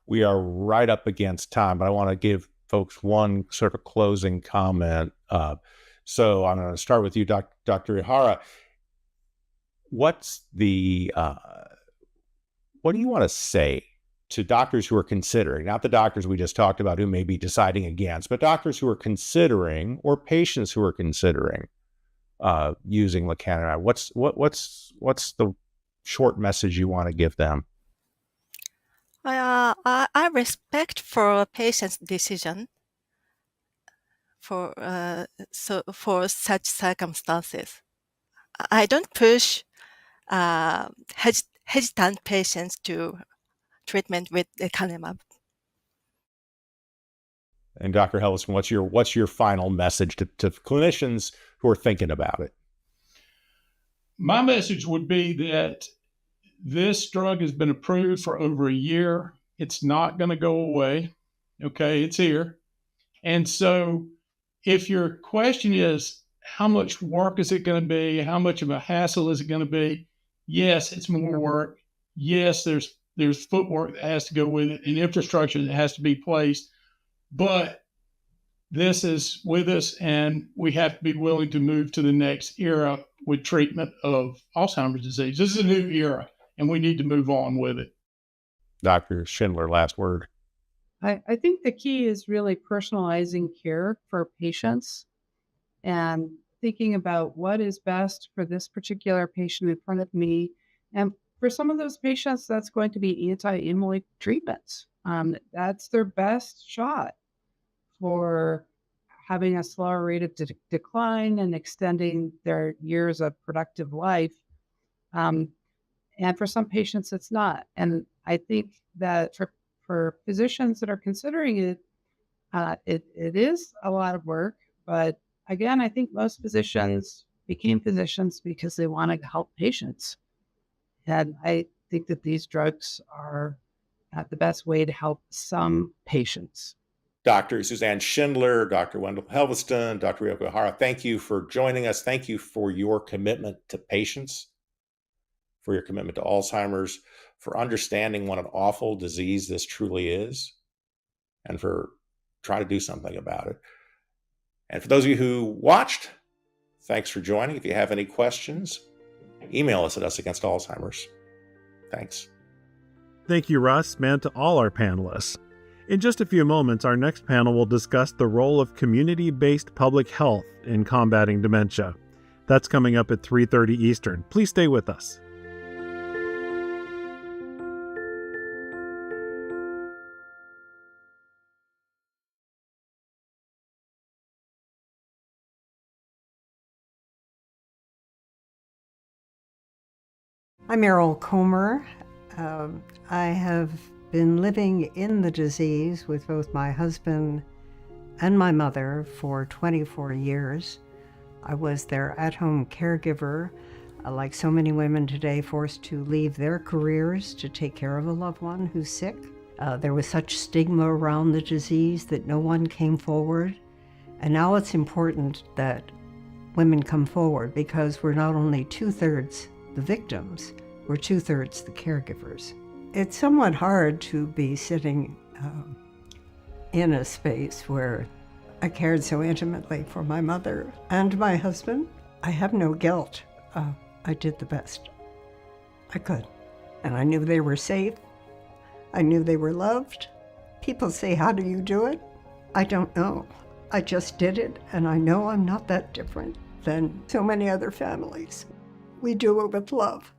Speaker 9: We are right up against time, but I want to give folks one sort of closing comment. So I'm going to start with you, Dr. Ihara. What do you want to say to doctors who are considering, not the doctors we just talked about who may be deciding against, but doctors who are considering, or patients who are considering using lecanemab? What's the short message you want to give them?
Speaker 12: I respect for a patient's decision for such circumstances. I don't push hesitant patients to treatment with lecanemab.
Speaker 9: And Dr. Hellisan, what's your final message to clinicians who are thinking about it?
Speaker 13: My message would be that this drug has been approved for over a year. It's not going to go away. Okay, it's here. And so if your question is, how much work is it going to be? How much of a hassle is it going to be? Yes, it's more work. Yes, there's footwork that has to go with it and infrastructure that has to be placed. But this is with us, and we have to be willing to move to the next era with treatment of Alzheimer's disease. This is a new era, and we need to move on with it.
Speaker 9: Dr. Schindler, last word.
Speaker 14: I think the key is really personalizing care for patients and thinking about what is best for this particular patient in front of me. And for some of those patients, that's going to be anti-amyloid treatments. That's their best shot for having a slower rate of decline and extending their years of productive life. And for some patients, it's not. And I think that for physicians that are considering it, it is a lot of work. But again, I think most physicians became physicians because they want to help patients. And I think that these drugs are the best way to help some patients.
Speaker 15: Dr. Suzanne Schindler, Dr. Wendell Helveston, Dr. Ryoko Hara, thank you for joining us. Thank you for your commitment to patients, for your commitment to Alzheimer's, for understanding what an awful disease this truly is, and for trying to do something about it. And for those of you who watched, thanks for joining. If you have any questions, email us at usagainst-Alzheimer's. Thanks.
Speaker 2: Thank you, Russ, and to all our panelists. In just a few moments, our next panel will discuss the role of community-based public health in combating dementia. That's coming up at 3:30 Eastern. Please stay with us.
Speaker 16: I'm Errol Comer. I have been living in the disease with both my husband and my mother for 24 years. I was their at-home caregiver, like so many women today, forced to leave their careers to take care of a loved one who's sick. There was such stigma around the disease that no one came forward. And now it's important that women come forward because we're not only 2/3 the victims, we're 2/3 the caregivers. It's somewhat hard to be sitting in a space where I cared so intimately for my mother and my husband. I have no guilt. I did the best I could. And I knew they were safe. I knew they were loved. People say, how do you do it? I don't know. I just did it, and I know I'm not that different than so many other families. We do it with love.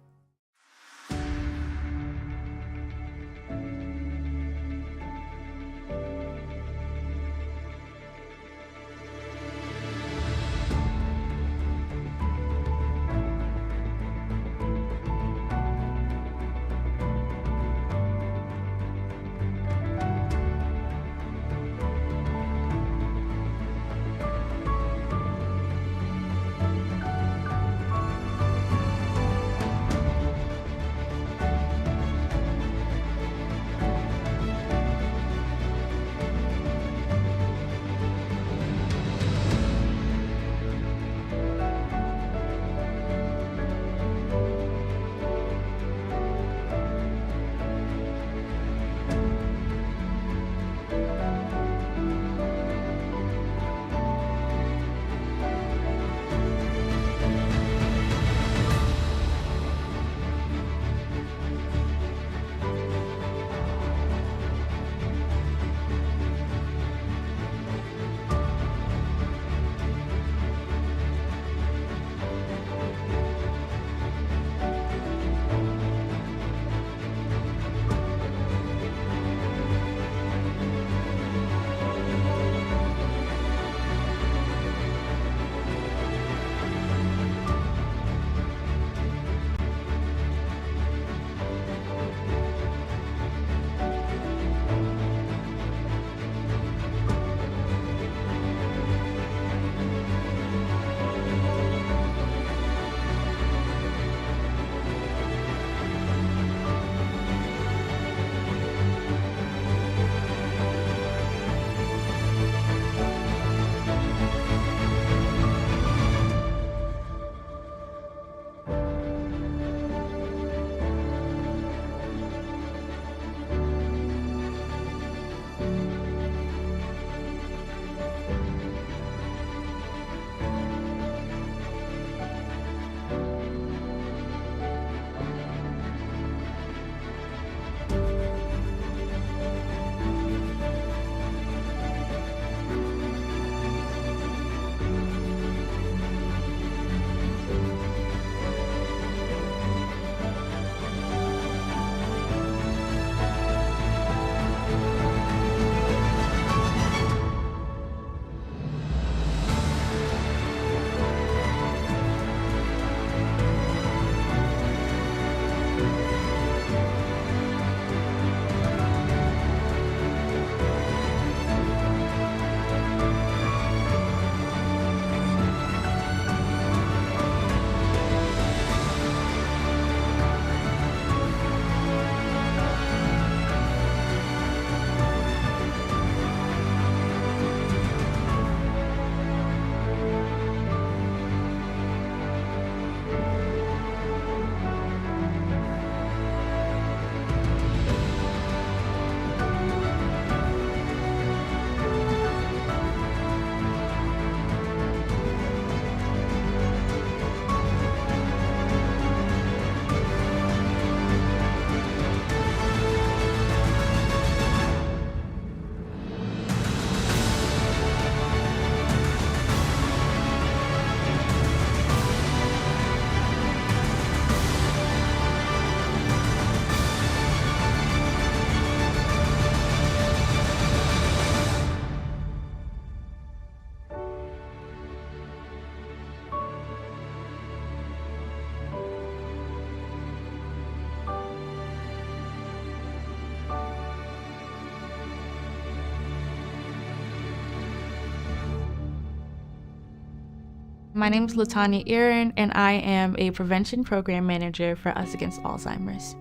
Speaker 17: My name is Latanya Aaron, and I am a prevention program manager for Us Against Alzheimer's.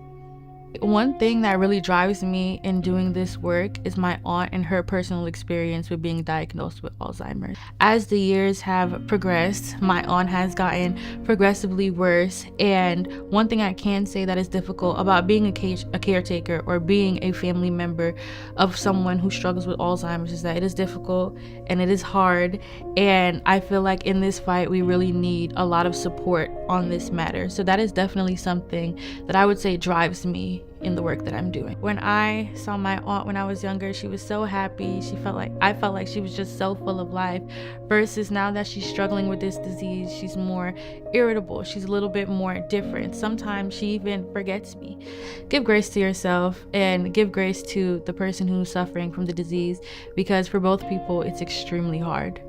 Speaker 17: One thing that really drives me in doing this work is my aunt and her personal experience with being diagnosed with Alzheimer's. As the years have progressed, my aunt has gotten progressively worse, and one thing I can say that is difficult about being a caretaker or being a family member of someone who struggles with Alzheimer's is that it is difficult and it is hard, and I feel like in this fight we really need a lot of support on this matter. So that is definitely something that I would say drives me in the work that I'm doing. When I saw my aunt when I was younger, she was so happy. I felt like she was just so full of life, versus now that she's struggling with this disease, she's more irritable. She's a little bit more different. Sometimes she even forgets me. Give grace to yourself and give grace to the person who's suffering from the disease, because for both people, it's extremely hard.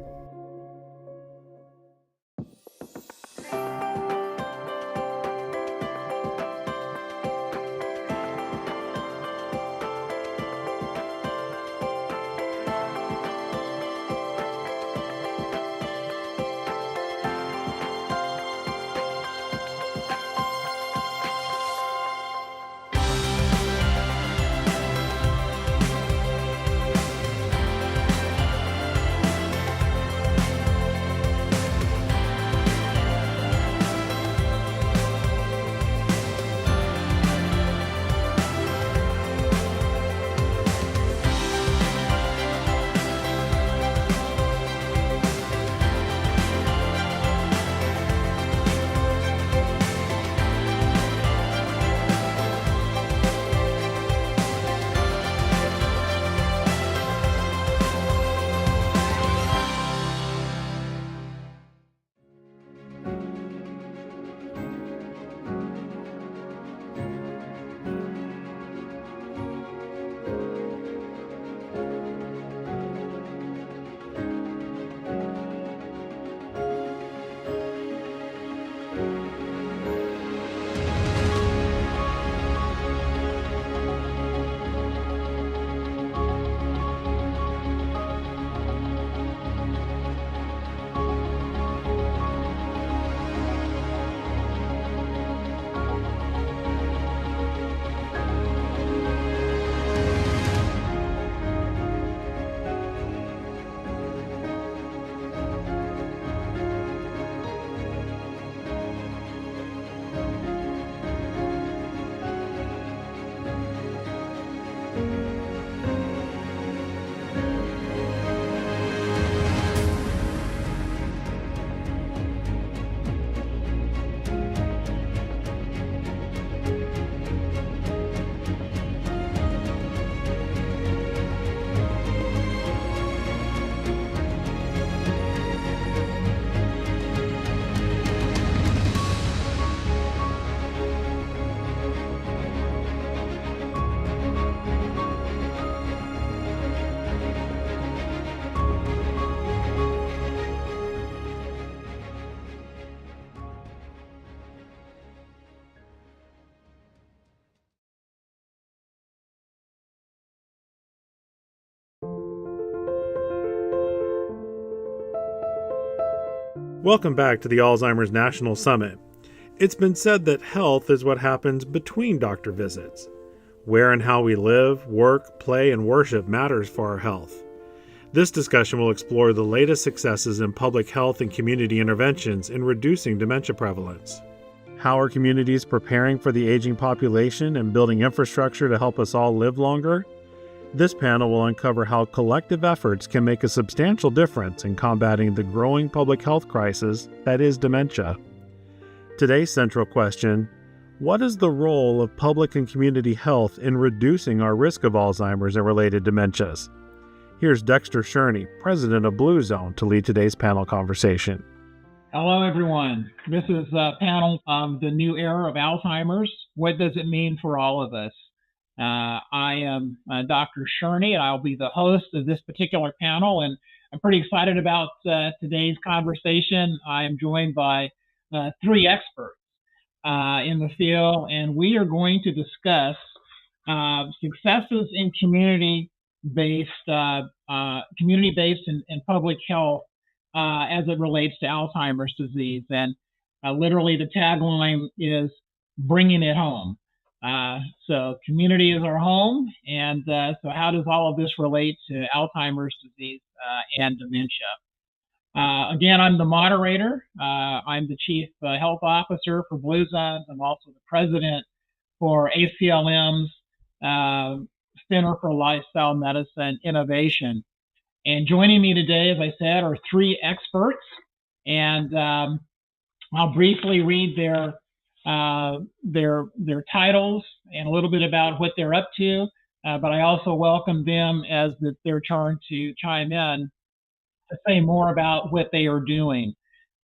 Speaker 2: Welcome back to the Alzheimer's National Summit. It's been said that health is what happens between doctor visits. Where and how we live, work, play, and worship matters for our health. This discussion will explore the latest successes in public health and community interventions in reducing dementia prevalence. How are communities preparing for the aging population and building infrastructure to help us all live longer? This panel will uncover how collective efforts can make a substantial difference in combating the growing public health crisis that is dementia. Today's central question: what is the role of public and community health in reducing our risk of Alzheimer's and related dementias? Here's Dexter Sherney, president of Blue Zone, to lead today's panel conversation.
Speaker 18: Hello, everyone. This is a panel of the new era of Alzheimer's. What does it mean for all of us? I am Dr. Sherney, and I'll be the host of this particular panel, and I'm pretty excited about today's conversation. I am joined by three experts in the field, and we are going to discuss successes in community-based and public health as it relates to Alzheimer's disease. And literally the tagline is bringing it home. So community is our home. And so how does all of this relate to Alzheimer's disease and dementia? Again, I'm the moderator. I'm the Chief Health Officer for Blue Zones. I'm also the president for ACLM's Center for Lifestyle Medicine Innovation. And joining me today, as I said, are three experts. And I'll briefly read their titles and a little bit about what they're up to. But I also welcome them as their turn to chime in to say more about what they are doing.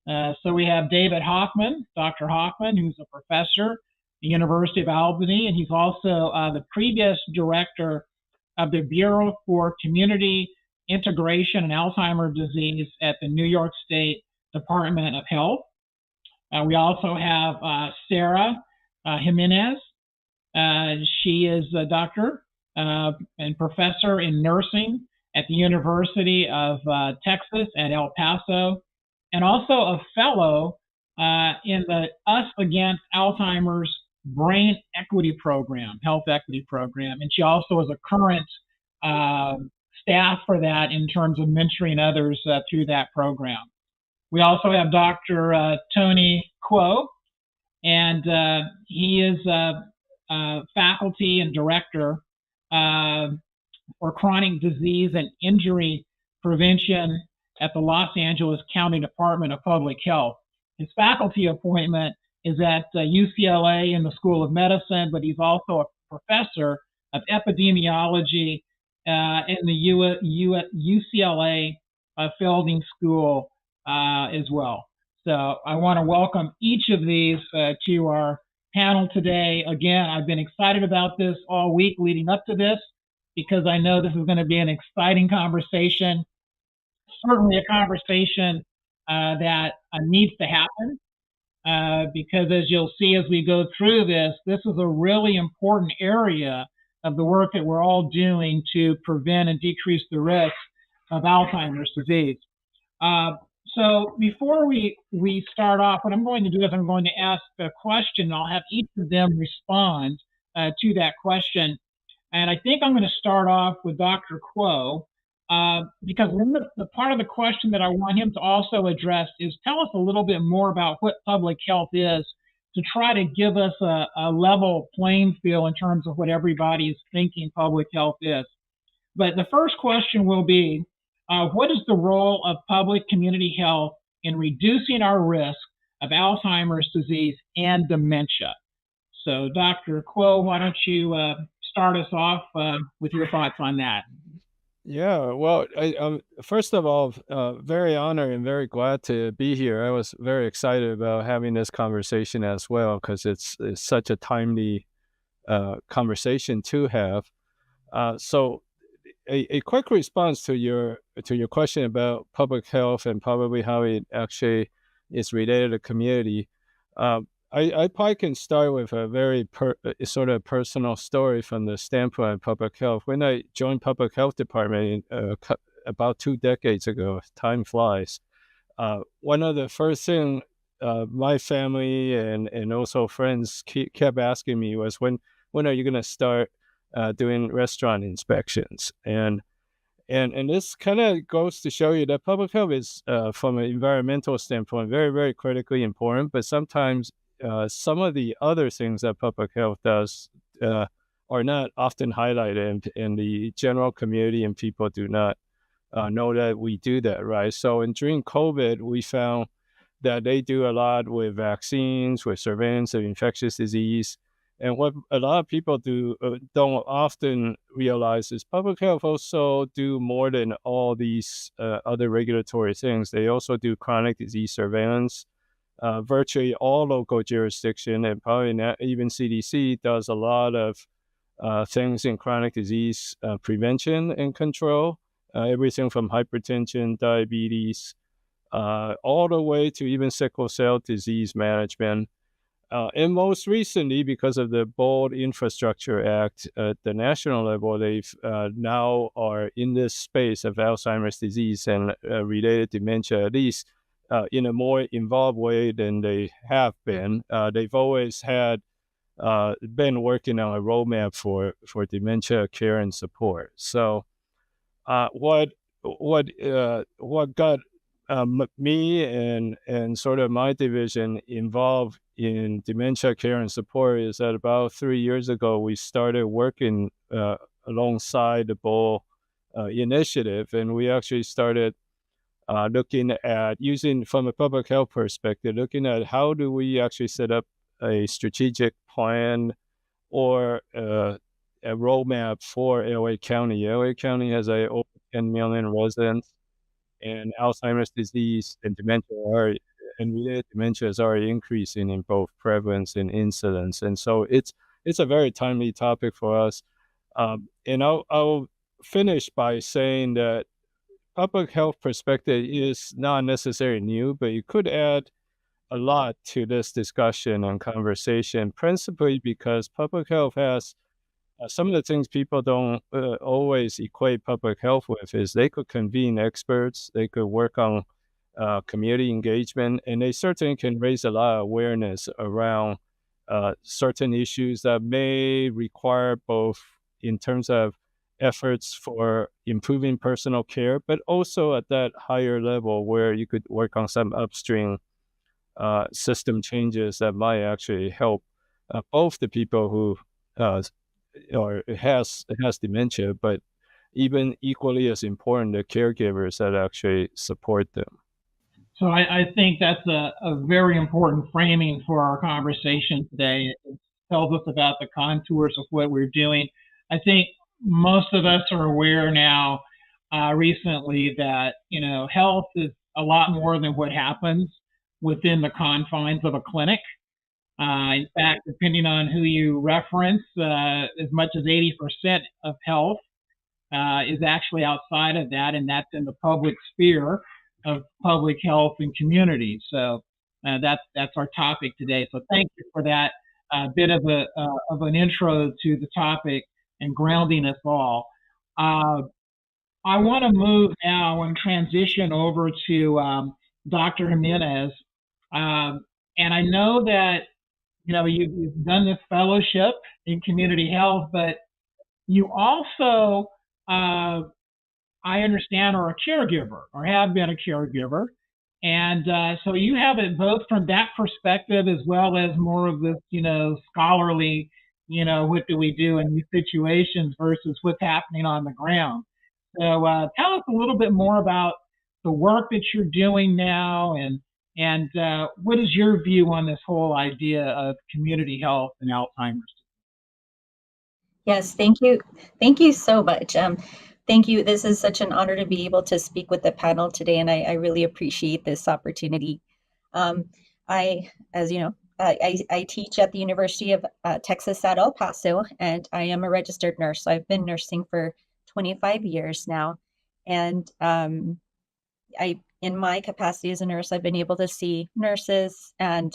Speaker 18: So we have David Hoffman, Dr. Hoffman, who's a professor at the University of Albany, and he's also the previous director of the Bureau for Community Integration and Alzheimer's Disease at the New York State Department of Health. We also have Sarah Jimenez. She is a doctor and professor in nursing at the University of Texas at El Paso, and also a fellow in the Us Against Alzheimer's Brain Equity Program, Health Equity Program. And she also is a current staff for that in terms of mentoring others through that program. We also have Dr. Tony Kuo, and he is faculty and director for chronic disease and injury prevention at the Los Angeles County Department of Public Health. His faculty appointment is at UCLA in the School of Medicine, but he's also a professor of epidemiology in the UCLA Fielding School as well. So I want to welcome each of these to our panel today. Again, I've been excited about this all week leading up to this, because I know this is going to be an exciting conversation, certainly a conversation that needs to happen, because as you'll see as we go through this, this is a really important area of the work that we're all doing to prevent and decrease the risk of Alzheimer's disease. So before we start off, what I'm going to do is I'm going to ask a question. I'll have each of them respond to that question. And I think I'm going to start off with Dr. Kuo, because the part of the question that I want him to also address is tell us a little bit more about what public health is, to try to give us a level playing field in terms of what everybody is thinking public health is. But the first question will be, what is the role of public community health in reducing our risk of Alzheimer's disease and dementia? So Dr. Kuo, why don't you start us off with your thoughts on that?
Speaker 19: Yeah, well, first of all, very honored and very glad to be here. I was very excited about having this conversation as well, because it's such a timely conversation to have. So a quick response to your question about public health and probably how it actually is related to community. I probably can start with a very sort of personal story from the standpoint of public health. When I joined public health department about 2 decades ago, time flies. One of the first things my family and also friends kept asking me was, when are you going to start doing restaurant inspections? And this kind of goes to show you that public health is, from an environmental standpoint, very, very critically important. But sometimes some of the other things that public health does are not often highlighted, and the general community and people do not know that we do that, right? So during COVID, we found that they do a lot with vaccines, with surveillance of infectious disease. And what a lot of people don't often realize is public health also do more than all these other regulatory things. They also do chronic disease surveillance. Virtually all local jurisdiction, and probably not even CDC, does a lot of things in chronic disease prevention and control, everything from hypertension, diabetes, all the way to even sickle cell disease management. And most recently, because of the Bold Infrastructure Act at the national level, they've now are in this space of Alzheimer's disease and related dementia, at least in a more involved way than they have been. They've always had been working on a roadmap for dementia care and support. So what got me and sort of my division involved in dementia care and support is that about 3 years ago we started working alongside the BOL initiative, and we actually started looking at using from a public health perspective, looking at how do we actually set up a strategic plan or a roadmap for LA County. LA County has over 10 million residents, and Alzheimer's disease and dementia and related dementia is already increasing in both prevalence and incidence. And so it's a very timely topic for us. And I'll finish by saying that public health perspective is not necessarily new, but you could add a lot to this discussion and conversation, principally because public health has some of the things people don't always equate public health with is they could convene experts, they could work on community engagement, and they certainly can raise a lot of awareness around certain issues that may require both in terms of efforts for improving personal care, but also at that higher level where you could work on some upstream system changes that might actually help both the people who or has dementia, but even equally as important, the caregivers that actually support them.
Speaker 18: So I think that's a very important framing for our conversation today. It tells us about the contours of what we're doing. I think most of us are aware now recently that, health is a lot more than what happens within the confines of a clinic. In fact, depending on who you reference, as much as 80% of health is actually outside of that, and that's in the public sphere of public health and community. So that's our topic today. So thank you for that bit of an intro to the topic and grounding us all. I want to move now and transition over to Dr. Jimenez. And I know that you've done this fellowship in community health, but you also, I understand, are a caregiver or have been a caregiver. And so you have it both from that perspective as well as more of this, scholarly, what do we do in these situations versus what's happening on the ground. So tell us a little bit more about the work that you're doing now and what is your view on this whole idea of community health and Alzheimer's?
Speaker 20: Yes, thank you. Thank you so much. Thank you. This is such an honor to be able to speak with the panel today, and I really appreciate this opportunity. As you know, I teach at the University of Texas at El Paso, and I am a registered nurse. So I've been nursing for 25 years now, and in my capacity as a nurse, I've been able to see nurses and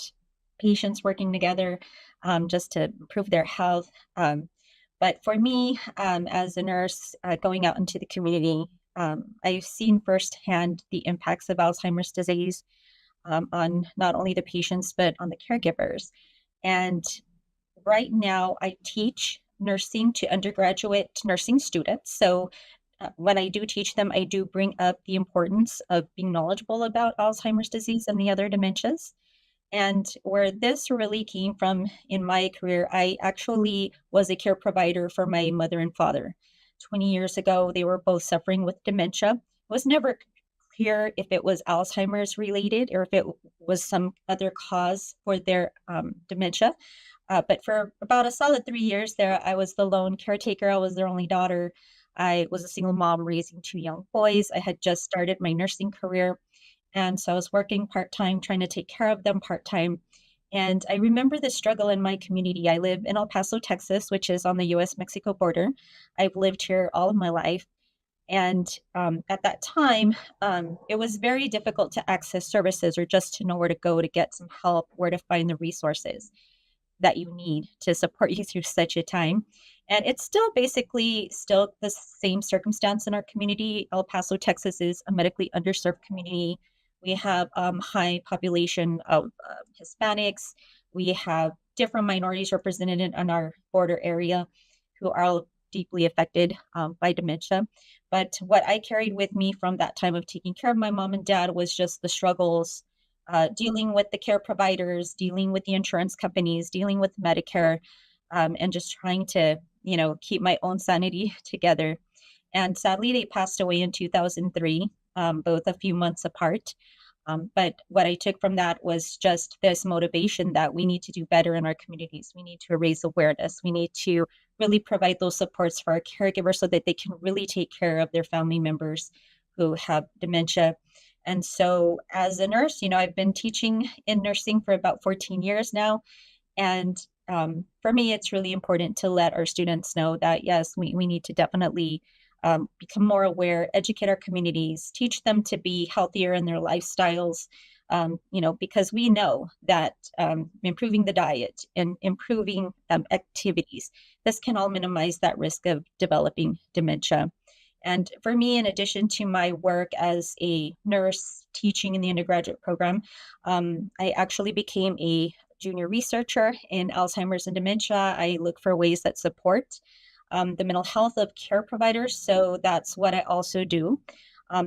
Speaker 20: patients working together just to improve their health. But for me, as a nurse going out into the community, I've seen firsthand the impacts of Alzheimer's disease on not only the patients, but on the caregivers. And right now, I teach nursing to undergraduate nursing students. So when I do teach them, I do bring up the importance of being knowledgeable about Alzheimer's disease and the other dementias. And where this really came from in my career, I actually was a care provider for my mother and father. 20 years ago, they were both suffering with dementia. It was never clear if it was Alzheimer's related or if it was some other cause for their dementia. But for about a solid 3 years there, I was the lone caretaker. I was their only daughter. I was a single mom raising 2 young boys. I had just started my nursing career. And so I was working part-time, trying to take care of them part-time. And I remember the struggle in my community. I live in El Paso, Texas, which is on the US-Mexico border. I've lived here all of my life. And at that time, it was very difficult to access services or just to know where to go to get some help, where to find the resources that you need to support you through such a time. And it's still basically still the same circumstance in our community. El Paso, Texas is a medically underserved community. We have high population of Hispanics. We have different minorities represented in our border area who are all deeply affected by dementia. But what I carried with me from that time of taking care of my mom and dad was just the struggles, dealing with the care providers, dealing with the insurance companies, dealing with Medicare, and just trying to, keep my own sanity together. And sadly, they passed away in 2003, both a few months apart. But what I took from that was just this motivation that we need to do better in our communities. We need to raise awareness. We need to really provide those supports for our caregivers so that they can really take care of their family members who have dementia. And so, as a nurse, I've been teaching in nursing for about 14 years now. And for me, it's really important to let our students know that, yes, we need to definitely become more aware, educate our communities, teach them to be healthier in their lifestyles, because we know that improving the diet and improving activities, this can all minimize that risk of developing dementia. And for me, in addition to my work as a nurse teaching in the undergraduate program, I actually became a junior researcher in Alzheimer's and dementia. I look for ways that support the mental health of care providers. So that's what I also do.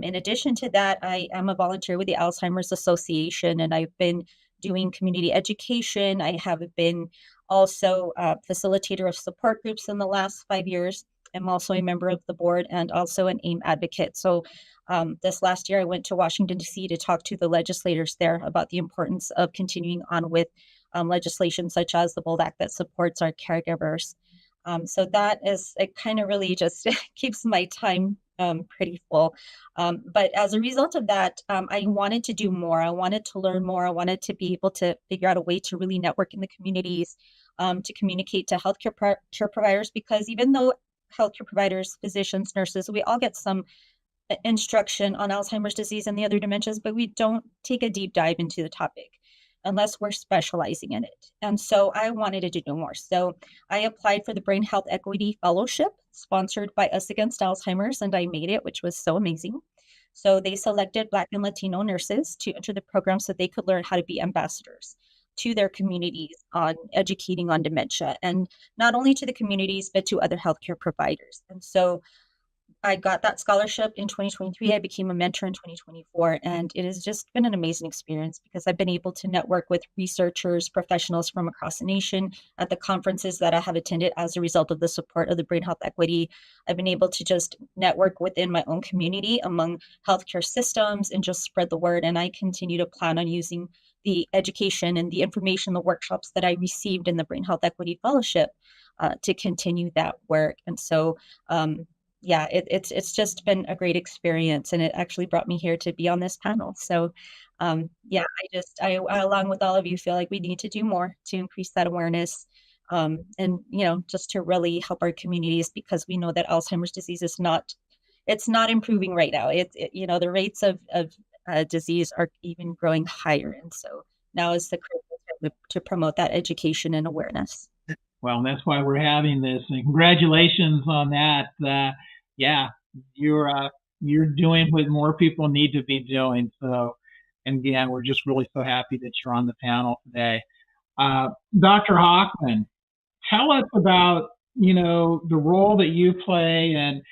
Speaker 20: In addition to that, I am a volunteer with the Alzheimer's Association, and I've been doing community education. I have been also a facilitator of support groups in the last 5 years. I'm also a member of the board and also an AIM advocate. So this last year, I went to Washington, D.C. to talk to the legislators there about the importance of continuing on with legislation such as the BOLD Act that supports our caregivers. So that is, it kind of really just keeps my time pretty full. But as a result of that, I wanted to do more. I wanted to learn more. I wanted to be able to figure out a way to really network in the communities, to communicate to healthcare care providers, because even though healthcare providers, physicians, nurses, we all get some instruction on Alzheimer's disease and the other dementias, but we don't take a deep dive into the topic unless we're specializing in it. And so I wanted to do more. So I applied for the Brain Health Equity Fellowship sponsored by Us Against Alzheimer's, and I made it, which was so amazing. So they selected Black and Latino nurses to enter the program so they could learn how to be ambassadors to their communities on educating on dementia, and not only to the communities, but to other healthcare providers. And so I got that scholarship in 2023. I became a mentor in 2024, and it has just been an amazing experience because I've been able to network with researchers, professionals from across the nation at the conferences that I have attended as a result of the support of the Brain Health Equity. I've been able to just network within my own community among healthcare systems and just spread the word. And I continue to plan on using the education and the information, the workshops that I received in the Brain Health Equity Fellowship to continue that work. And so, yeah, it's just been a great experience, and it actually brought me here to be on this panel. So, yeah, I along with all of you feel like we need to do more to increase that awareness, and just to really help our communities, because we know that Alzheimer's disease is it's not improving right now. The rates of disease are even growing higher, and so now is the critical time to promote that education and awareness.
Speaker 18: Well, that's why we're having this. And congratulations on that. Yeah, you're doing what more people need to be doing. So, and again, we're just really so happy that you're on the panel today. Dr. Hockman, tell us about the role that you play, and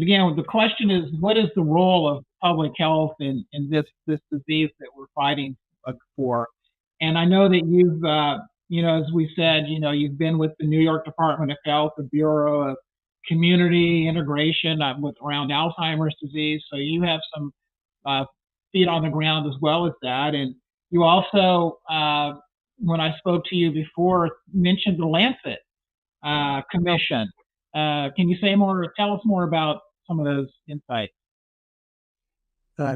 Speaker 18: again, the question is, what is the role of public health in this disease that we're fighting for? And I know that you've as we said, you've been with the New York Department of Health, the Bureau of Community Integration around Alzheimer's disease. So you have some feet on the ground as well as that. And you also, when I spoke to you before, mentioned the Lancet Commission. Can you tell us more about some of those insights?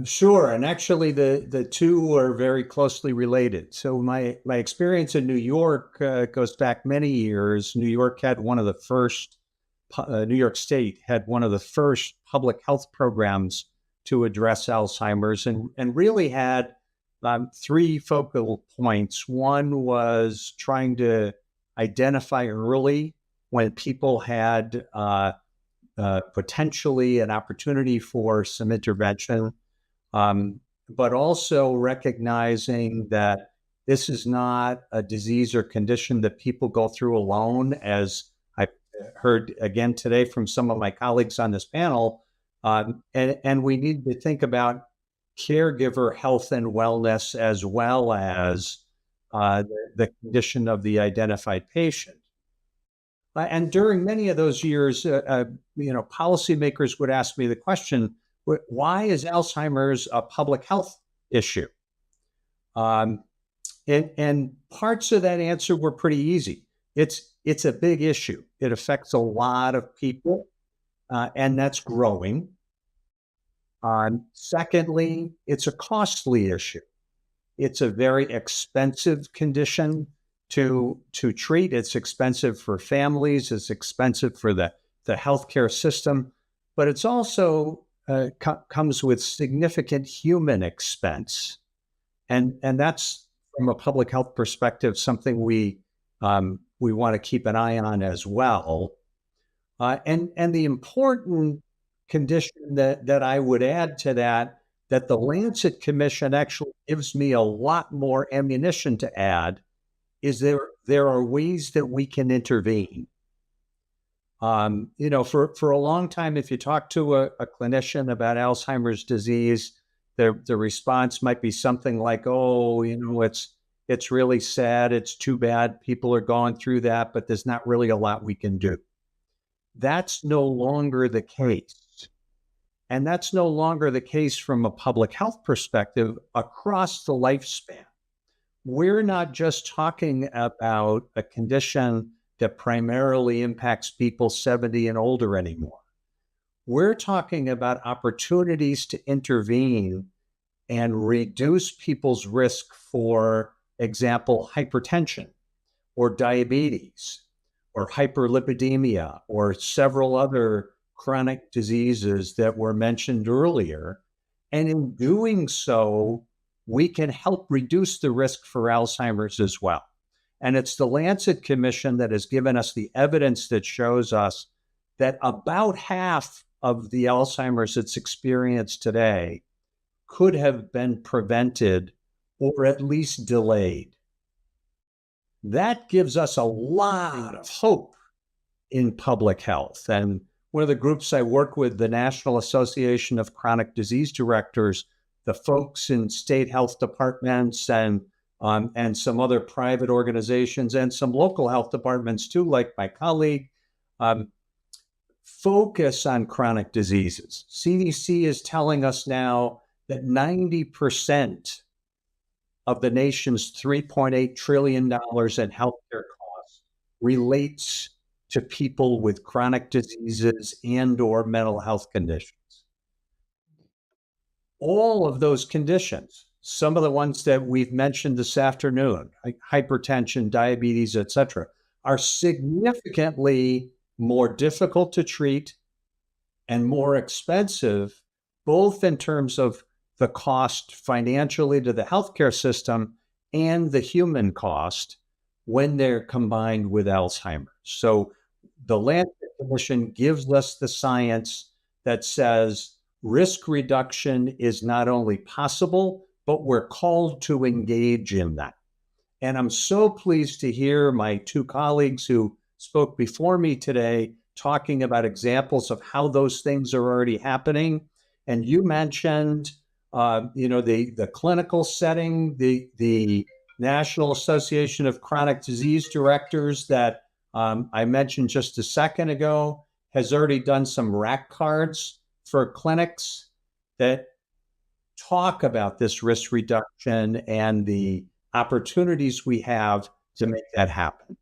Speaker 21: Sure, and actually the two are very closely related. So my experience in New York goes back many years. New York had one of the first New York State had one of the first public health programs to address Alzheimer's, and really had three focal points. One was trying to identify early when people had potentially an opportunity for some intervention, but also recognizing that this is not a disease or condition that people go through alone, as I heard again today from some of my colleagues on this panel. And we need to think about caregiver health and wellness as well as the condition of the identified patient. And during many of those years, policymakers would ask me the question, why is Alzheimer's a public health issue? And parts of that answer were pretty easy. It's a big issue. It affects a lot of people, and that's growing. Secondly, it's a costly issue. It's a very expensive condition to treat. It's expensive for families. It's expensive for the healthcare system, but it's also comes with significant human expense, and that's, from a public health perspective, something we want to keep an eye on as well. And the important condition that I would add to that the Lancet Commission actually gives me a lot more ammunition to add, is there are ways that we can intervene. For a long time, if you talk to a clinician about Alzheimer's disease, the response might be something like, "Oh, it's really sad. It's too bad people are going through that, but there's not really a lot we can do." That's no longer the case. And that's no longer the case from a public health perspective across the lifespan. We're not just talking about a condition that primarily impacts people 70 and older anymore. We're talking about opportunities to intervene and reduce people's risk, for example, hypertension or diabetes or hyperlipidemia or several other chronic diseases that were mentioned earlier. And in doing so, we can help reduce the risk for Alzheimer's as well. And it's the Lancet Commission that has given us the evidence that shows us that about half of the Alzheimer's that's experienced today could have been prevented or at least delayed. That gives us a lot of hope in public health. And one of the groups I work with, the National Association of Chronic Disease Directors, the folks in state health departments and some other private organizations and some local health departments too, like my colleague, focus on chronic diseases. CDC is telling us now that 90% of the nation's $3.8 trillion in healthcare costs relates to people with chronic diseases and or mental health conditions. All of those conditions, some of the ones that we've mentioned this afternoon, like hypertension, diabetes, et cetera, are significantly more difficult to treat and more expensive, both in terms of the cost financially to the healthcare system and the human cost when they're combined with Alzheimer's. So the Lancet Commission gives us the science that says risk reduction is not only possible, but we're called to engage in that. And I'm so pleased to hear my two colleagues who spoke before me today talking about examples of how those things are already happening. And you mentioned, the clinical setting, the National Association of Chronic Disease Directors that I mentioned just a second ago has already done some rack cards for clinics that talk about this risk reduction and the opportunities we have to make that happen.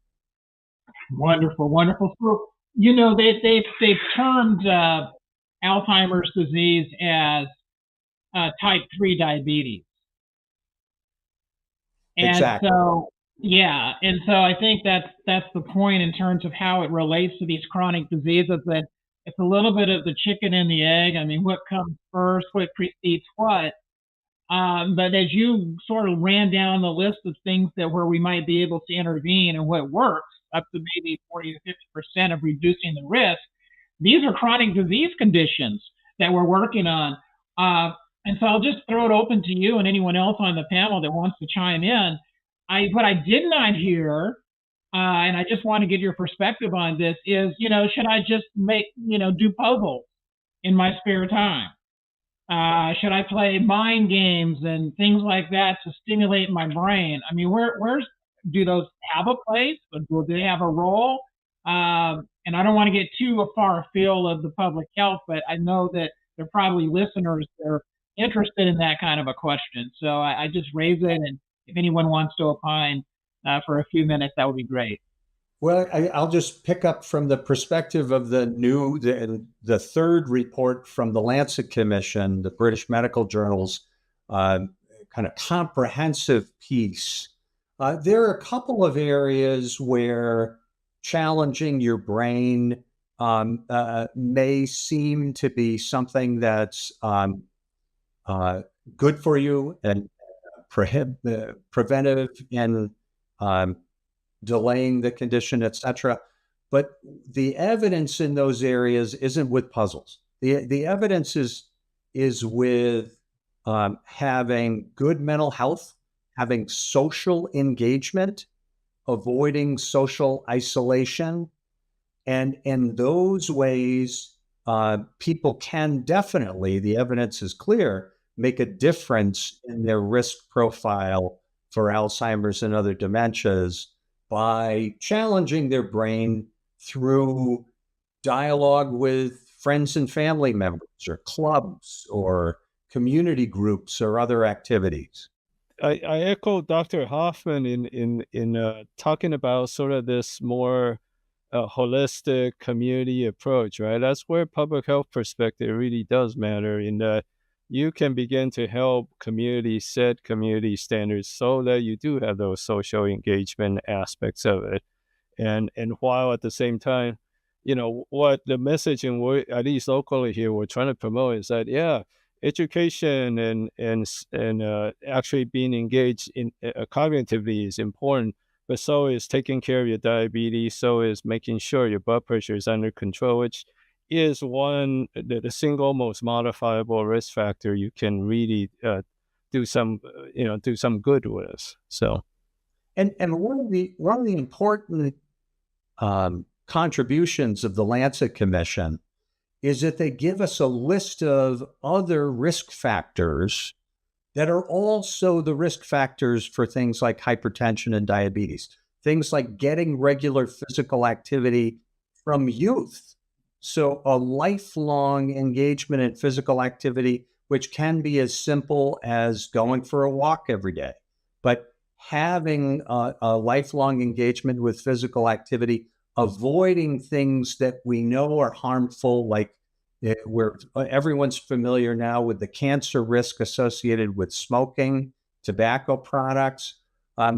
Speaker 18: Wonderful, wonderful. So, they've termed Alzheimer's disease as type 3 diabetes. And
Speaker 21: exactly.
Speaker 18: So Yeah, and so I think that's the point in terms of how it relates to these chronic diseases. That it's a little bit of the chicken and the egg. I mean, what comes first? What precedes what? But as you sort of ran down the list of things that where we might be able to intervene and what works, up to maybe 40 to 50% of reducing the risk, these are chronic disease conditions that we're working on. And so I'll just throw it open to you and anyone else on the panel that wants to chime in. What I did not hear, and I just want to get your perspective on this, is, should I just do puzzles in my spare time? Should I play mind games and things like that to stimulate my brain? I mean, where's do those have a place? Or do they have a role? And I don't want to get too far afield of the public health, but I know that there are probably listeners that are interested in that kind of a question. So I just raise it, and if anyone wants to opine for a few minutes, that would be great.
Speaker 21: Well, I'll just pick up from the perspective of the third report from the Lancet Commission, the British Medical Journal's kind of comprehensive piece. There are a couple of areas where challenging your brain may seem to be something that's good for you and preventive and delaying the condition, etc. But the evidence in those areas isn't with puzzles. The evidence is with having good mental health, having social engagement, avoiding social isolation, and in those ways, people can definitely, the evidence is clear, make a difference in their risk profile for Alzheimer's and other dementias by challenging their brain through dialogue with friends and family members or clubs or community groups or other activities.
Speaker 19: I echo Dr. Hoffman in talking about sort of this more holistic community approach, right? That's where public health perspective really does matter, in that you can begin to help communities set community standards so that you do have those social engagement aspects of it. And while at the same time, what the message and at least locally here we're trying to promote is that, yeah, education and actually being engaged in cognitively is important, but so is taking care of your diabetes, so is making sure your blood pressure is under control, which is the single most modifiable risk factor you can really do some good with. So,
Speaker 21: and one of the important contributions of the Lancet Commission is that they give us a list of other risk factors that are also the risk factors for things like hypertension and diabetes, things like getting regular physical activity from youth. So a lifelong engagement in physical activity, which can be as simple as going for a walk every day, but having a lifelong engagement with physical activity, avoiding things that we know are harmful, like where everyone's familiar now with the cancer risk associated with smoking, tobacco products. But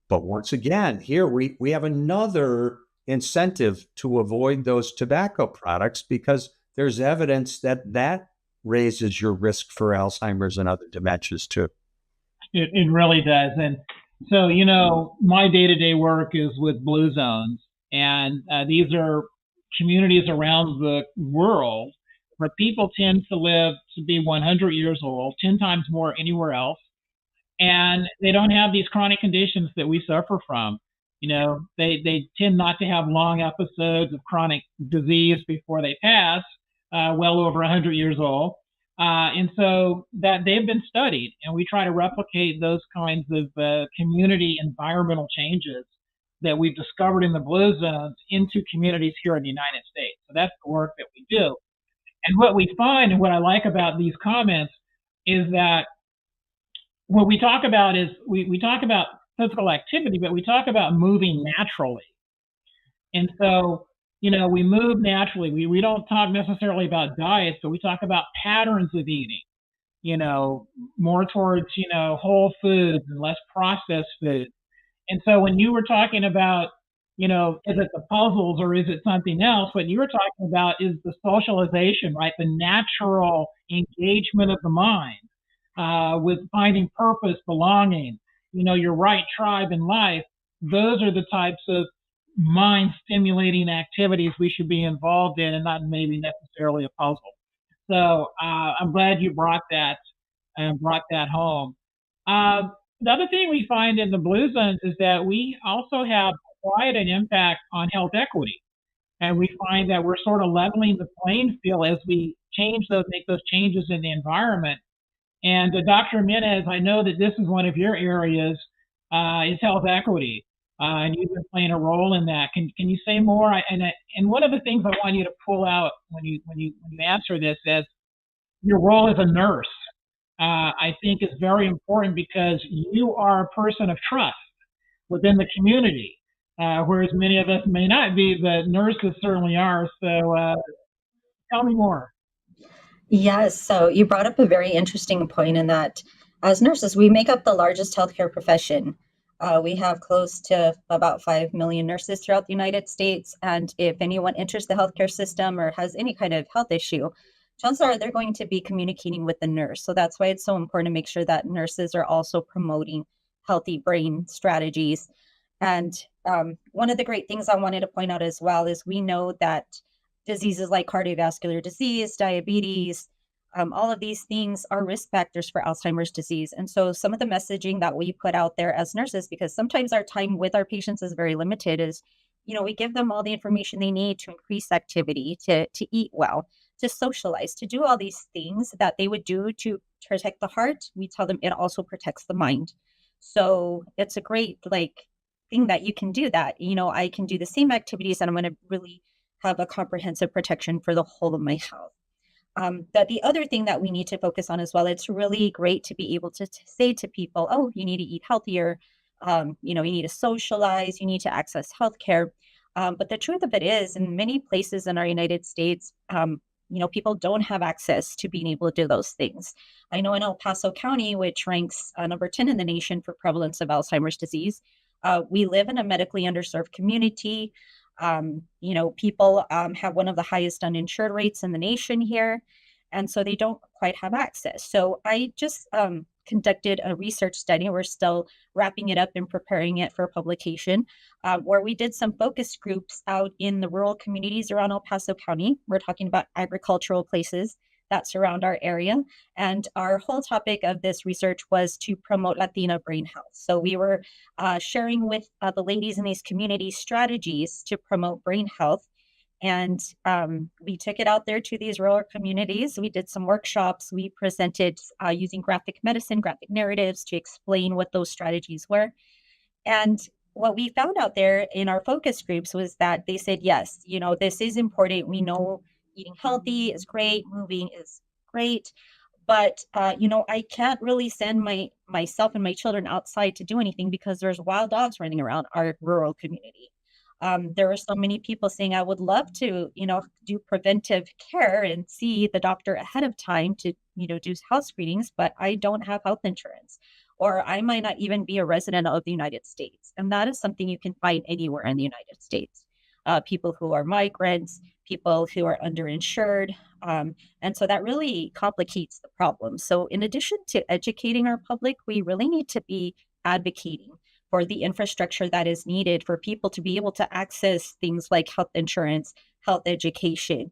Speaker 21: once again, here we have another incentive to avoid those tobacco products because there's evidence that raises your risk for Alzheimer's and other dementias too.
Speaker 18: It really does. And so, my day-to-day work is with blue zones, and these are communities around the world where people tend to live to be 100 years old, 10 times more anywhere else. And they don't have these chronic conditions that we suffer from. They tend not to have long episodes of chronic disease before they pass, well over 100 years old. And so that they've been studied, and we try to replicate those kinds of community environmental changes that we've discovered in the blue zones into communities here in the United States. So that's the work that we do. And what we find, and what I like about these comments, is that what we talk about is we talk about physical activity, but we talk about moving naturally. And so, we move naturally. We don't talk necessarily about diets, but we talk about patterns of eating, more towards, whole foods and less processed foods. And so when you were talking about, is it the puzzles or is it something else? What you were talking about is the socialization, right? The natural engagement of the mind with finding purpose, belonging, your right tribe in life. Those are the types of mind stimulating activities we should be involved in and not maybe necessarily a puzzle. So I'm glad you brought that home. The other thing we find in the blue zones is that we also have quite an impact on health equity. And we find that we're sort of leveling the playing field as we make those changes in the environment. And Dr. Jimenez, I know that this is one of your areas, is health equity. And you've been playing a role in that. Can you say more? And one of the things I want you to pull out when you answer this is your role as a nurse. I think is very important because you are a person of trust within the community, whereas many of us may not be, but nurses certainly are. So tell me more.
Speaker 20: Yes, so you brought up a very interesting point in that as nurses, we make up the largest healthcare profession. We have close to about 5 million nurses throughout the United States. And if anyone enters the healthcare system or has any kind of health issue, chances are they're going to be communicating with the nurse. So that's why it's so important to make sure that nurses are also promoting healthy brain strategies. And one of the great things I wanted to point out as well is we know that diseases like cardiovascular disease, diabetes, all of these things are risk factors for Alzheimer's disease. And so some of the messaging that we put out there as nurses, because sometimes our time with our patients is very limited, is, we give them all the information they need to increase activity, to eat well, to socialize, to do all these things that they would do to protect the heart. We tell them it also protects the mind. So it's a great thing that you can do that. I can do the same activities and I'm going to really have a comprehensive protection for the whole of my health. That the other thing that we need to focus on as well, it's really great to be able to say to people, oh, you need to eat healthier, you need to socialize, you need to access healthcare. But the truth of it is, in many places in our United States, people don't have access to being able to do those things. I know in El Paso County, which ranks number 10 in the nation for prevalence of Alzheimer's disease, we live in a medically underserved community. People have one of the highest uninsured rates in the nation here, and so they don't quite have access. So I just conducted a research study. We're still wrapping it up and preparing it for publication, where we did some focus groups out in the rural communities around El Paso County. We're talking about agricultural places that surround our area. And our whole topic of this research was to promote Latina brain health. So we were sharing with the ladies in these communities strategies to promote brain health. And we took it out there to these rural communities. We did some workshops. We presented using graphic medicine, graphic narratives to explain what those strategies were. And what we found out there in our focus groups was that they said, yes, this is important. We know eating healthy is great, moving is great, but I can't really send myself and my children outside to do anything because there's wild dogs running around our rural community. There are so many people saying, I would love to, do preventive care and see the doctor ahead of time to, do house screenings, but I don't have health insurance, or I might not even be a resident of the United States. And that is something you can find anywhere in the United States. People who are migrants, people who are underinsured. And so that really complicates the problem. So in addition to educating our public, we really need to be advocating for the infrastructure that is needed for people to be able to access things like health insurance, health education.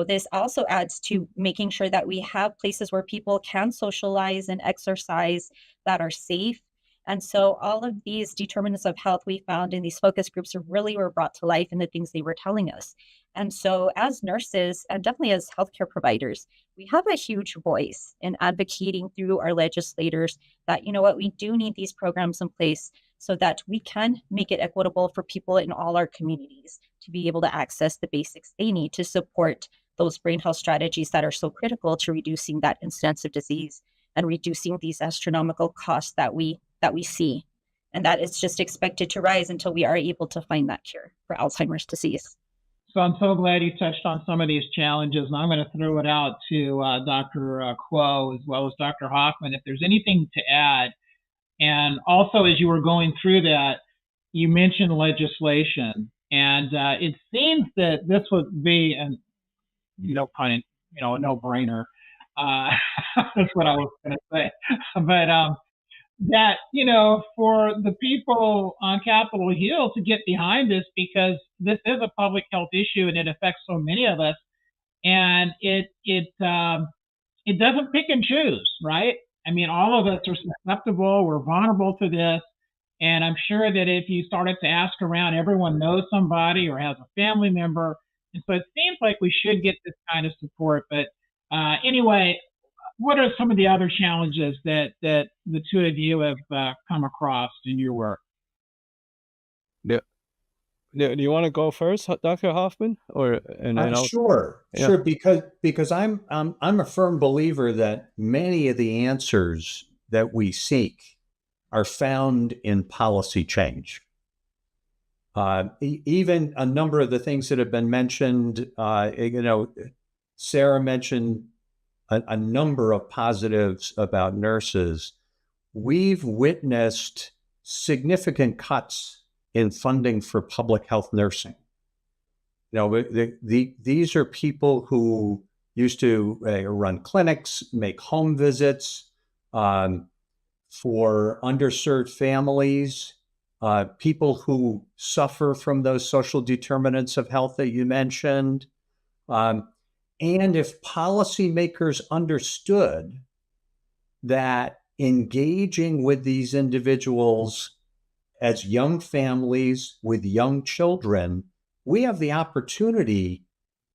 Speaker 20: This also adds to making sure that we have places where people can socialize and exercise that are safe. And so all of these determinants of health we found in these focus groups really were brought to life in the things they were telling us. And so as nurses, and definitely as healthcare providers, we have a huge voice in advocating through our legislators that, we do need these programs in place so that we can make it equitable for people in all our communities to be able to access the basics they need to support those brain health strategies that are so critical to reducing that incidence of disease and reducing these astronomical costs that we see, and that it's just expected to rise until we are able to find that cure for Alzheimer's disease.
Speaker 18: So I'm so glad you touched on some of these challenges, and I'm going to throw it out to Dr. Kuo as well as Dr. Hoffman. If there's anything to add, And also, as you were going through that, you mentioned legislation, and it seems that this would be, and no pun, a no-brainer. Uh, that's what I was going to say. But that, for the people on Capitol Hill to get behind this, because this is a public health issue and it affects so many of us, and it doesn't pick and choose, right? I mean, all of us are susceptible. We're vulnerable to this. And I'm sure that if you started to ask around, everyone knows somebody or has a family member. And so it seems like we should get this kind of support. But anyway, what are some of the other challenges that the two of you have come across in your work?
Speaker 19: Do you want to go first, Dr. Hoffman, and then
Speaker 21: Sure,
Speaker 19: Yeah.
Speaker 21: sure. Because I'm a firm believer that many of the answers that we seek are found in policy change. Even a number of the things that have been mentioned, Sarah mentioned a number of positives about nurses. We've witnessed significant cuts in funding for public health nursing. These are people who used to run clinics, make home visits for underserved families, people who suffer from those social determinants of health that you mentioned. And if policymakers understood that engaging with these individuals as young families with young children, we have the opportunity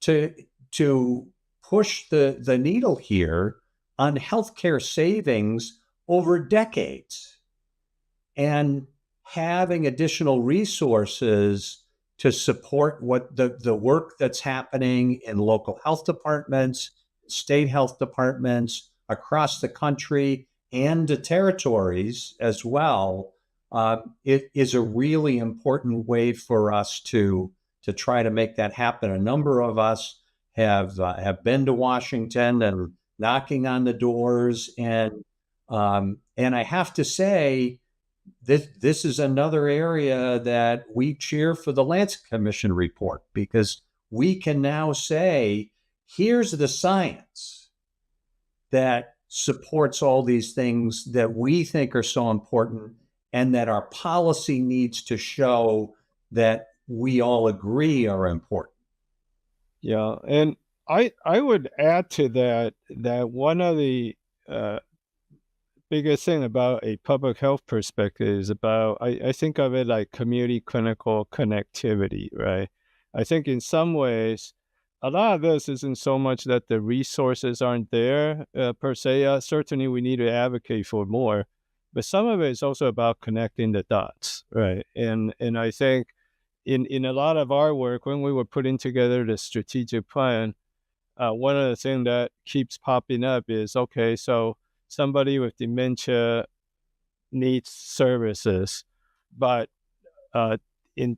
Speaker 21: to push the needle here on healthcare savings over decades, and having additional resources to support what the work that's happening in local health departments, state health departments across the country and the territories as well. It is a really important way for us to try to make that happen. A number of us have been to Washington and knocking on the doors, and I have to say, this is another area that we cheer for the Lancet Commission report, because we can now say, here's the science that supports all these things that we think are so important, and that our policy needs to show that we all agree are important.
Speaker 19: Yeah, and I would add to that one of the biggest thing about a public health perspective is about, I think of it like community clinical connectivity, right? I think in some ways, a lot of this isn't so much that the resources aren't there per se. Certainly we need to advocate for more, but some of it is also about connecting the dots, right? And I think in a lot of our work, when we were putting together the strategic plan, one of the things that keeps popping up is, okay, so somebody with dementia needs services, but in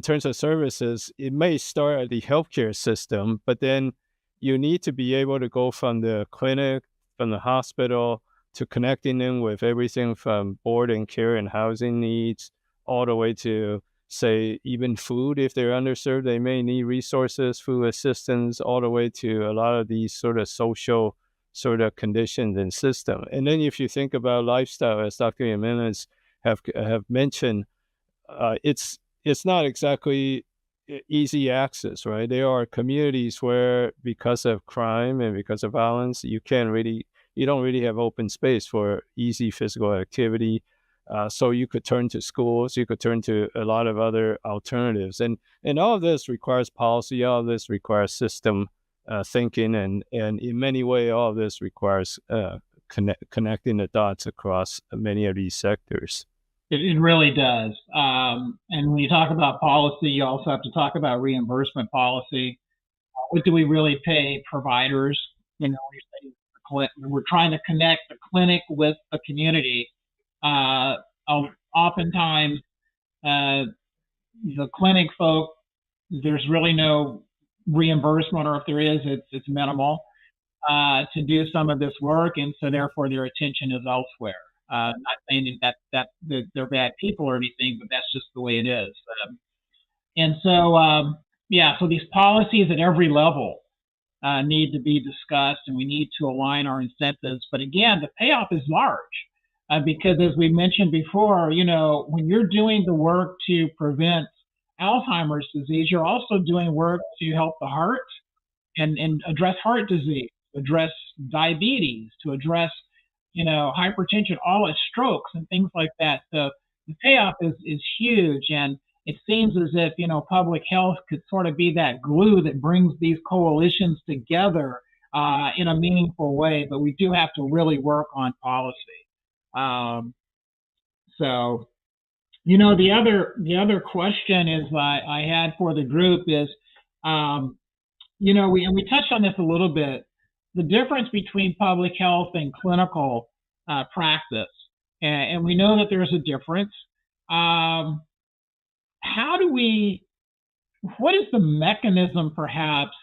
Speaker 19: terms of services, it may start at the healthcare system, but then you need to be able to go from the clinic, from the hospital, to connecting them with everything from board and care and housing needs, all the way to, say, even food. If they're underserved, they may need resources, food assistance, all the way to a lot of these sort of social sort of conditions and system. And then if you think about lifestyle, as Dr. Jimenez have mentioned, it's not exactly easy access, right? There are communities where, because of crime and because of violence, you don't really have open space for easy physical activity. So you could turn to schools, you could turn to a lot of other alternatives. And all of this requires policy, all of this requires system thinking, and in many ways, all of this requires connecting the dots across many of these sectors.
Speaker 18: It really does. And when you talk about policy, you also have to talk about reimbursement policy. What do we really pay providers? We're trying to connect the clinic with the community. Oftentimes, the clinic folk, there's really no reimbursement, or if there is, it's minimal to do some of this work, and so therefore their attention is elsewhere. Not saying that they're bad people or anything, but that's just the way it is. And so, so these policies at every level need to be discussed, and we need to align our incentives. But again, the payoff is large because, as we mentioned before, when you're doing the work to prevent Alzheimer's disease, you're also doing work to help the heart and address heart disease, address diabetes, to address hypertension, all its strokes and things like that. So the payoff is huge, and it seems as if public health could sort of be that glue that brings these coalitions together in a meaningful way. But we do have to really work on policy. So the other question is I had for the group is we touched on this a little bit, the difference between public health and clinical practice. And we know that there's a difference. What is the mechanism perhaps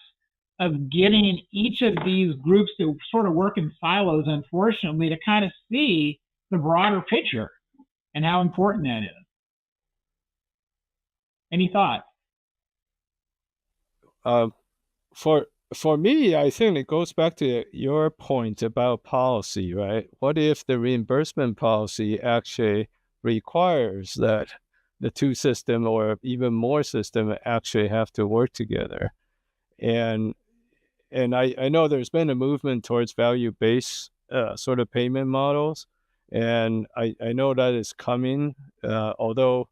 Speaker 18: of getting each of these groups to sort of work in silos, unfortunately, to kind of see the broader picture and how important that is? Any thoughts?
Speaker 19: For me, I think it goes back to your point about policy, right? What if the reimbursement policy actually requires that the two systems or even more systems actually have to work together? And I know there's been a movement towards value-based sort of payment models, and I know that is coming, although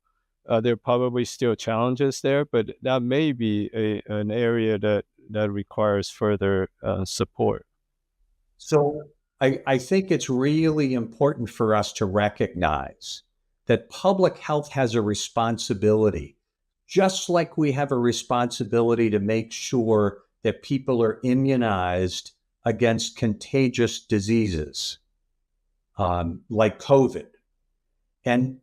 Speaker 19: there are probably still challenges there, but that may be an area that requires further support.
Speaker 11: So I think it's really important for us to recognize that public health has a responsibility, just like we have a responsibility to make sure that people are immunized against contagious diseases like COVID, and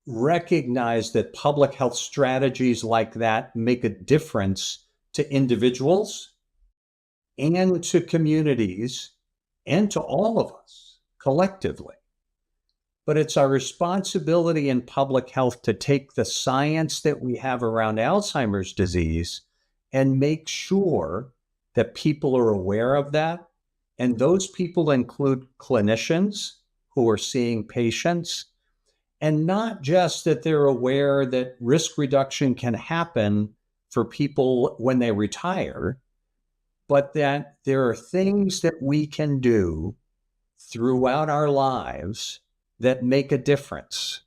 Speaker 11: recognize that public health strategies like that make a difference to individuals and to communities and to all of us collectively. But it's our responsibility in public health to take the science that we have around Alzheimer's disease and make sure that people are aware of that. And those people include clinicians who are seeing patients, and not just that they're aware that risk reduction can happen for people when they retire, but that there are things that we can do throughout our lives that make a difference.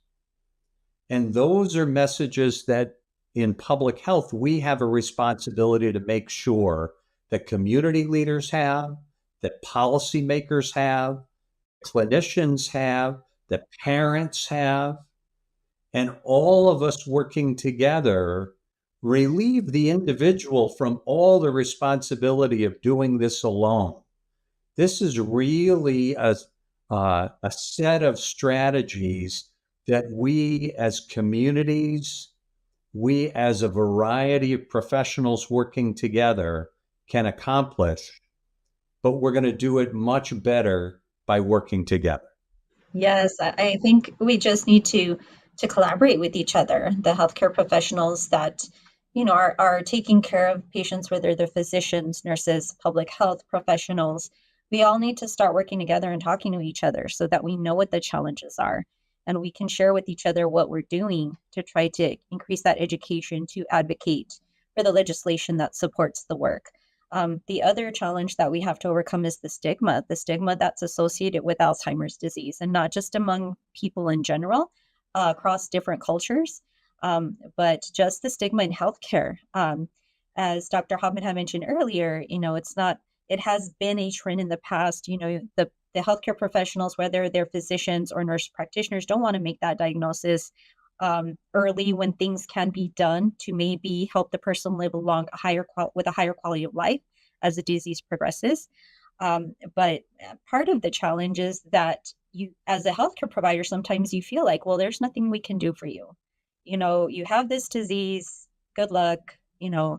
Speaker 11: And those are messages that in public health, we have a responsibility to make sure that community leaders have, that policymakers have, clinicians have, that parents have, and all of us working together relieve the individual from all the responsibility of doing this alone. This is really a set of strategies that we as communities, we as a variety of professionals working together can accomplish, but we're going to do it much better by working together.
Speaker 20: Yes, I think we just need to collaborate with each other. The healthcare professionals that are taking care of patients, whether they're physicians, nurses, public health professionals. We all need to start working together and talking to each other so that we know what the challenges are, and we can share with each other what we're doing to try to increase that education, to advocate for the legislation that supports the work. The other challenge that we have to overcome is the stigma that's associated with Alzheimer's disease, and not just among people in general, across different cultures, but just the stigma in healthcare. As Dr. Hoffman had mentioned earlier, it has been a trend in the past. The healthcare professionals, whether they're physicians or nurse practitioners, don't want to make that diagnosis early when things can be done to maybe help the person live along with a higher quality of life as the disease progresses. But part of the challenge is that you, as a healthcare provider, sometimes you feel like, well, there's nothing we can do for you. You have this disease, good luck,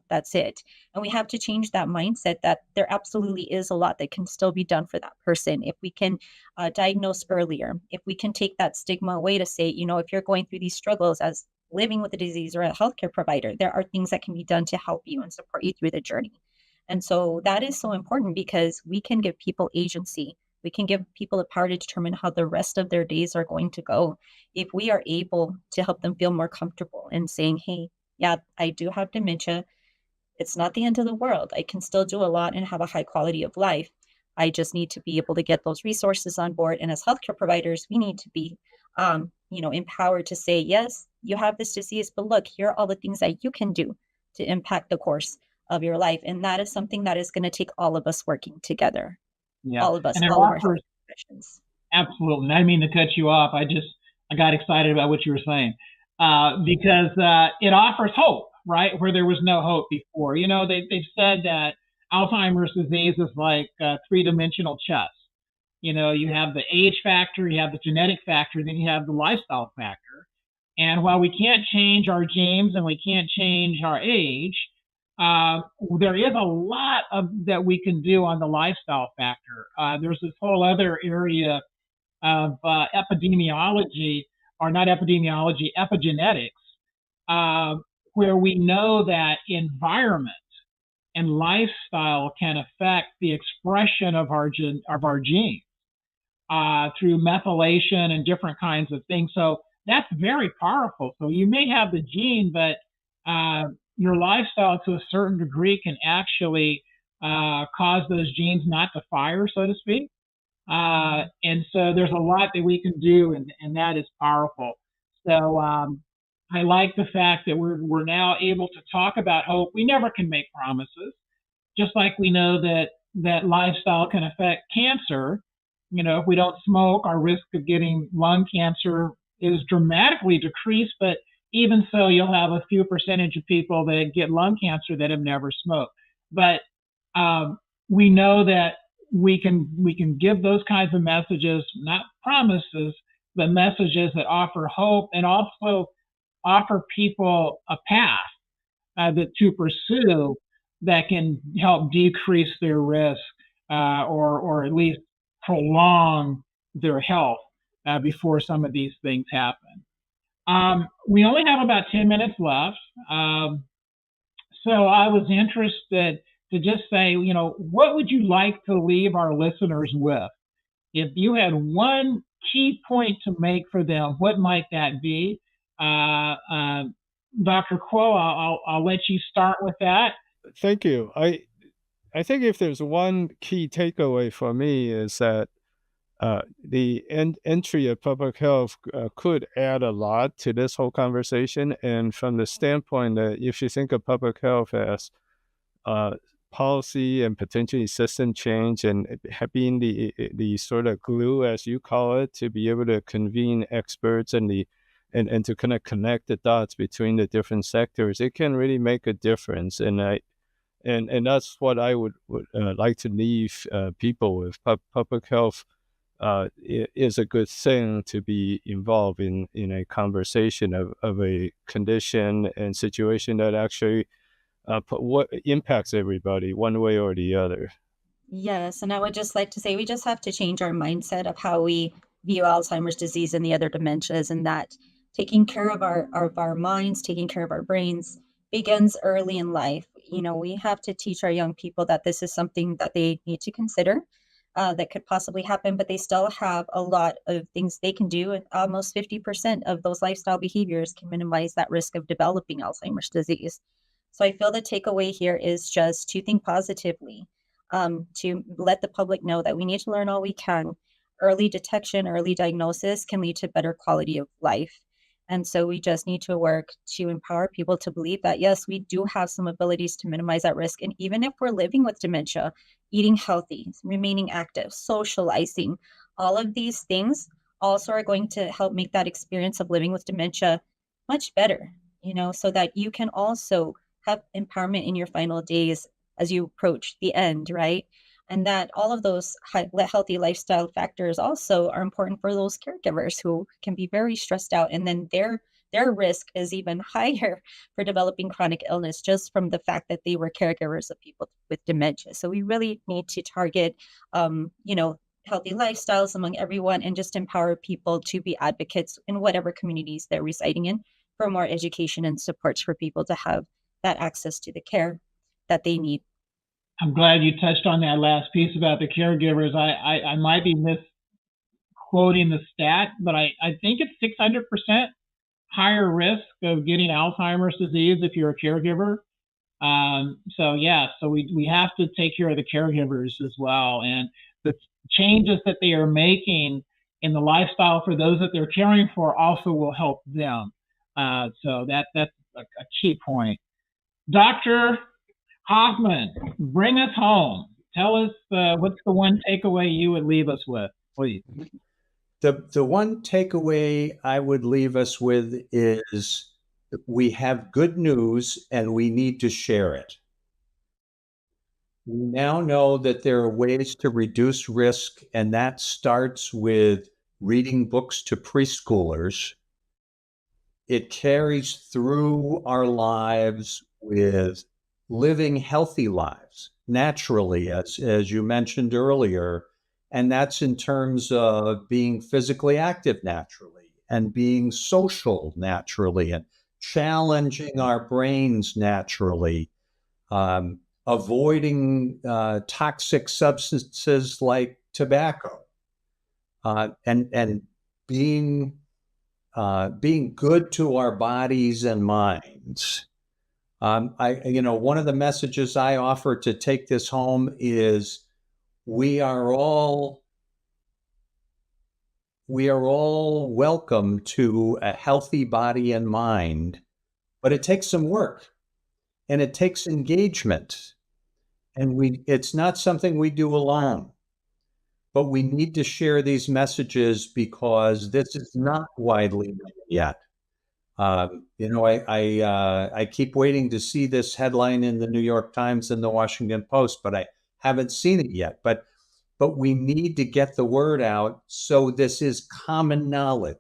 Speaker 20: that's it. And we have to change that mindset that there absolutely is a lot that can still be done for that person. If we can diagnose earlier, if we can take that stigma away to say, if you're going through these struggles as living with a disease or a healthcare provider, there are things that can be done to help you and support you through the journey. And so that is so important because we can give people agency. We can give people the power to determine how the rest of their days are going to go if we are able to help them feel more comfortable in saying, hey, yeah, I do have dementia. It's not the end of the world. I can still do a lot and have a high quality of life. I just need to be able to get those resources on board. And as healthcare providers, we need to be, empowered to say, yes, you have this disease, but look, here are all the things that you can do to impact the course of your life. And that is something that is going to take all of us working together.
Speaker 18: Yeah.
Speaker 20: All of us,
Speaker 18: And it
Speaker 20: all of our
Speaker 18: offers,
Speaker 20: professions.
Speaker 18: absolutely. I didn't mean to cut you off. I got excited about what you were saying because it offers hope, right? Where there was no hope before. They've said that Alzheimer's disease is like three-dimensional chess. You have the age factor, you have the genetic factor, then you have the lifestyle factor. And while we can't change our genes and we can't change our age, there is a lot that we can do on the lifestyle factor. There's this whole other area of epidemiology, or not epidemiology, epigenetics, where we know that environment and lifestyle can affect the expression of our genes through methylation and different kinds of things. So that's very powerful. So you may have the gene, but your lifestyle to a certain degree can actually cause those genes not to fire, so to speak. And so there's a lot that we can do, and that is powerful. So I like the fact that we're now able to talk about hope. We never can make promises, just like we know that lifestyle can affect cancer. If we don't smoke, our risk of getting lung cancer is dramatically decreased, but even so, you'll have a few percentage of people that get lung cancer that have never smoked. But we know that we can give those kinds of messages, not promises, but messages that offer hope and also offer people a path that to pursue that can help decrease their risk or at least prolong their health before some of these things happen. We only have about 10 minutes left. So I was interested to just say, what would you like to leave our listeners with? If you had one key point to make for them, what might that be? Dr. Kuo, I'll let you start with that.
Speaker 19: Thank you. I think if there's one key takeaway for me is that the entry of public health could add a lot to this whole conversation. And from the standpoint that if you think of public health as policy and potentially system change and being the sort of glue, as you call it, to be able to convene experts and to kind of connect the dots between the different sectors, it can really make a difference. And that's what I would like to leave people with. Public health is a good thing to be involved in a conversation of a condition and situation that actually what impacts everybody one way or the other.
Speaker 20: Yes, and I would just like to say we just have to change our mindset of how we view Alzheimer's disease and the other dementias, and that taking care of our minds, taking care of our brains begins early in life. We have to teach our young people that this is something that they need to consider that could possibly happen, but they still have a lot of things they can do, and almost 50% of those lifestyle behaviors can minimize that risk of developing Alzheimer's disease. So I feel the takeaway here is just to think positively, to let the public know that we need to learn all we can. Early detection, early diagnosis can lead to better quality of life. And so we just need to work to empower people to believe that, yes, we do have some abilities to minimize that risk. And even if we're living with dementia, eating healthy, remaining active, socializing, all of these things also are going to help make that experience of living with dementia much better, so that you can also have empowerment in your final days as you approach the end, right? And that all of those healthy lifestyle factors also are important for those caregivers who can be very stressed out. And then their risk is even higher for developing chronic illness just from the fact that they were caregivers of people with dementia. So we really need to target, healthy lifestyles among everyone and just empower people to be advocates in whatever communities they're residing in for more education and supports for people to have that access to the care that they need.
Speaker 18: I'm glad you touched on that last piece about the caregivers. I might be misquoting the stat, but I think it's 600% higher risk of getting Alzheimer's disease if you're a caregiver. So we have to take care of the caregivers as well. And the changes that they are making in the lifestyle for those that they're caring for also will help them. So that's a key point. Dr. Hoffman, bring us home. Tell us what's the one takeaway you would leave us with, please.
Speaker 21: The one takeaway I would leave us with is we have good news and we need to share it. We now know that there are ways to reduce risk, and that starts with reading books to preschoolers. It carries through our lives with living healthy lives naturally, as you mentioned earlier. And that's in terms of being physically active naturally and being social naturally and challenging our brains naturally, avoiding toxic substances like tobacco, and being good to our bodies and minds. One of the messages I offer to take this home is we are all welcome to a healthy body and mind, but it takes some work and it takes engagement. And it's not something we do alone, but we need to share these messages because this is not widely known yet. I keep waiting to see this headline in the New York Times and the Washington Post, but I haven't seen it yet. But we need to get the word out so this is common knowledge.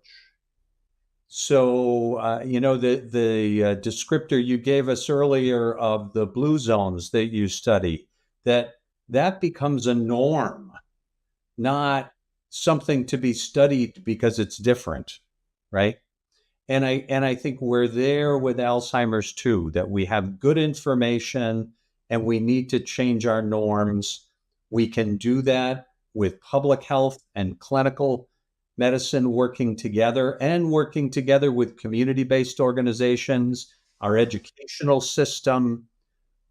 Speaker 21: So, the descriptor you gave us earlier of the blue zones that you study, that becomes a norm, not something to be studied because it's different, right? And I think we're there with Alzheimer's too, that we have good information and we need to change our norms. We can do that with public health and clinical medicine working together and working together with community-based organizations, our educational system,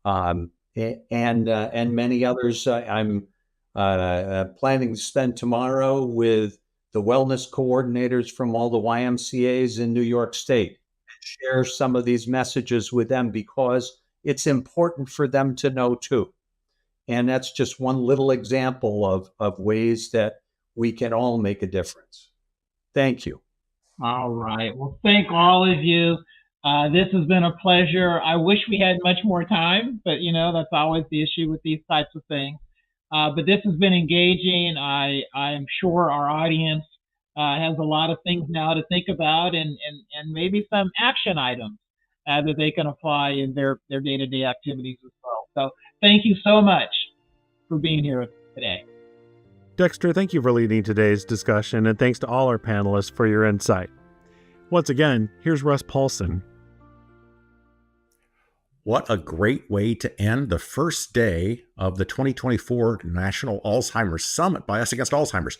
Speaker 21: and many others. I'm planning to spend tomorrow with the wellness coordinators from all the YMCAs in New York State and share some of these messages with them because it's important for them to know too. And that's just one little example of ways that we can all make a difference. Thank you.
Speaker 18: All right. Well, thank all of you. This has been a pleasure. I wish we had much more time, but that's always the issue with these types of things. But this has been engaging. I am sure our audience has a lot of things now to think about and maybe some action items that they can apply in their day-to-day activities as well. So thank you so much for being here today.
Speaker 2: Dexter, thank you for leading today's discussion, and thanks to all our panelists for your insight. Once again, here's Russ Paulson.
Speaker 15: What a great way to end the first day of the 2024 National Alzheimer's Summit by Us Against Alzheimer's.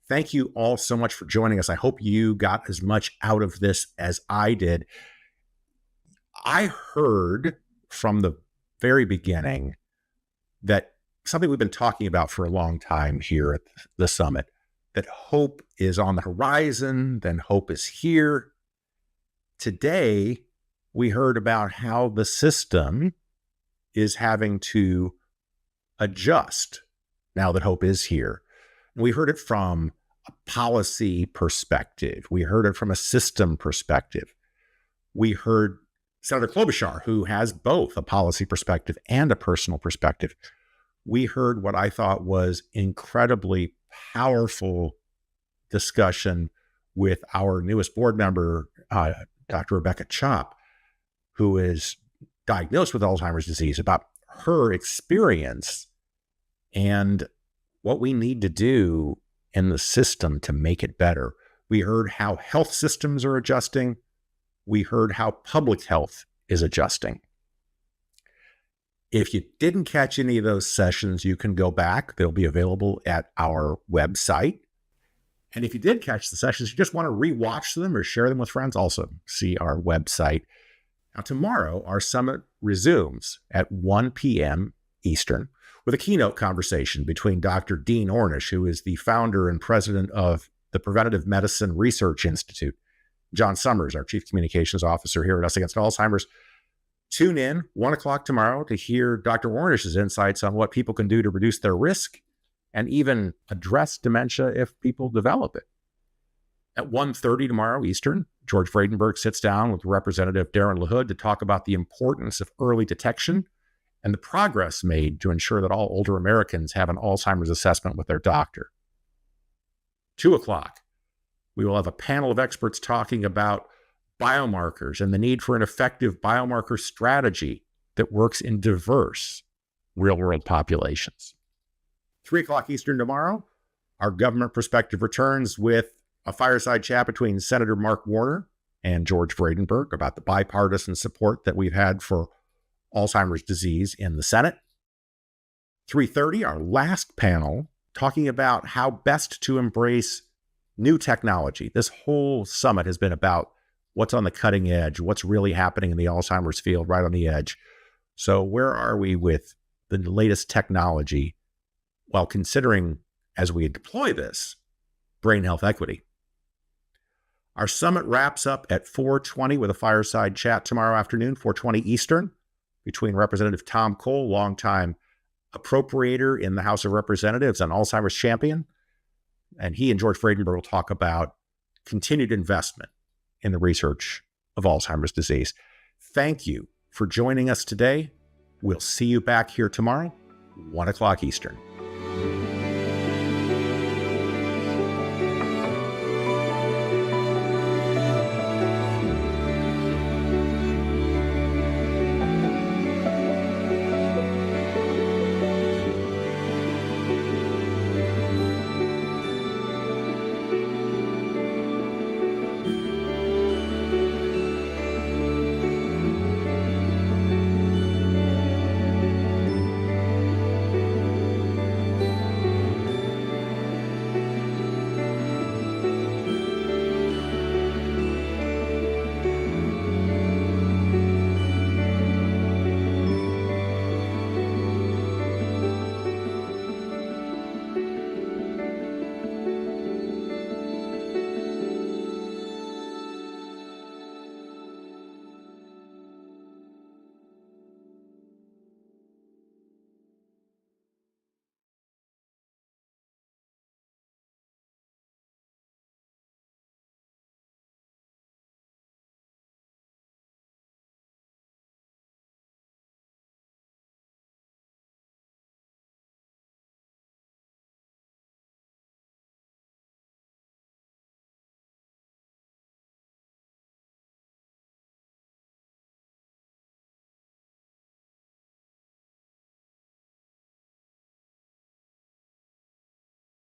Speaker 15: Thank you all so much for joining us. I hope you got as much out of this as I did. I heard from the very beginning that something we've been talking about for a long time here at the summit, that hope is on the horizon, then hope is here. Today, we heard about how the system is having to adjust now that hope is here. We heard it from a policy perspective. We heard it from a system perspective. We heard Senator Klobuchar, who has both a policy perspective and a personal perspective.
Speaker 9: we heard what I thought was incredibly powerful discussion with our newest board member, Dr. Rebecca Chop, who is diagnosed with Alzheimer's disease, about her experience and what we need to do in the system to make it better. We heard how health systems are adjusting. We heard how public health is adjusting. If you didn't catch any of those sessions, you can go back. They'll be available at our website. And if you did catch the sessions, you just want to rewatch them or share them with friends, also see our website. Now, tomorrow, our summit resumes at 1 p.m. Eastern with a keynote conversation between Dr. Dean Ornish, who is the founder and president of the Preventive Medicine Research Institute, John Summers, our chief communications officer here at Us Against Alzheimer's. Tune in 1 o'clock tomorrow to hear Dr. Ornish's insights on what people can do to reduce their risk and even address dementia if people develop it. At 1:30 tomorrow Eastern, George Vredenberg sits down with Representative Darren LaHood to talk about the importance of early detection and the progress made to ensure that all older Americans have an Alzheimer's assessment with their doctor. 2 o'clock, we will have a panel of experts talking about biomarkers and the need for an effective biomarker strategy that works in diverse real-world populations. 3 o'clock Eastern tomorrow, our government perspective returns with a fireside chat between Senator Mark Warner and George Vredenberg about the bipartisan support that we've had for Alzheimer's disease in the Senate. 3:30, our last panel, talking about how best to embrace new technology. This whole summit has been about what's on the cutting edge, what's really happening in the Alzheimer's field right on the edge. So where are we with the latest technology while considering, as we deploy this, brain health equity? Our summit wraps up at 4:20 with a fireside chat tomorrow afternoon, 4:20 Eastern, between Representative Tom Cole, longtime appropriator in the House of Representatives and Alzheimer's champion, and he and George Vredenberg will talk about continued investment in the research of Alzheimer's disease. Thank you for joining us today. We'll see you back here tomorrow, 1 o'clock Eastern.